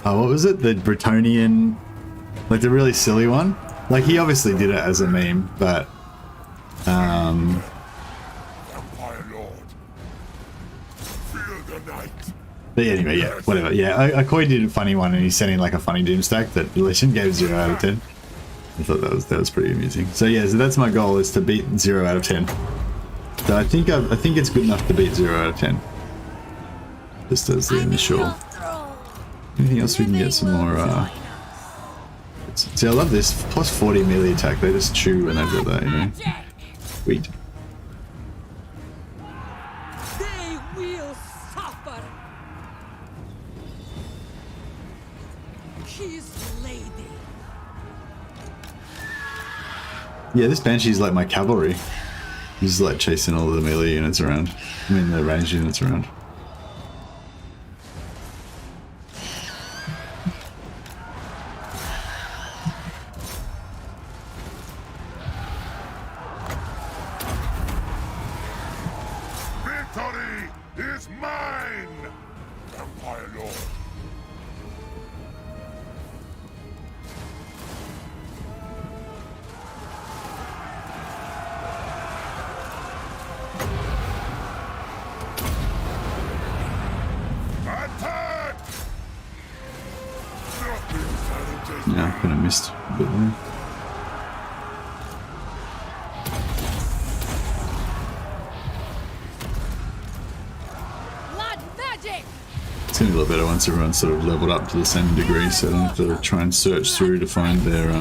was it, the Bretonian, like the really silly one. Like he obviously did it as a meme, but Empire Lord. Feel the night. but anyway, yeah, whatever. Yeah, Koi did a funny one and he's sending like a funny doomstack that Legend gave 0 out of 10. I thought that was pretty amusing. So yeah, so that's my goal, is to beat 0 out of 10. So I think it's good enough to beat 0 out of 10. Just as the initial. Anything else we can get some more? See, I love this plus 40 melee attack. They just chew when they've got that, you know. Sweet. They will suffer. His lady. Yeah, this Banshee's like my cavalry. He's like chasing all the melee units around. I mean the ranged units around. is mine! Empire Lord. Attack! Yeah, I kind of missed a bit there. Blood magic! It's getting a little better once everyone's sort of leveled up to the same degree, so I don't have to try and search through to find their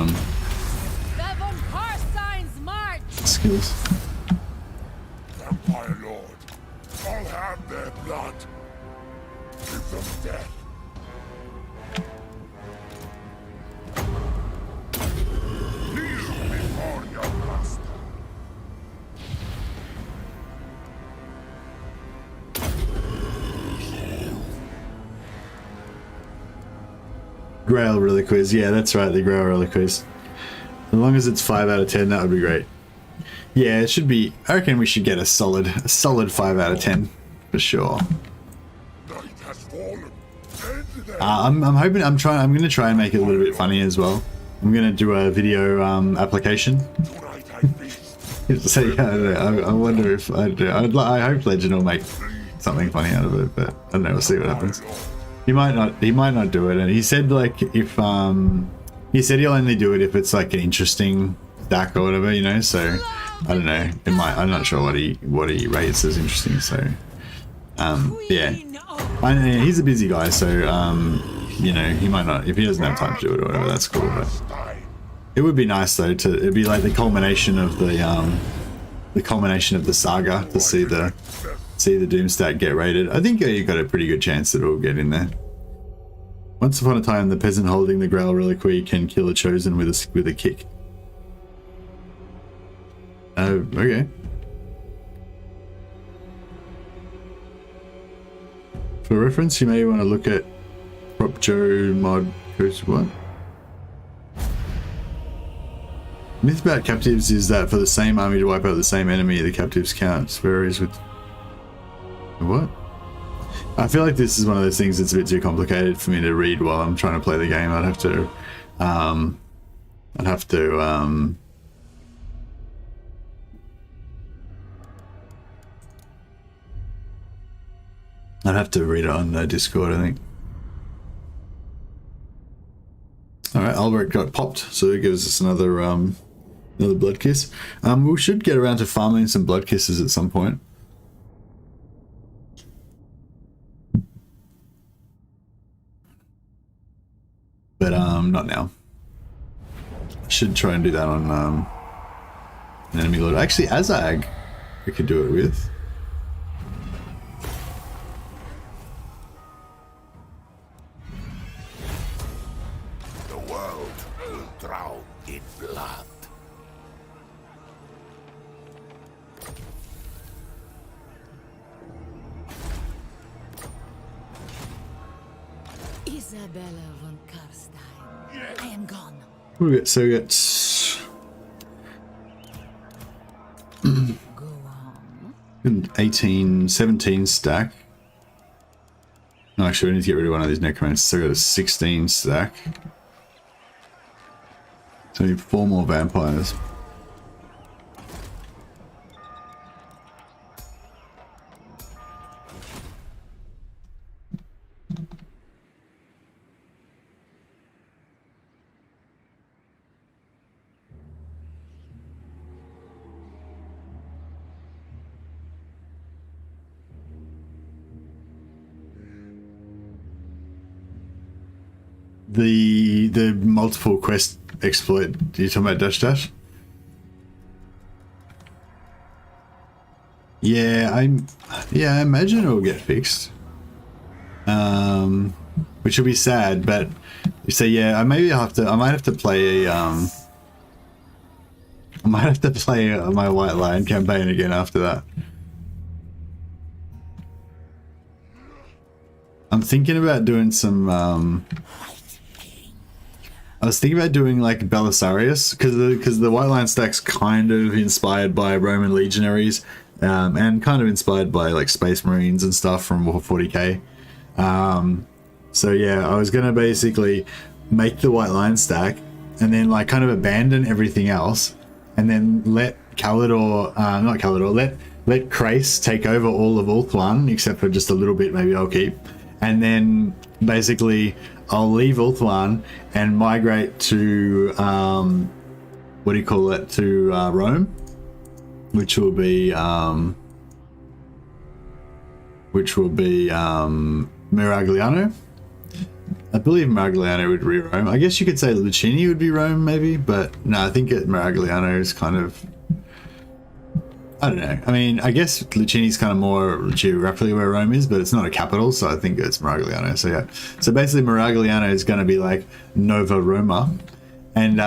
Seven Carstein's march! skills. Empire Lord, I'll have their blood. Give them death. Kneel before your master. Grail Reliquies, yeah, that's right, the Grail Reliquies. As long as it's 5 out of 10, that would be great. Yeah, it should be. I reckon we should get a solid 5 out of 10 for sure. Night has fallen. End them. I'm hoping. I'm gonna try and make it a little bit funny as well. I'm gonna do a video application. Tonight I feast. So yeah, I don't know. I wonder if I hope Legend will make something funny out of it, but I don't know. We'll see what happens. He might not do it, and he said like if he said he'll only do it if it's like an interesting stack or whatever, you know. So I don't know. It might. I'm not sure what he rates as interesting. So yeah, I know he's a busy guy, so you know, he might not, if he doesn't have time to do it or whatever. That's cool, but it would be nice though to it'd be like the culmination of the saga to see the Doomstack get raided. I think you got a pretty good chance that it'll get in there. Once upon a time, the peasant holding the Grail Reliquary can kill a chosen with a kick. Okay. For reference, you may want to look at Prop Joe mod. What? Myth about captives is that for the same army to wipe out the same enemy, the captives counts varies with. What? I feel like this is one of those things that's a bit too complicated for me to read while I'm trying to play the game. I'd have to read it on the Discord, I think. Alright, Albert got popped, so it gives us another blood kiss. We should get around to farming some blood kisses at some point. But not now. I should try and do that on an enemy lord. Actually, Azag, we could do it with. The world will drown in blood. Isabella von Carstein. I am gone. What do we get? So we get Go on. 18, 17 stack. No, actually, we need to get rid of one of these necromancers. So we got a 16 stack. So we need 4 more vampires. The multiple quest exploit. Are you talking about dash dash? Yeah, I imagine it'll get fixed. Which will be sad, but you say yeah, I might have to play a my White Lion campaign again after that. I'm thinking about doing some I was thinking about doing like Belisarius because the White Lion stack's kind of inspired by Roman legionaries and kind of inspired by like Space Marines and stuff from Warhammer 40k. So yeah, I was gonna basically make the White Lion stack and then like kind of abandon everything else and then let let Krace take over all of Ulthuan except for just a little bit, maybe I'll keep, and then basically I'll leave Ulthuan and migrate to what do you call it, to Rome, which will be Miragliano. I believe Miragliano would be Rome. I guess you could say Lucchini would be Rome, maybe, but no, I think Miragliano is kind of, I don't know. I mean, I guess Lucchini's kind of more geographically where Rome is, but it's not a capital, so I think it's Miragliano. So yeah, so basically Miragliano is going to be like Nova Roma, and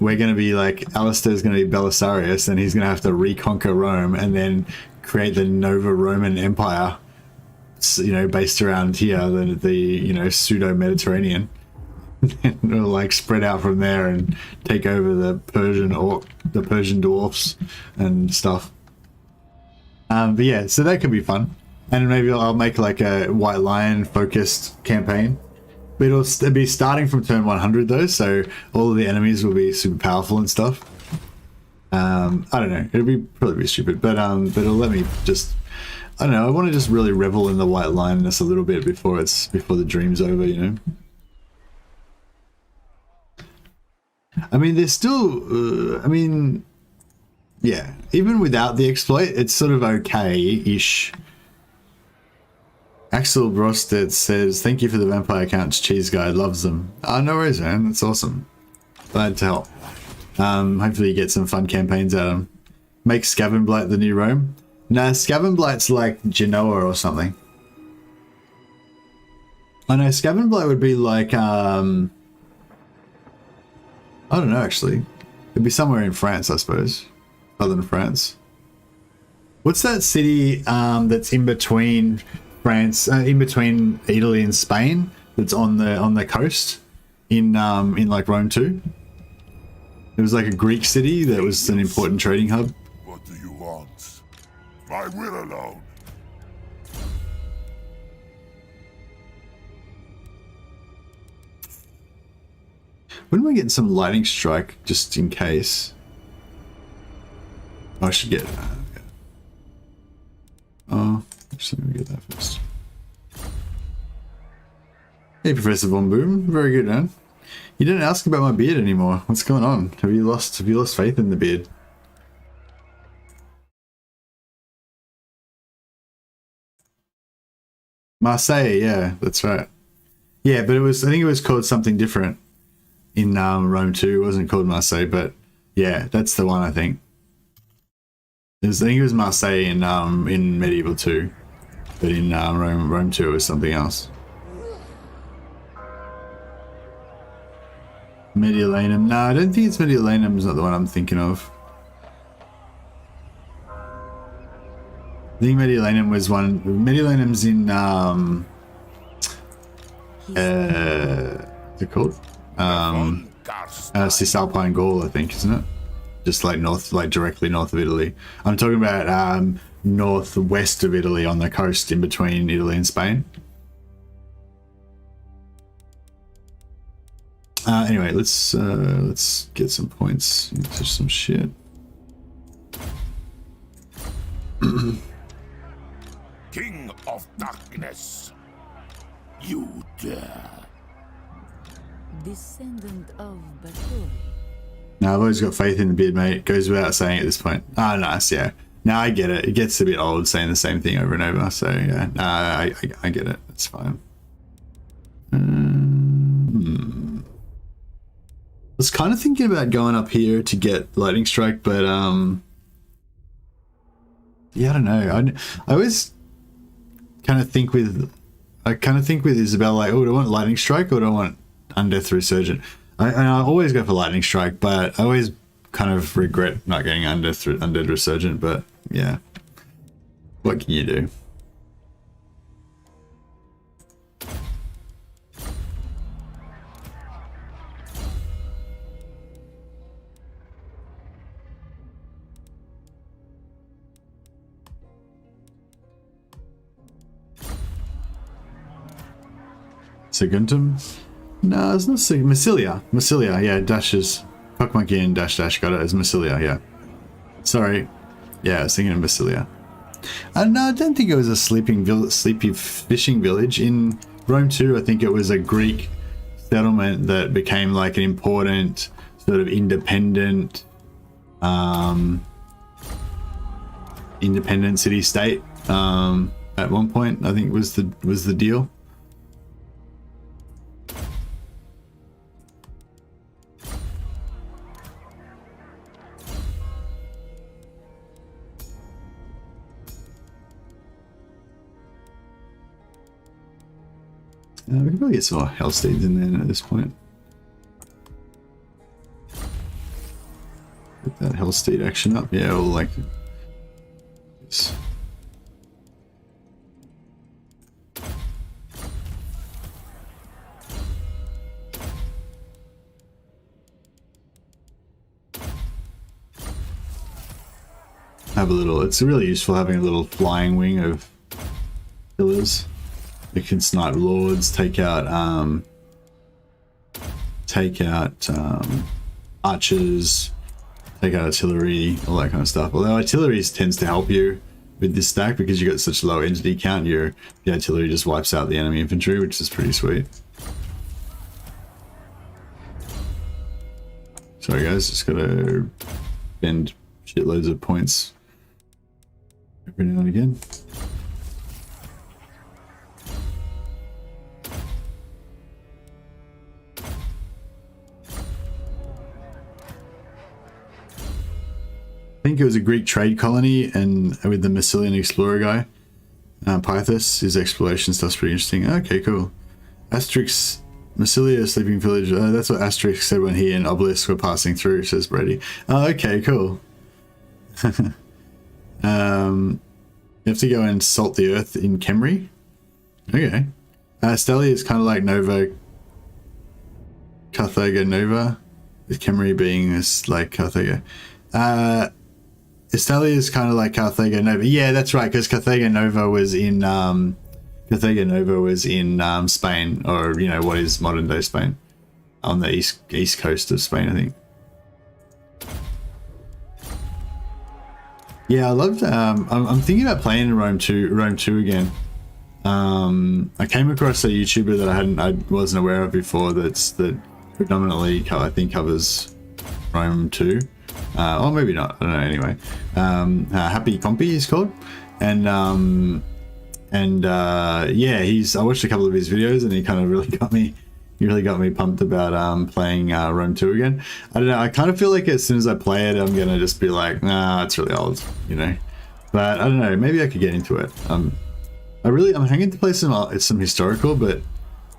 we're going to be like, Alistair's going to be Belisarius, and he's going to have to reconquer Rome and then create the Nova Roman Empire, you know, based around here, the you know, pseudo-Mediterranean. And it'll like spread out from there and take over the Persian dwarfs and stuff. But yeah, so that could be fun. And maybe I'll make like a White Lion focused campaign. But it'll be starting from turn 100 though, so all of the enemies will be super powerful and stuff. I don't know, it'll probably be stupid, but it'll let me just, I don't know, I want to just really revel in the White Lionness a little bit before the dream's over, you know. I mean, there's still, I mean, yeah, even without the exploit, it's sort of okay-ish. Axel Brosted says, thank you for the vampire counts, cheese guy, loves them. Oh, no worries, man, that's awesome. Glad to help. Hopefully you get some fun campaigns out of them. Make Scavenblight the new Rome. Nah, Scavenblight's like Genoa or something. I know Scavenblight would be like, I don't know actually. It'd be somewhere in France, I suppose. Southern France. What's that city that's in between France, in between Italy and Spain? That's on the coast in like Rome 2. It was like a Greek city that was an important trading hub. What do you want? My will alone. When am I getting some lightning strike just in case? Oh, I should get. Okay. Oh, just let me get that first. Hey, Professor Von Boom, very good, man. You didn't ask about my beard anymore. What's going on? Have you lost faith in the beard? Marseille, yeah, that's right. Yeah, but I think it was called something different in Rome 2. It wasn't called Marseille, but yeah, that's the one I think. I think it was Marseille in Medieval 2, but in Rome 2 it was something else. Mediolanum. No, I don't think it's Mediolanum. Is not the one I'm thinking of. I think Mediolanum was one. Mediolanum's in what's it called? Cisalpine Gaul, I think, isn't it? Just like north, like directly north of Italy. I'm talking about northwest of Italy on the coast in between Italy and Spain. Anyway, let's get some points into some shit. King of Darkness, you dare. Descendant of Batori. Now I've always got faith in the beard, mate. It goes without saying at this point. Ah, nice, yeah. Now I get it. It gets a bit old saying the same thing over and over. So yeah, I get it. It's fine. I was kind of thinking about going up here to get lightning strike, but yeah, I don't know. I always kind of think with Isabel, like, oh, do I want lightning strike or do I want undeath resurgent? I always go for lightning strike, but I always kind of regret not getting undead resurgent. But yeah, what can you do? Saguntum? No, it's not Massilia. Massilia, yeah, dashes. Fuck monkey and dash dash, got it. It's Massilia, yeah. Sorry. Yeah, I was thinking of Massilia. No, I don't think it was a sleepy fishing village. In Rome 2, I think it was a Greek settlement that became like an important sort of independent city state at one point. I think was the deal. We can probably get some more Hellsteeds in there at this point. Put that Hellsteed action up. Yeah, we'll like this. Have a little, it's really useful having a little flying wing of pillars. You can snipe lords, take out archers, take out artillery, all that kind of stuff. Although artillery tends to help you with this stack because you got such low entity count, the artillery just wipes out the enemy infantry, which is pretty sweet. Sorry guys, just gotta spend shitloads of points every now and again. I think it was a Greek trade colony, and with the Massilian explorer guy, Pythos, his exploration stuff's pretty interesting. Okay, cool. Asterix, Massilia, sleeping village. That's what Asterix said when he and Obelisk were passing through, says Brady. Oh, okay, cool. You have to go and salt the earth in Kemri. Okay. Stellia is kind of like Nova, Carthago Nova, with Kemri being this like Carthago. Estalia is kind of like Carthago Nova. Yeah, that's right, because Carthago Nova was in Spain, or you know what is modern day Spain, on the east coast of Spain, I think. Yeah, I loved. I'm thinking about playing in Rome 2 again. I came across a YouTuber that I wasn't aware of before. That predominantly I think covers Rome 2. Or maybe not, I don't know, anyway. Happy Compy he's called, and yeah, I watched a couple of his videos and he kind of really got me pumped about playing Rome 2 again. I don't know, I kind of feel like as soon as I play it I'm gonna just be like, nah, it's really old, you know, but I don't know, maybe I could get into it. I'm hanging to play some historical, but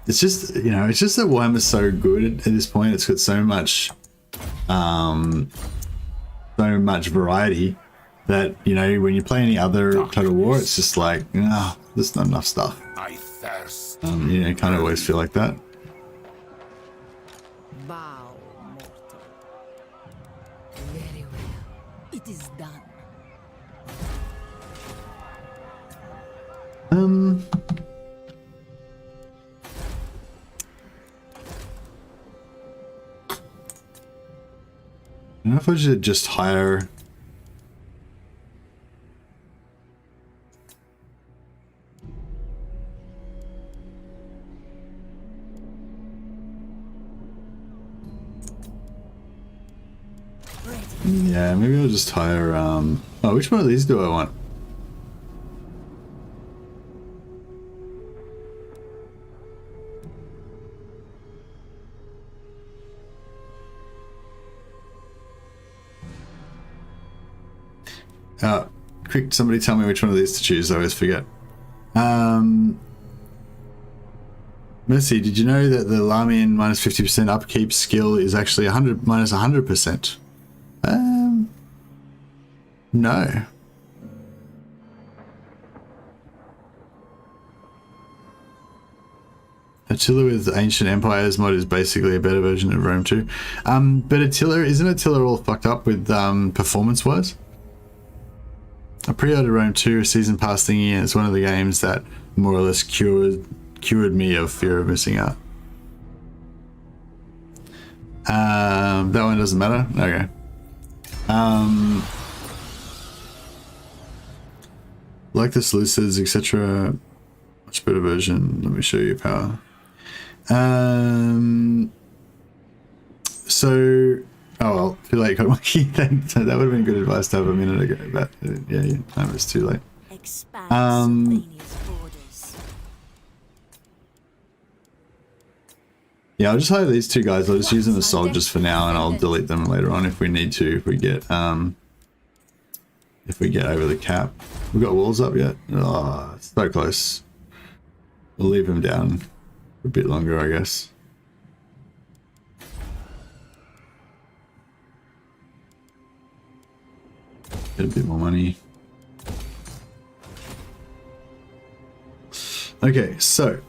it's just, you know, it's just that Warhammer's so good at this point. It's got so much variety that, you know, when you play any other Total War, it's just like, there's not enough stuff. I thirst. You know, kind of always feel like that. Bow, mortal. Very well. It is done. I don't know if I should just hire. Yeah, maybe I'll just hire. Oh, which one of these do I want? Quick, somebody tell me which one of these to choose. I always forget. Mercy, did you know that the Lamian minus 50% upkeep skill is actually 100 minus 100%? No. Attila with Ancient Empires mod is basically a better version of Rome 2. But isn't Attila all fucked up with performance-wise? I pre-ordered Rome 2 a season pass thingy, and it's one of the games that more or less cured cured me of fear of missing out. That one doesn't matter. Okay. Like the solicitors, etc. Much better version. Let me show you power. So, oh well, too late, Monkey. That would have been good advice to have a minute ago, but yeah, time was too late. Expand Sylvania's borders. Yeah, I'll just hire these two guys. I'll just use them as soldiers for now, and I'll delete them later on if we need to. If we get over the cap. We've got walls up yet? Oh, it's so close. We'll leave them down a bit longer, I guess. Get a bit more money. Okay, so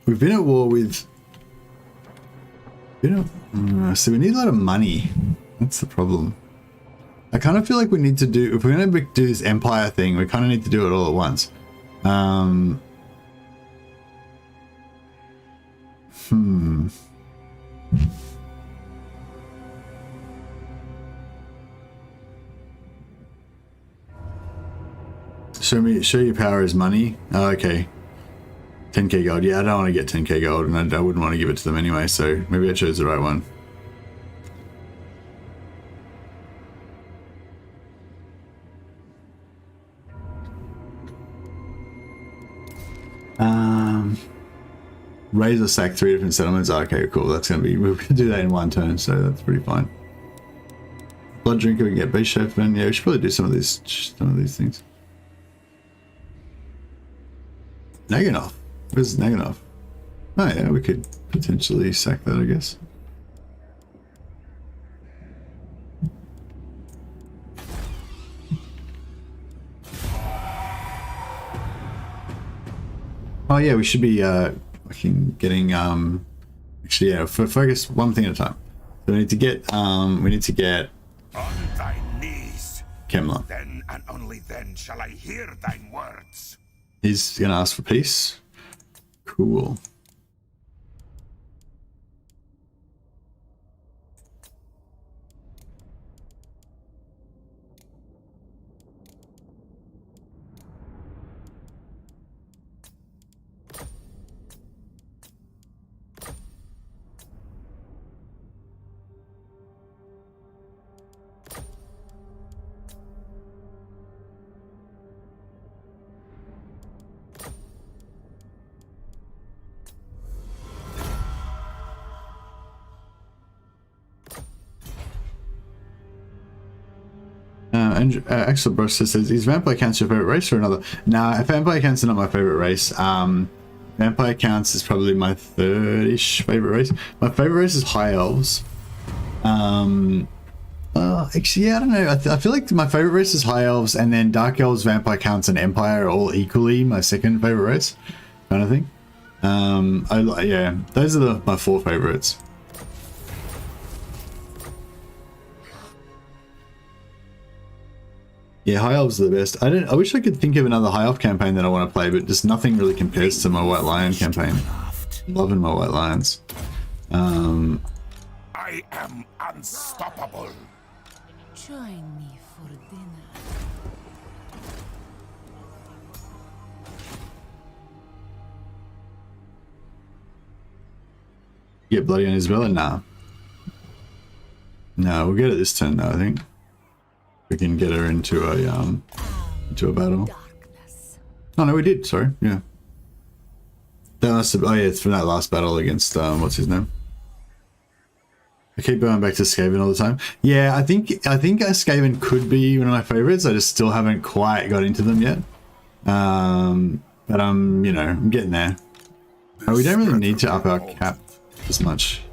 we've been at war with. So we need a lot of money. That's the problem. I kind of feel like we need to do, if we're going to do this empire thing, we kind of need to do it all at once. Show your power as money. Oh, okay. 10k gold. Yeah, I don't want to get 10k gold, and I wouldn't want to give it to them anyway, so maybe I chose the right one. Raise or sack 3 different settlements. Oh, okay, cool. That's gonna be, we can do that in one turn, so that's pretty fine. Blood drinker, we can get beast chefman. Yeah, we should probably do some of these things. Naganov. Where's Naganov? Oh yeah, we could potentially sack that, I guess. Oh yeah, we should be getting actually, yeah, focus one thing at a time. So we need to get on thy knees. Kemler. Then and only then shall I hear thine words. He's gonna ask for peace. Cool. Axel Broster says, is Vampire Counts your favorite race or another? Nah, Vampire Counts are not my favorite race. Vampire Counts is probably my third-ish favorite race. My favorite race is High Elves. Actually, yeah, I don't know. I feel like my favorite race is High Elves, and then Dark Elves, Vampire Counts, and Empire are all equally my second favorite race, kind of thing. Yeah, those are my 4 favorites. Yeah, High Elves are the best. I wish I could think of another High Elf campaign that I want to play, but just nothing really compares to my White Lion campaign. Loving my White Lions. I am unstoppable. Join me for dinner. Get bloody on Isabella? Nah. No, we'll get it this turn though, I think. We can get her into a battle. Oh no, we did. Sorry, yeah. That must have, oh yeah, it's from that last battle against what's his name? I keep going back to Skaven all the time. Yeah, I think Skaven could be one of my favorites. I just still haven't quite got into them yet. But I'm, I'm getting there. Oh, we don't really need to up our cap as much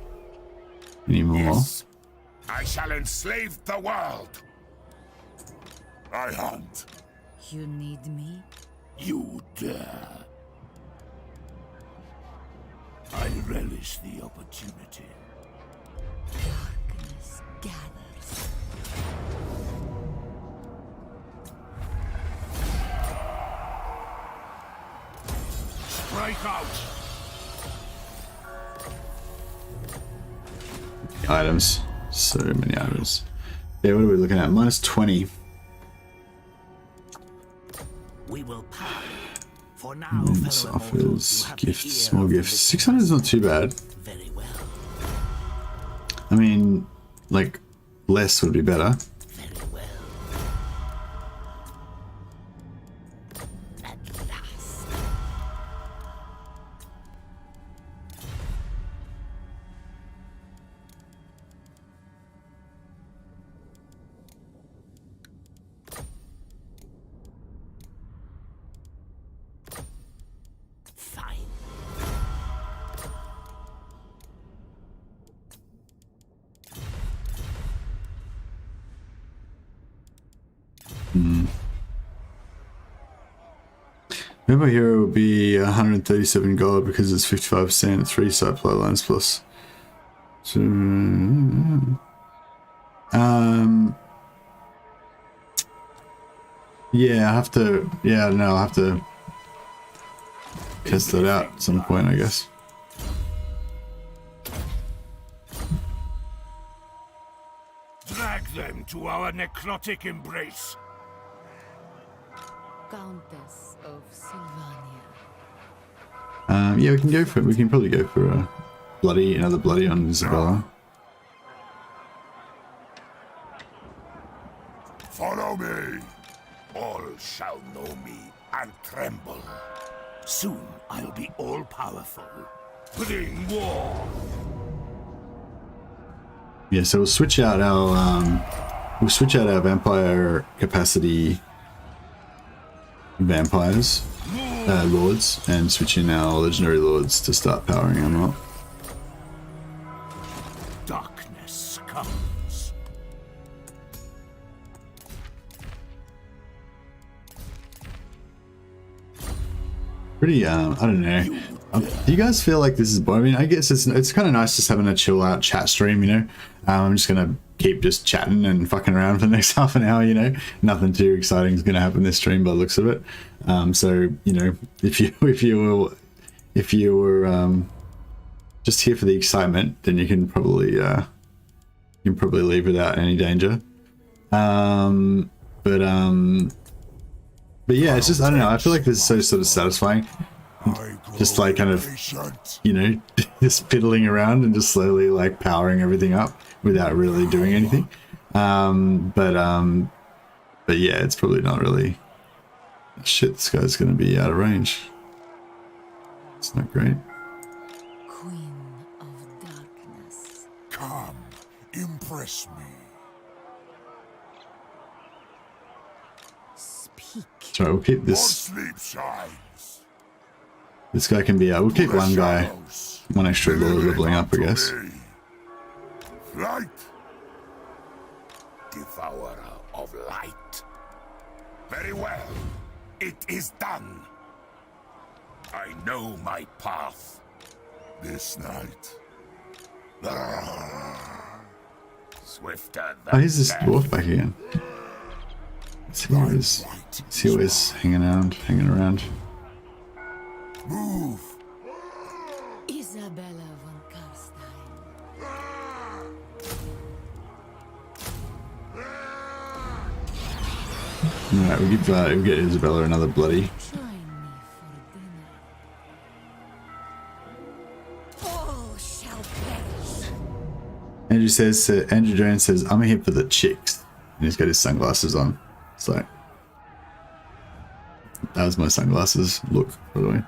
anymore. Yes, I shall enslave the world. I hunt. You need me? You dare. I relish the opportunity. Darkness gathers. Strike out. Items. So many items. Yeah, what are we looking at? Minus 20. We will parley. For now, This fellow offers immortals, you have the gifts, ear small of the gifts. listener. 600 is not too bad. Very well. I mean, like, less would be better. Very well. At last. Fine. Remember hero will be 137 gold because it's 55%, 3 supply lines plus. So, yeah, I have to, I'll have to test that out at some point, I guess. Drag them to our necrotic embrace. Countess of Sylvania. Yeah, we can go for, we can probably go for a bloody, another bloody on Isabella. Follow me. All shall know me and tremble. Soon I'll be all-powerful. Bring war. Yeah, so we'll switch out our vampire capacity vampires, lords, and switch in our legendary lords to start powering them up. Darkness comes. Pretty, I don't know. Do you guys feel like this is boring? I mean, I guess it's kind of nice just having a chill out chat stream, you know? I'm just gonna keep just chatting and fucking around for the next half an hour, you know? Nothing too exciting is gonna happen this stream by the looks of it. So, you know, if you were just here for the excitement, then you can probably leave without any danger. But yeah, it's just, I don't know, I feel like this is so sort of satisfying. Just like kind of, you know, just fiddling around and just slowly like powering everything up without really doing anything. But yeah, it's probably not really, shit, this guy's gonna be out of range. It's not great. Queen of Darkness. Come, impress me. Speak. So we'll keep More this, sleep shines. this guy can be, we'll keep The one guy, shadows. one extra lord leveling up, I To guess. me. Flight. Devourer of light. Very well. It is done. I know my path. This night. Swifter than Oh, here's this death. dwarf back again. Is he always hanging around? Move. Isabella von Carstein. Alright, we'll get Isabella another bloody. Join me for dinner. All shall perish. Andrew Jones says, I'm here for the chicks. And he's got his sunglasses on. So that was my sunglasses look, by the way.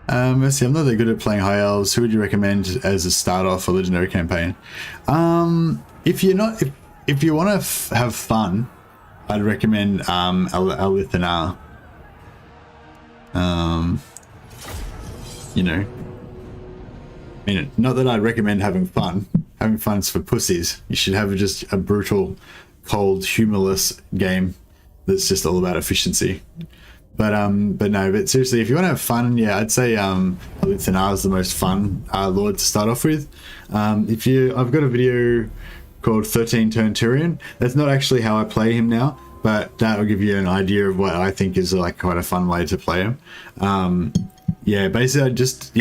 Let's see, I'm not that good at playing high elves. Who would you recommend as a start off a legendary campaign? If you're not, if you want to have fun, I'd recommend Alithanar. You know, I mean, not that I'd recommend having fun. Having fun's for pussies. You should have just a brutal, cold, humorless game that's just all about efficiency. But no, but seriously, if you want to have fun, yeah, I'd say Alithanar is the most fun lord to start off with. I've got a video called 13 Turn Tyrion. That's not actually how I play him now, but that will give you an idea of what I think is like quite a fun way to play him. Yeah, basically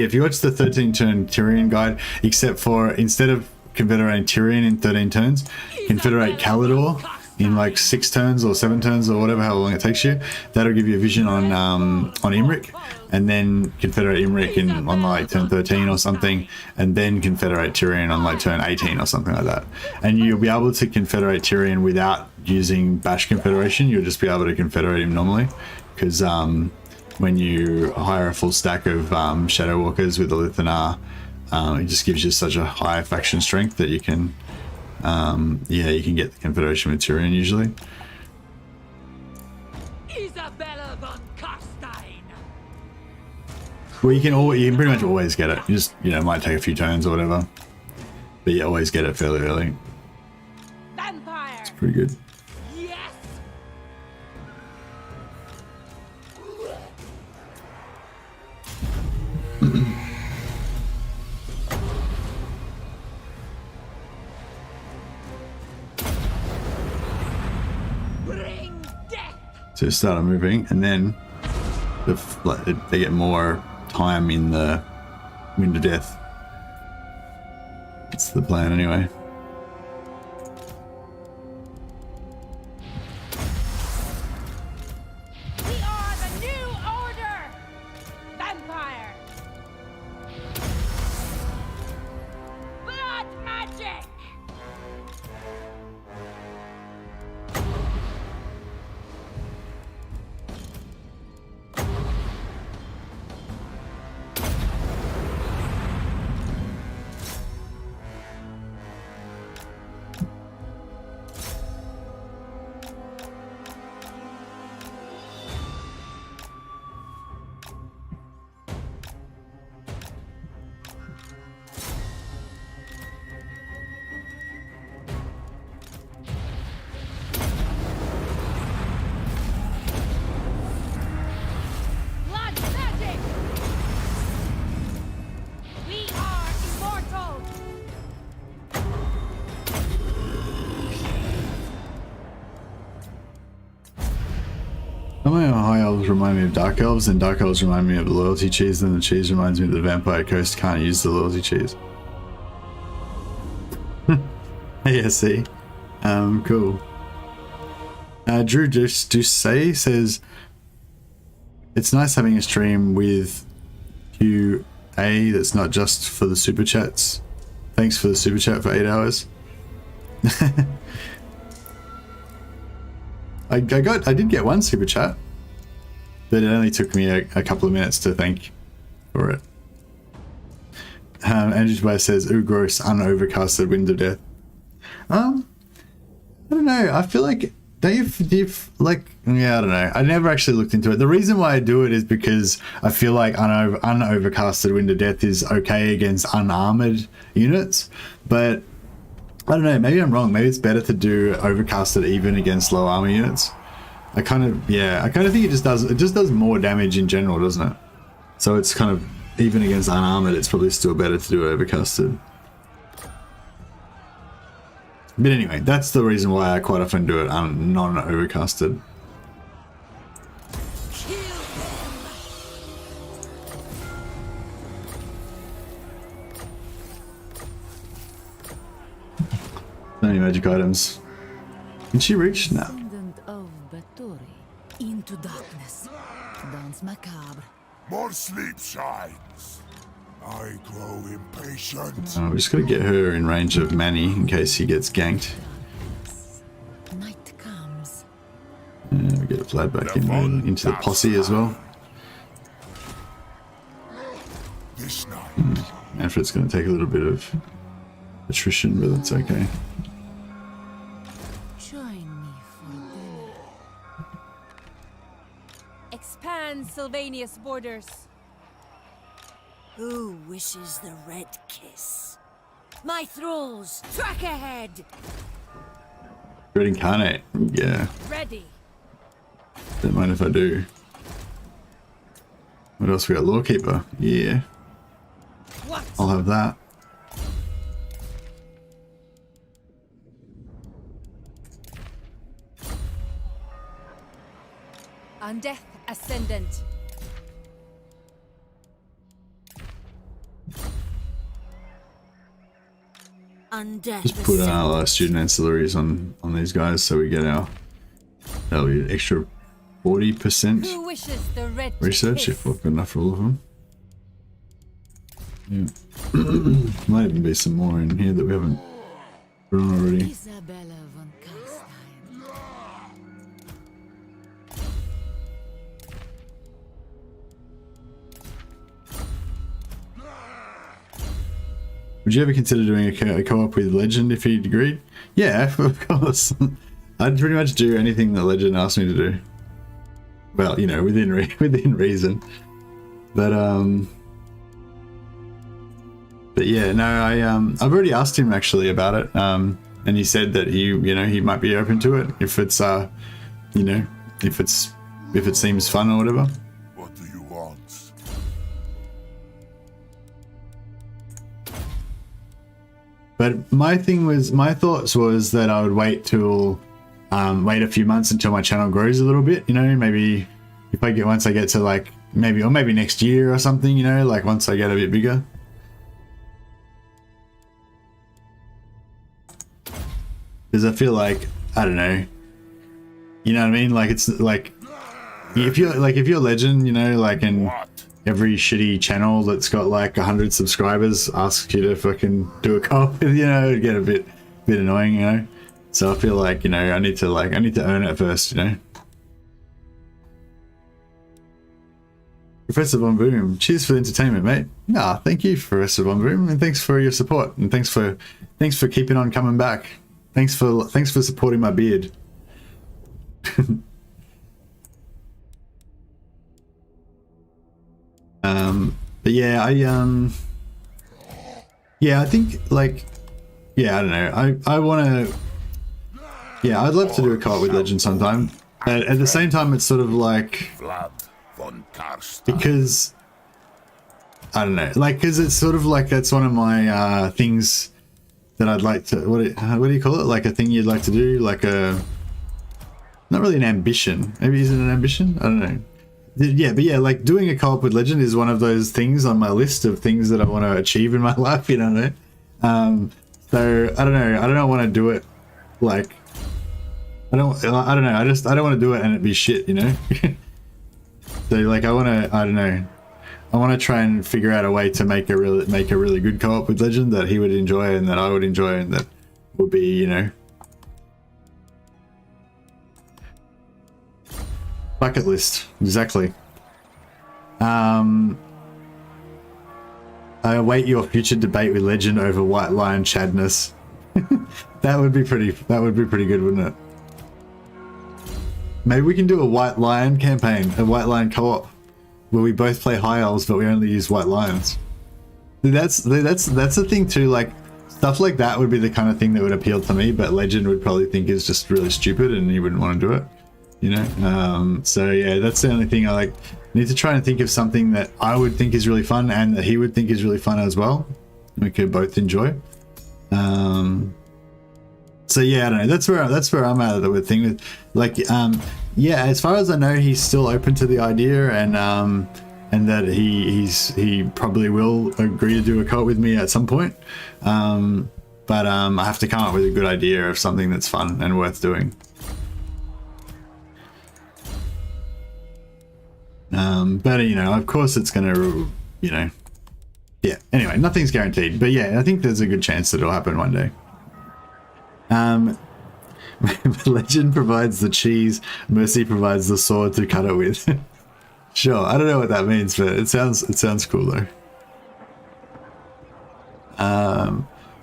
if you watch the 13 Turn Tyrion guide, except for instead of confederating Tyrion in 13 turns, confederate Calidor in like 6 turns or 7 turns or whatever, how long it takes you. That'll give you a vision on Imric, and then confederate Imric on like turn 13 or something, and then confederate Tyrion on like turn 18 or something like that. And you'll be able to confederate Tyrion without using Bash Confederation. You'll just be able to confederate him normally, because when you hire a full stack of Shadow Walkers with the Lithanar, it just gives you such a high faction strength that you can yeah, you can get the Confederation with Tyrion usually. Isabella von Carstein. Well, you can pretty much always get it. You just, it might take a few turns or whatever, but you always get it fairly early. Vampire. It's pretty good. Yes. Bring death. So it started moving, and then they get more time in the Wind of Death. That's the plan anyway. We are the new order. Vampire. Blood magic. Blood magic. We are immortal. Some of my high elves remind me of dark elves, and dark elves remind me of the loyalty cheese, and the cheese reminds me of the vampire coast. Can't use the loyalty cheese. Yeah, see. Cool. Drew Ducey says, it's nice having a stream with QA that's not just for the super chats. Thanks for the super chat for 8 hours. I did get one super chat, but it only took me a couple of minutes to thank for it. Andrew Tobias says, ooh, gross, unovercasted Wind of Death. I don't know. I feel like, yeah, I don't know. I never actually looked into it. The reason why I do it is because I feel like unovercasted Wind of Death is okay against unarmored units, but I don't know, maybe I'm wrong. Maybe it's better to do overcasted even against low armor units. I kind of think it just does more damage in general, doesn't it? So it's kind of, even against unarmored, it's probably still better to do overcasted. But anyway, that's the reason why I quite often do it non-overcasted. So many magic items. Can she reach? No. Descendant of Bathory, into darkness. Dance macabre. More sleep shines. I grow impatient. Oh, we just gotta get her in range of Manny in case he gets ganked. Night comes. We get Vlad back into the posse as well. This night. Manfred's gonna take a little bit of attrition, but that's okay. Join me for dinner. Expand Sylvania's borders. Who wishes the red kiss? My thralls, track ahead! Red Incarnate, yeah. Ready. Don't mind if I do. What else we got? Lawkeeper, yeah. What? I'll have that. On death ascendant. Undead. Just put our student ancillaries on these guys so we get our, that'll be an extra 40% Who wishes the red research kiss? if we've got enough for all of them. Yeah. Might even be some more in here that we haven't put on already. Isabella von Carstein. Would you ever consider doing a co-op with Legend if he'd agreed? Yeah, of course. I'd pretty much do anything that Legend asked me to do. Well, you know, within reason. But yeah, no, I've already asked him actually about it. And he said that he might be open to it if it's you know, if it seems fun or whatever. What do you want? But my thoughts was that I would wait till, wait a few months until my channel grows a little bit, you know, maybe once I get to like, maybe next year or something, you know, like once I get a bit bigger. Because I feel like, I don't know, you know what I mean? Like, it's like, if you're Legend, you know, like, and every shitty channel that's got like 100 subscribers asks you to fucking do a co-op, you know, it'd get a bit annoying, you know. So I feel like, you know, I need to earn it first, you know. Professor Von Boom, cheers for the entertainment, mate. Nah, thank you, Professor Von Boom, and thanks for your support, and thanks for keeping on coming back. Thanks for supporting my beard. But yeah, I think like, yeah, I don't know. I want to, yeah, I'd love to do a co-op with Legend sometime. But at the same time, it's sort of like, Vlad von Carstein. because I don't know, like, because it's sort of like, that's one of my things that I'd like to, what do you call it? Like a thing you'd like to do, like a, not really an ambition. Maybe is it an ambition? I don't know. Yeah, but yeah, like doing a co-op with Legend is one of those things on my list of things that I want to achieve in my life, you know. So I don't know. I don't want to do it like, I don't know. I don't want to do it and it be shit, you know. So like I don't know. I want to try and figure out a way to make a really good co-op with Legend that he would enjoy and that I would enjoy and that would be, you know, bucket list. Exactly. I await your future debate with Legend over White Lion Chadness. That would be pretty good, wouldn't it? Maybe we can do a White Lion campaign, a White Lion co-op, where we both play high elves, but we only use white lions. That's the thing too. Like stuff like that would be the kind of thing that would appeal to me, but Legend would probably think is just really stupid, and he wouldn't want to do it. You know. So yeah, that's the only thing I like. Need to try and think of something that I would think is really fun and that he would think is really fun as well. We could both enjoy. So yeah, I don't know. That's where I'm at with thing with like yeah. As far as I know, he's still open to the idea, and that he probably will agree to do a co-op with me at some point. But I have to come up with a good idea of something that's fun and worth doing. But you know, of course, it's gonna, you know, yeah. Anyway, nothing's guaranteed, but yeah, I think there's a good chance that it'll happen one day. Legend provides the cheese, Mercy provides the sword to cut it with. Sure, I don't know what that means, but it sounds cool though.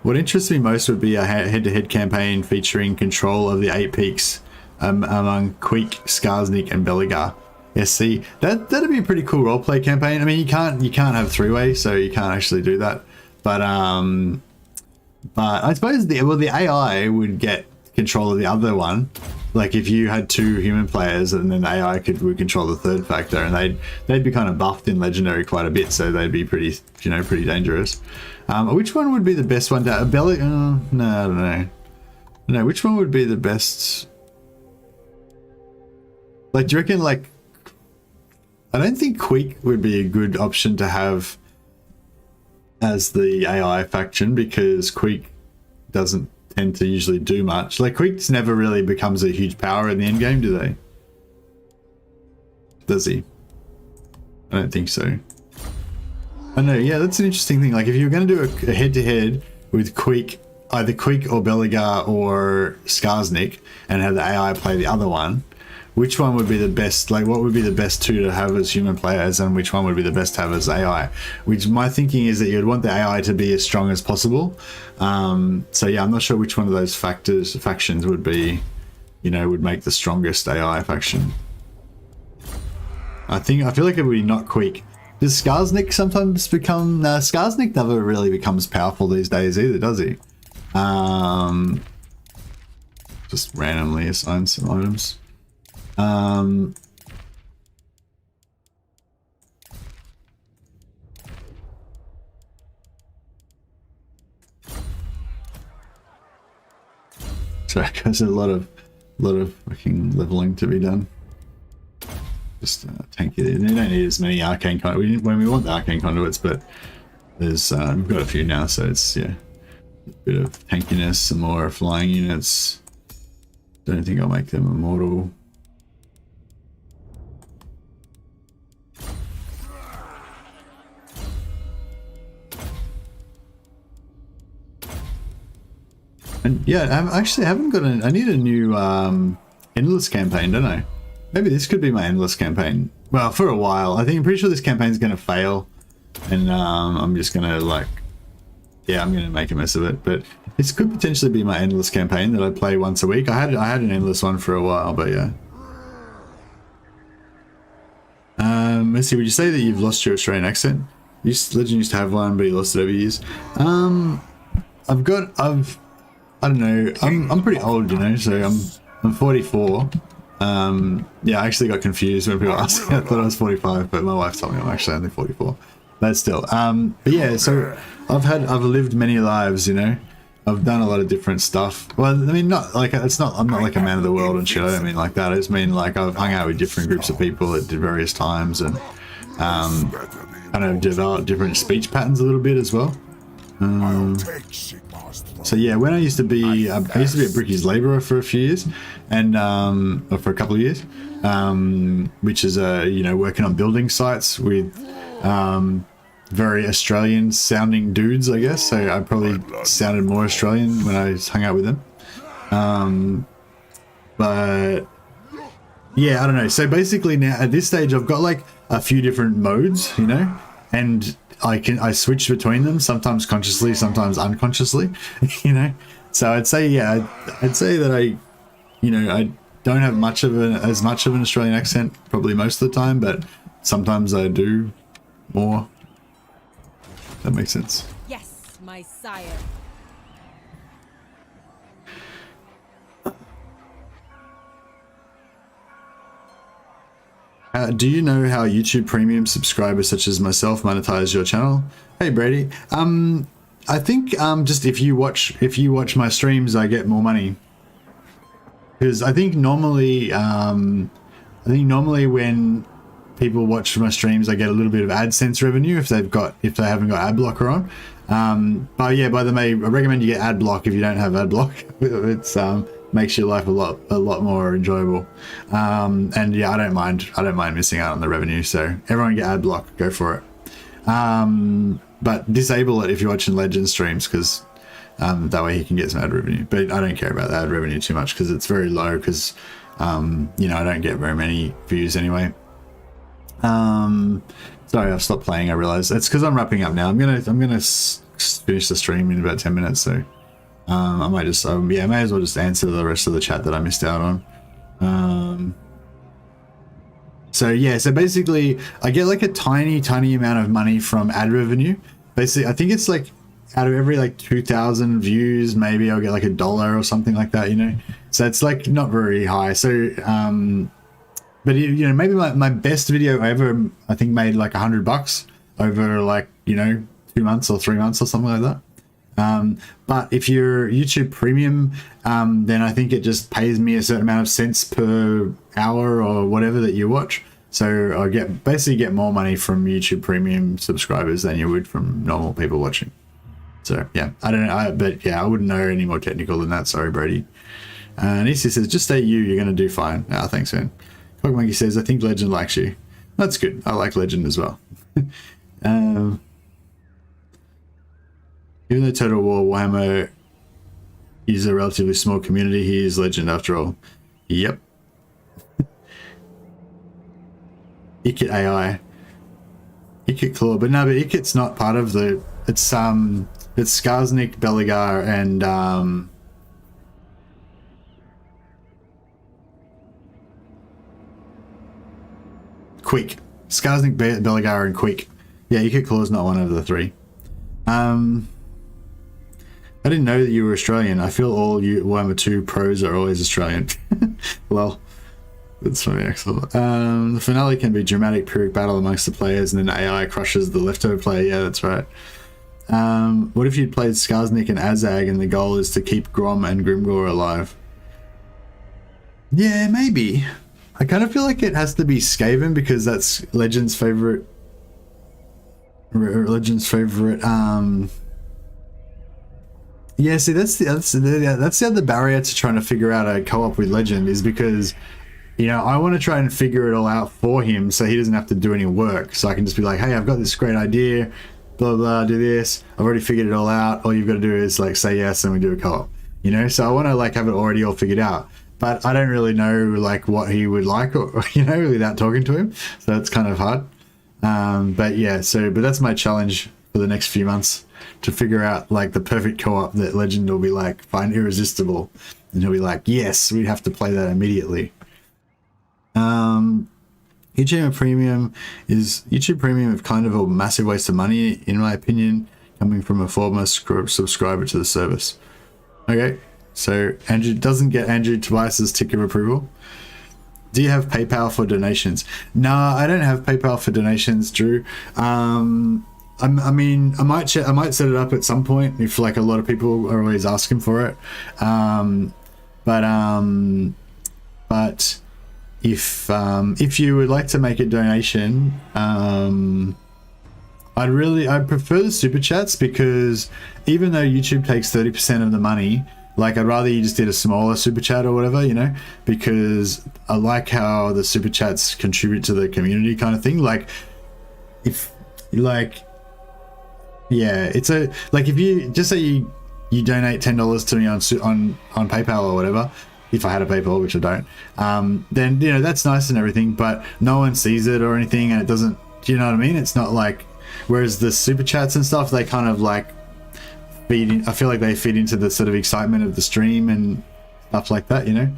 What interests me most would be a head-to-head campaign featuring control of the 8 peaks among Queek, Skarsnik, and Beligar. Yeah, see, that'd be a pretty cool roleplay campaign. I mean, you can't have 3-way, so you can't actually do that. But I suppose the AI would get control of the other one. Like if you had 2 human players, and then the AI would control the third factor, and they'd be kind of buffed in Legendary quite a bit, so they'd be pretty, you know, pretty dangerous. Which one would be the best one to no, I don't know. No, which one would be the best? Like, do you reckon like I don't think Queek would be a good option to have as the AI faction, because Queek doesn't tend to usually do much. Like, Queek's never really becomes a huge power in the end game, do they? Does he? I don't think so. I know, yeah, that's an interesting thing. Like, if you're going to do a head-to-head with Queek, either Queek or Belegar or Skarsnik, and have the AI play the other one, which one would be the best? Like, what would be the best two to have as human players, and which one would be the best to have as AI? Which my thinking is that you'd want the AI to be as strong as possible. So yeah, I'm not sure which one of those factions would be, you know, would make the strongest AI faction. I feel like it would be not Queek. Does Skarsnik sometimes become? Skarsnik never really becomes powerful these days either, does he? Just randomly assign some items. Sorry, there's a lot of fucking leveling to be done. Just tank it in. You don't need as many arcane conduits when we want the arcane conduits, but there's we've got a few now, so it's, yeah, a bit of tankiness, some more flying units. Don't think I'll make them immortal. And yeah, I actually haven't got I need a new endless campaign, don't I? Maybe this could be my endless campaign. Well, for a while. I'm pretty sure this campaign's going to fail, and I'm just going to, like, yeah, I'm going to make a mess of it. But this could potentially be my endless campaign that I play once a week. I had an endless one for a while, but yeah. Let's see. Would you say that you've lost your Australian accent? Legend used to have one, but you lost it over years. I don't know. I'm pretty old, you know. So I'm 44. Yeah, I actually got confused when people asked me. I thought I was 45, but my wife told me I'm actually only 44. But still, but yeah. So I've lived many lives, you know. I've done a lot of different stuff. Well, I mean, not like I'm not like a man of the world and shit. I don't mean like that. I just mean like I've hung out with different groups of people at various times, and kind of developed different speech patterns a little bit as well. So yeah, when I used to be a Bricky's labourer for a few years, and or for a couple of years, which is you know, working on building sites with very Australian sounding dudes, I guess. So I probably sounded more Australian when I hung out with them. But yeah, I don't know. So basically now at this stage, I've got like a few different modes, you know, and I switch between them, sometimes consciously, sometimes unconsciously, you know. So I'd say, yeah, I'd say that I don't have as much of an Australian accent probably most of the time, but sometimes I do more. That makes sense. Yes, my sire. Do you know how YouTube Premium subscribers such as myself monetize your channel? Hey Brady. I think just if you watch my streams, I get more money. Because I think normally when people watch my streams, I get a little bit of AdSense revenue if they haven't got ad blocker on. But yeah, by the way, I recommend you get ad block if you don't have ad block. It's makes your life a lot more enjoyable. And yeah, I don't mind missing out on the revenue. So everyone get ad block, go for it. But disable it if you're watching Legend streams, because that way he can get some ad revenue. But I don't care about the ad revenue too much because it's very low, because you know, I don't get very many views anyway. Sorry, I've stopped playing. I realize it's because I'm wrapping up now. I'm gonna finish the stream in about 10 minutes. So I might just yeah, I may as well just answer the rest of the chat that I missed out on. So yeah, so basically I get like a tiny amount of money from ad revenue. Basically, I think it's like out of every like 2,000 views, maybe I'll get like $1 or something like that, you know. So it's like not very high. So but you know, maybe my best video ever, I think, made like $100 over like, you know, 2 months or 3 months or something like that. But if you're YouTube Premium, then I think it just pays me a certain amount of cents per hour or whatever that you watch. So I basically get more money from YouTube Premium subscribers than you would from normal people watching. So yeah, I don't know, but yeah, I wouldn't know any more technical than that. Sorry, Brady. And he says, just stay you're going to do fine. Ah, thanks, man. Cog Monkey says, I think Legend likes you. That's good. I like Legend as well. Even though Total War Warhammer is a relatively small community, he is Legend after all. Yep. Ikit AI. Ikit Claw. But no, but Ikit's not part of the... It's Skarsnik, Beligar, and... Quick. Skarsnik, Beligar, and Quick. Yeah, Ikit Claw's not one of the three. I didn't know that you were Australian. I feel all you Warhammer 2 pros are always Australian. Well, that's funny, excellent. The finale can be dramatic Pyrrhic battle amongst the players, and then AI crushes the leftover player. Yeah, that's right. What if you'd played Skarsnik and Azag, and the goal is to keep Grom and Grimgor alive? Yeah, maybe. I kind of feel like it has to be Skaven because that's Legend's favorite. Yeah, see, that's the other barrier to trying to figure out a co-op with Legend is because, you know, I want to try and figure it all out for him so he doesn't have to do any work. So I can just be like, hey, I've got this great idea, blah, blah, do this. I've already figured it all out. All you've got to do is like say yes and we do a co-op, you know? So I want to like have it already all figured out. But I don't really know like what he would like, or, you know, without talking to him. So it's kind of hard. But yeah, but that's my challenge for the next few months, to figure out like the perfect co-op that Legend will be like, find irresistible. And he'll be like, yes, we'd have to play that immediately. YouTube Premium is kind of a massive waste of money, in my opinion, coming from a former subscriber to the service. Okay. So Andrew doesn't get Andrew Tobias's tick of approval. Do you have PayPal for donations? No, I don't have PayPal for donations, Drew. I mean, I might set it up at some point if like a lot of people are always asking for it. But if you would like to make a donation, I'd prefer the super chats, because even though YouTube takes 30% of the money, like I'd rather you just did a smaller super chat or whatever, you know, because I like how the super chats contribute to the community kind of thing. Like if like, yeah, it's a, like if you just say you donate $10 to me on PayPal or whatever, if I had a PayPal, which I don't, then, you know, that's nice and everything, but no one sees it or anything, and it doesn't, do you know what I mean? It's not like, whereas the super chats and stuff, they kind of like I feel like they feed into the sort of excitement of the stream and stuff like that, you know.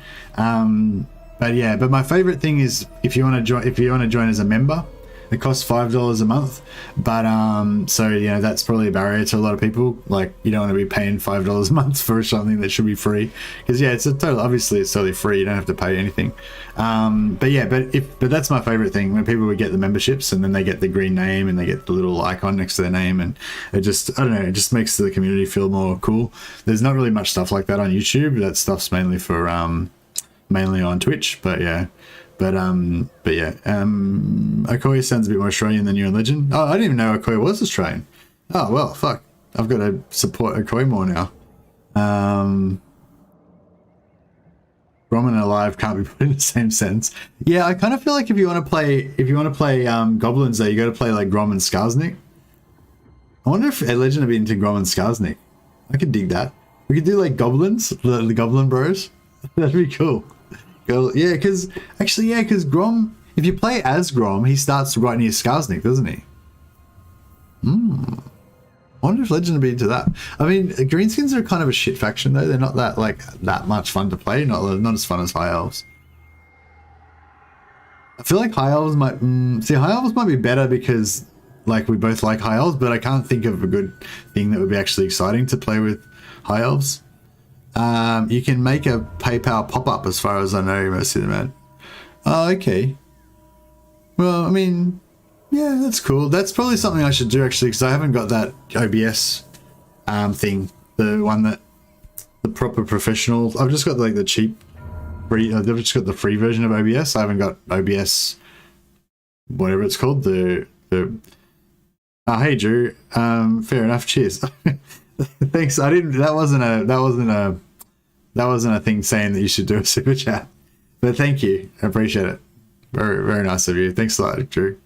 But yeah, but my favorite thing is if you want to join as a member, it costs $5 a month. But so you know, that's probably a barrier to a lot of people. Like, you don't want to be paying $5 a month for something that should be free, because yeah, obviously it's totally free. You don't have to pay anything. But yeah, but that's my favorite thing, when people would get the memberships and then they get the green name and they get the little icon next to their name, and it just, I don't know, it just makes the community feel more cool. There's not really much stuff like that on YouTube. That stuff's mainly for mainly on Twitch, but yeah. But yeah, Okoye sounds a bit more Australian than you and Legend. Oh, I didn't even know Okoye was Australian. Oh well, fuck. I've got to support Okoye more now. Roman and Alive can't be put in the same sentence. Yeah, I kind of feel like if you want to play goblins, though, you got to play like Grom and Skarsnik. I wonder if Legend would be into Grom and Skarsnik. I could dig that. We could do like goblins, the Goblin Bros. That'd be cool. Yeah, because Grom, if you play as Grom, he starts right near Skarsnik, doesn't he? I wonder if Legend would be into that. I mean, Greenskins are kind of a shit faction, though. They're not that much fun to play. Not as fun as High Elves. I feel like High Elves might be better because like we both like High Elves, but I can't think of a good thing that would be actually exciting to play with High Elves. You can make a PayPal pop-up, as far as I know, most of them, man. Oh, okay. Well, I mean, yeah, that's cool. That's probably something I should do, actually, because I haven't got that OBS thing. The one that, the proper professional. I've just got like the cheap free, I've just got the free version of OBS. I haven't got OBS whatever it's called, the oh, hey Drew, fair enough, cheers. Thanks. That wasn't a thing saying that you should do a super chat, but thank you, I appreciate it. Very, very nice of you. Thanks a lot, Drew.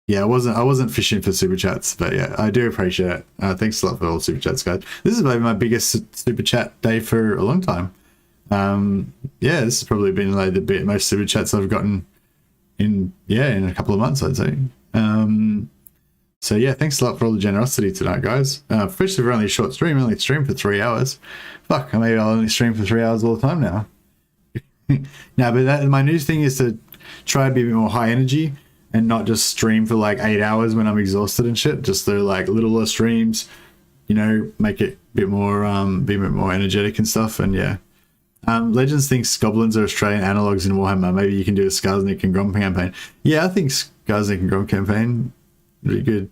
Yeah, I wasn't fishing for super chats, but yeah, I do appreciate it. Thanks a lot for all the super chats, guys. This is maybe my biggest super chat day for a long time. Yeah, this has probably been like the most super chats I've gotten in a couple of months, I'd say. So yeah, thanks a lot for all the generosity tonight, guys. Especially for only a short stream. I only stream for 3 hours. Fuck, maybe I'll only stream for 3 hours all the time now. No, but my new thing is to try to be a bit more high energy and not just stream for like 8 hours when I'm exhausted and shit. Just do like littler streams, you know, make it a bit more, be a bit more energetic and stuff. And yeah. Legends thinks goblins are Australian analogues in Warhammer. Maybe you can do a Skarsnik and Grom campaign. Yeah, I think Skarsnik and Grom campaign really good.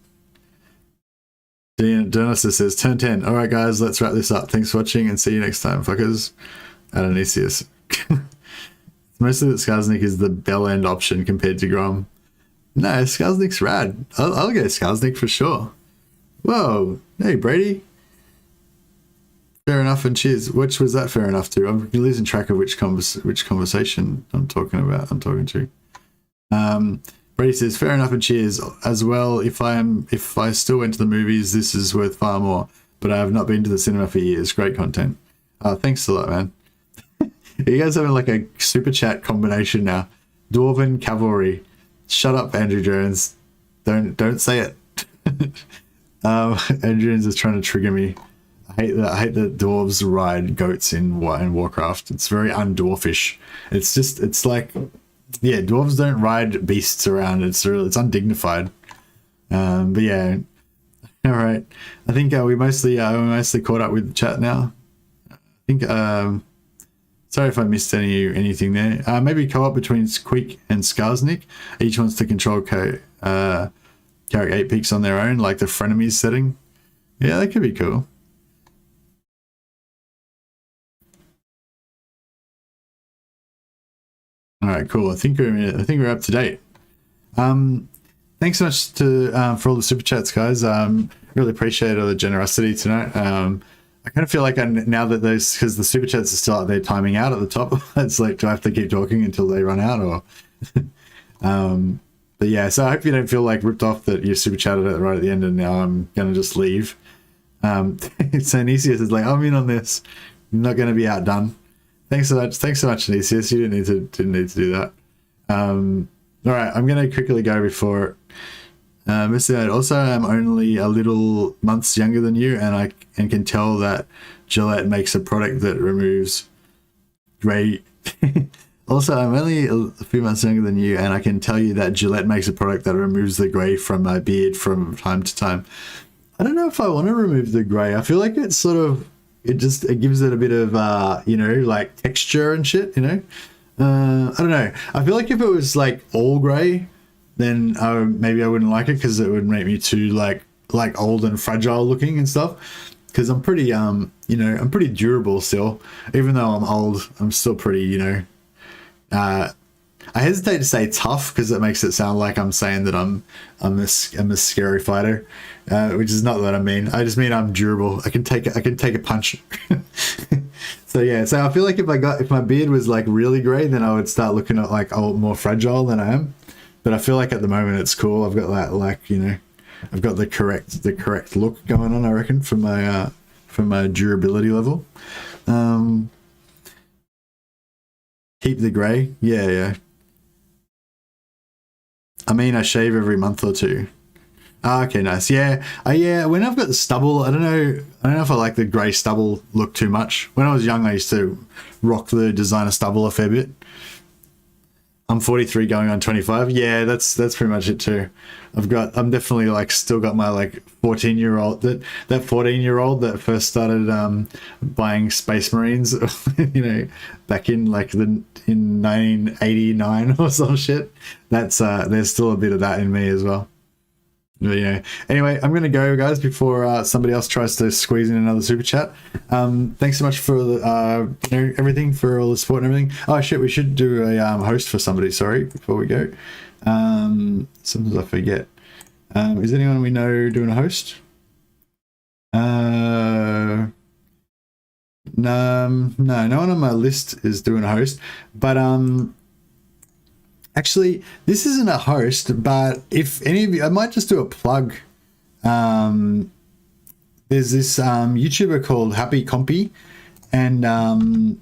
Donasis says turn 10. All right, guys, let's wrap this up. Thanks for watching and see you next time, fuckers. Adonisius. Mostly that Skarsnik is the bell end option compared to Grom. No, Skarsnik's rad. I'll go Skarsnik for sure. Whoa, hey Brady. Fair enough and cheers. Which was that fair enough to? I'm losing track of which conversation I'm talking to. Brady says fair enough and cheers as well. If I still went to the movies, this is worth far more. But I have not been to the cinema for years. Great content. Thanks a lot, man. You guys having like a super chat combination now. Dwarven cavalry. Shut up, Andrew Jones. Don't say it. Andrew Jones is trying to trigger me. I hate that dwarves ride goats in Warcraft. It's very undwarfish. It's like, yeah, dwarves don't ride beasts around. It's undignified. But yeah, all right. I think we mostly caught up with the chat now. I think sorry if I missed anything there. Maybe co-op between Quick and Skarsnik. Each wants to control carry 8 peaks on their own, like the frenemies setting. Yeah, that could be cool. All right, cool. I think we're up to date. Thanks so much for all the super chats, guys. Really appreciate all the generosity tonight. I kind of feel like now that because the super chats are still out there timing out at the top. It's like, do I have to keep talking until they run out, or? But yeah, so I hope you don't feel like ripped off that you super chatted it right at the end, and now I'm gonna just leave. So Nisius is like, I'm in on this. I'm not gonna be outdone. Thanks so much, Nisius. You didn't need to do that. All right, I'm gonna quickly go before. Also, I'm only a little months younger than you, and can tell that Gillette makes a product that removes grey. Also, I'm only a few months younger than you, and I can tell you that Gillette makes a product that removes the grey from my beard from time to time. I don't know if I want to remove the grey. I feel like it's sort of it gives it a bit of like texture and shit. I don't know. I feel like if it was like all grey, then maybe I wouldn't like it because it would make me too like old and fragile looking and stuff. Because I'm pretty I'm pretty durable still, even though I'm old. I'm still pretty I hesitate to say tough because it makes it sound like I'm saying that I'm a scary fighter, which is not what I mean. I just mean I'm durable. I can take a punch. So yeah, so I feel like if my beard was like really grey, then I would start looking at like more fragile than I am. But I feel like at the moment it's cool. I've got that I've got the correct look going on, I reckon, for my durability level. Keep the grey. Yeah. I mean, I shave every month or two. Okay, nice. Yeah. When I've got the stubble, I don't know if I like the grey stubble look too much. When I was young, I used to rock the designer stubble a fair bit. I'm 43 going on 25. Yeah, that's pretty much it too. I'm definitely like still got my like 14-year-old that 14-year-old that first started buying Space Marines, back in in 1989 or some shit. That's there's still a bit of that in me as well. Yeah. Anyway, I'm gonna go, guys, before somebody else tries to squeeze in another super chat. Thanks so much for the everything, for all the support and everything. Oh shit, we should do a host for somebody. Sorry, before we go. Sometimes I forget. Is anyone we know doing a host? No, no one on my list is doing a host, but actually, this isn't a host, but if any of you, I might just do a plug. There's this YouTuber called Happy Compy, and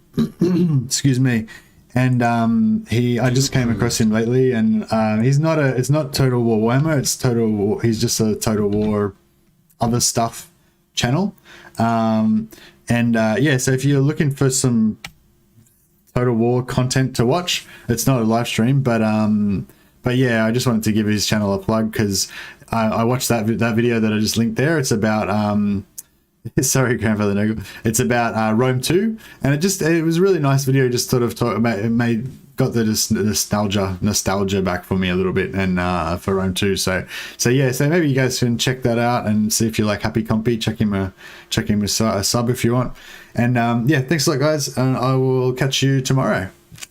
excuse me, and I just came across him lately, and it's not Total War Warhammer, it's Total War, he's just a Total War other stuff channel. Yeah, so if you're looking for some Total War content to watch, it's not a live stream, but yeah, I just wanted to give his channel a plug because I watched that video that I just linked there. It's about sorry, Grandfather Noggle. It's about Rome 2, and it was a really nice video. Just sort of talk about it, got the nostalgia back for me a little bit, and for Rome 2. So yeah, so maybe you guys can check that out and see if you like Happy Compy. Check him a sub if you want. And yeah, thanks a lot, guys, and I will catch you tomorrow.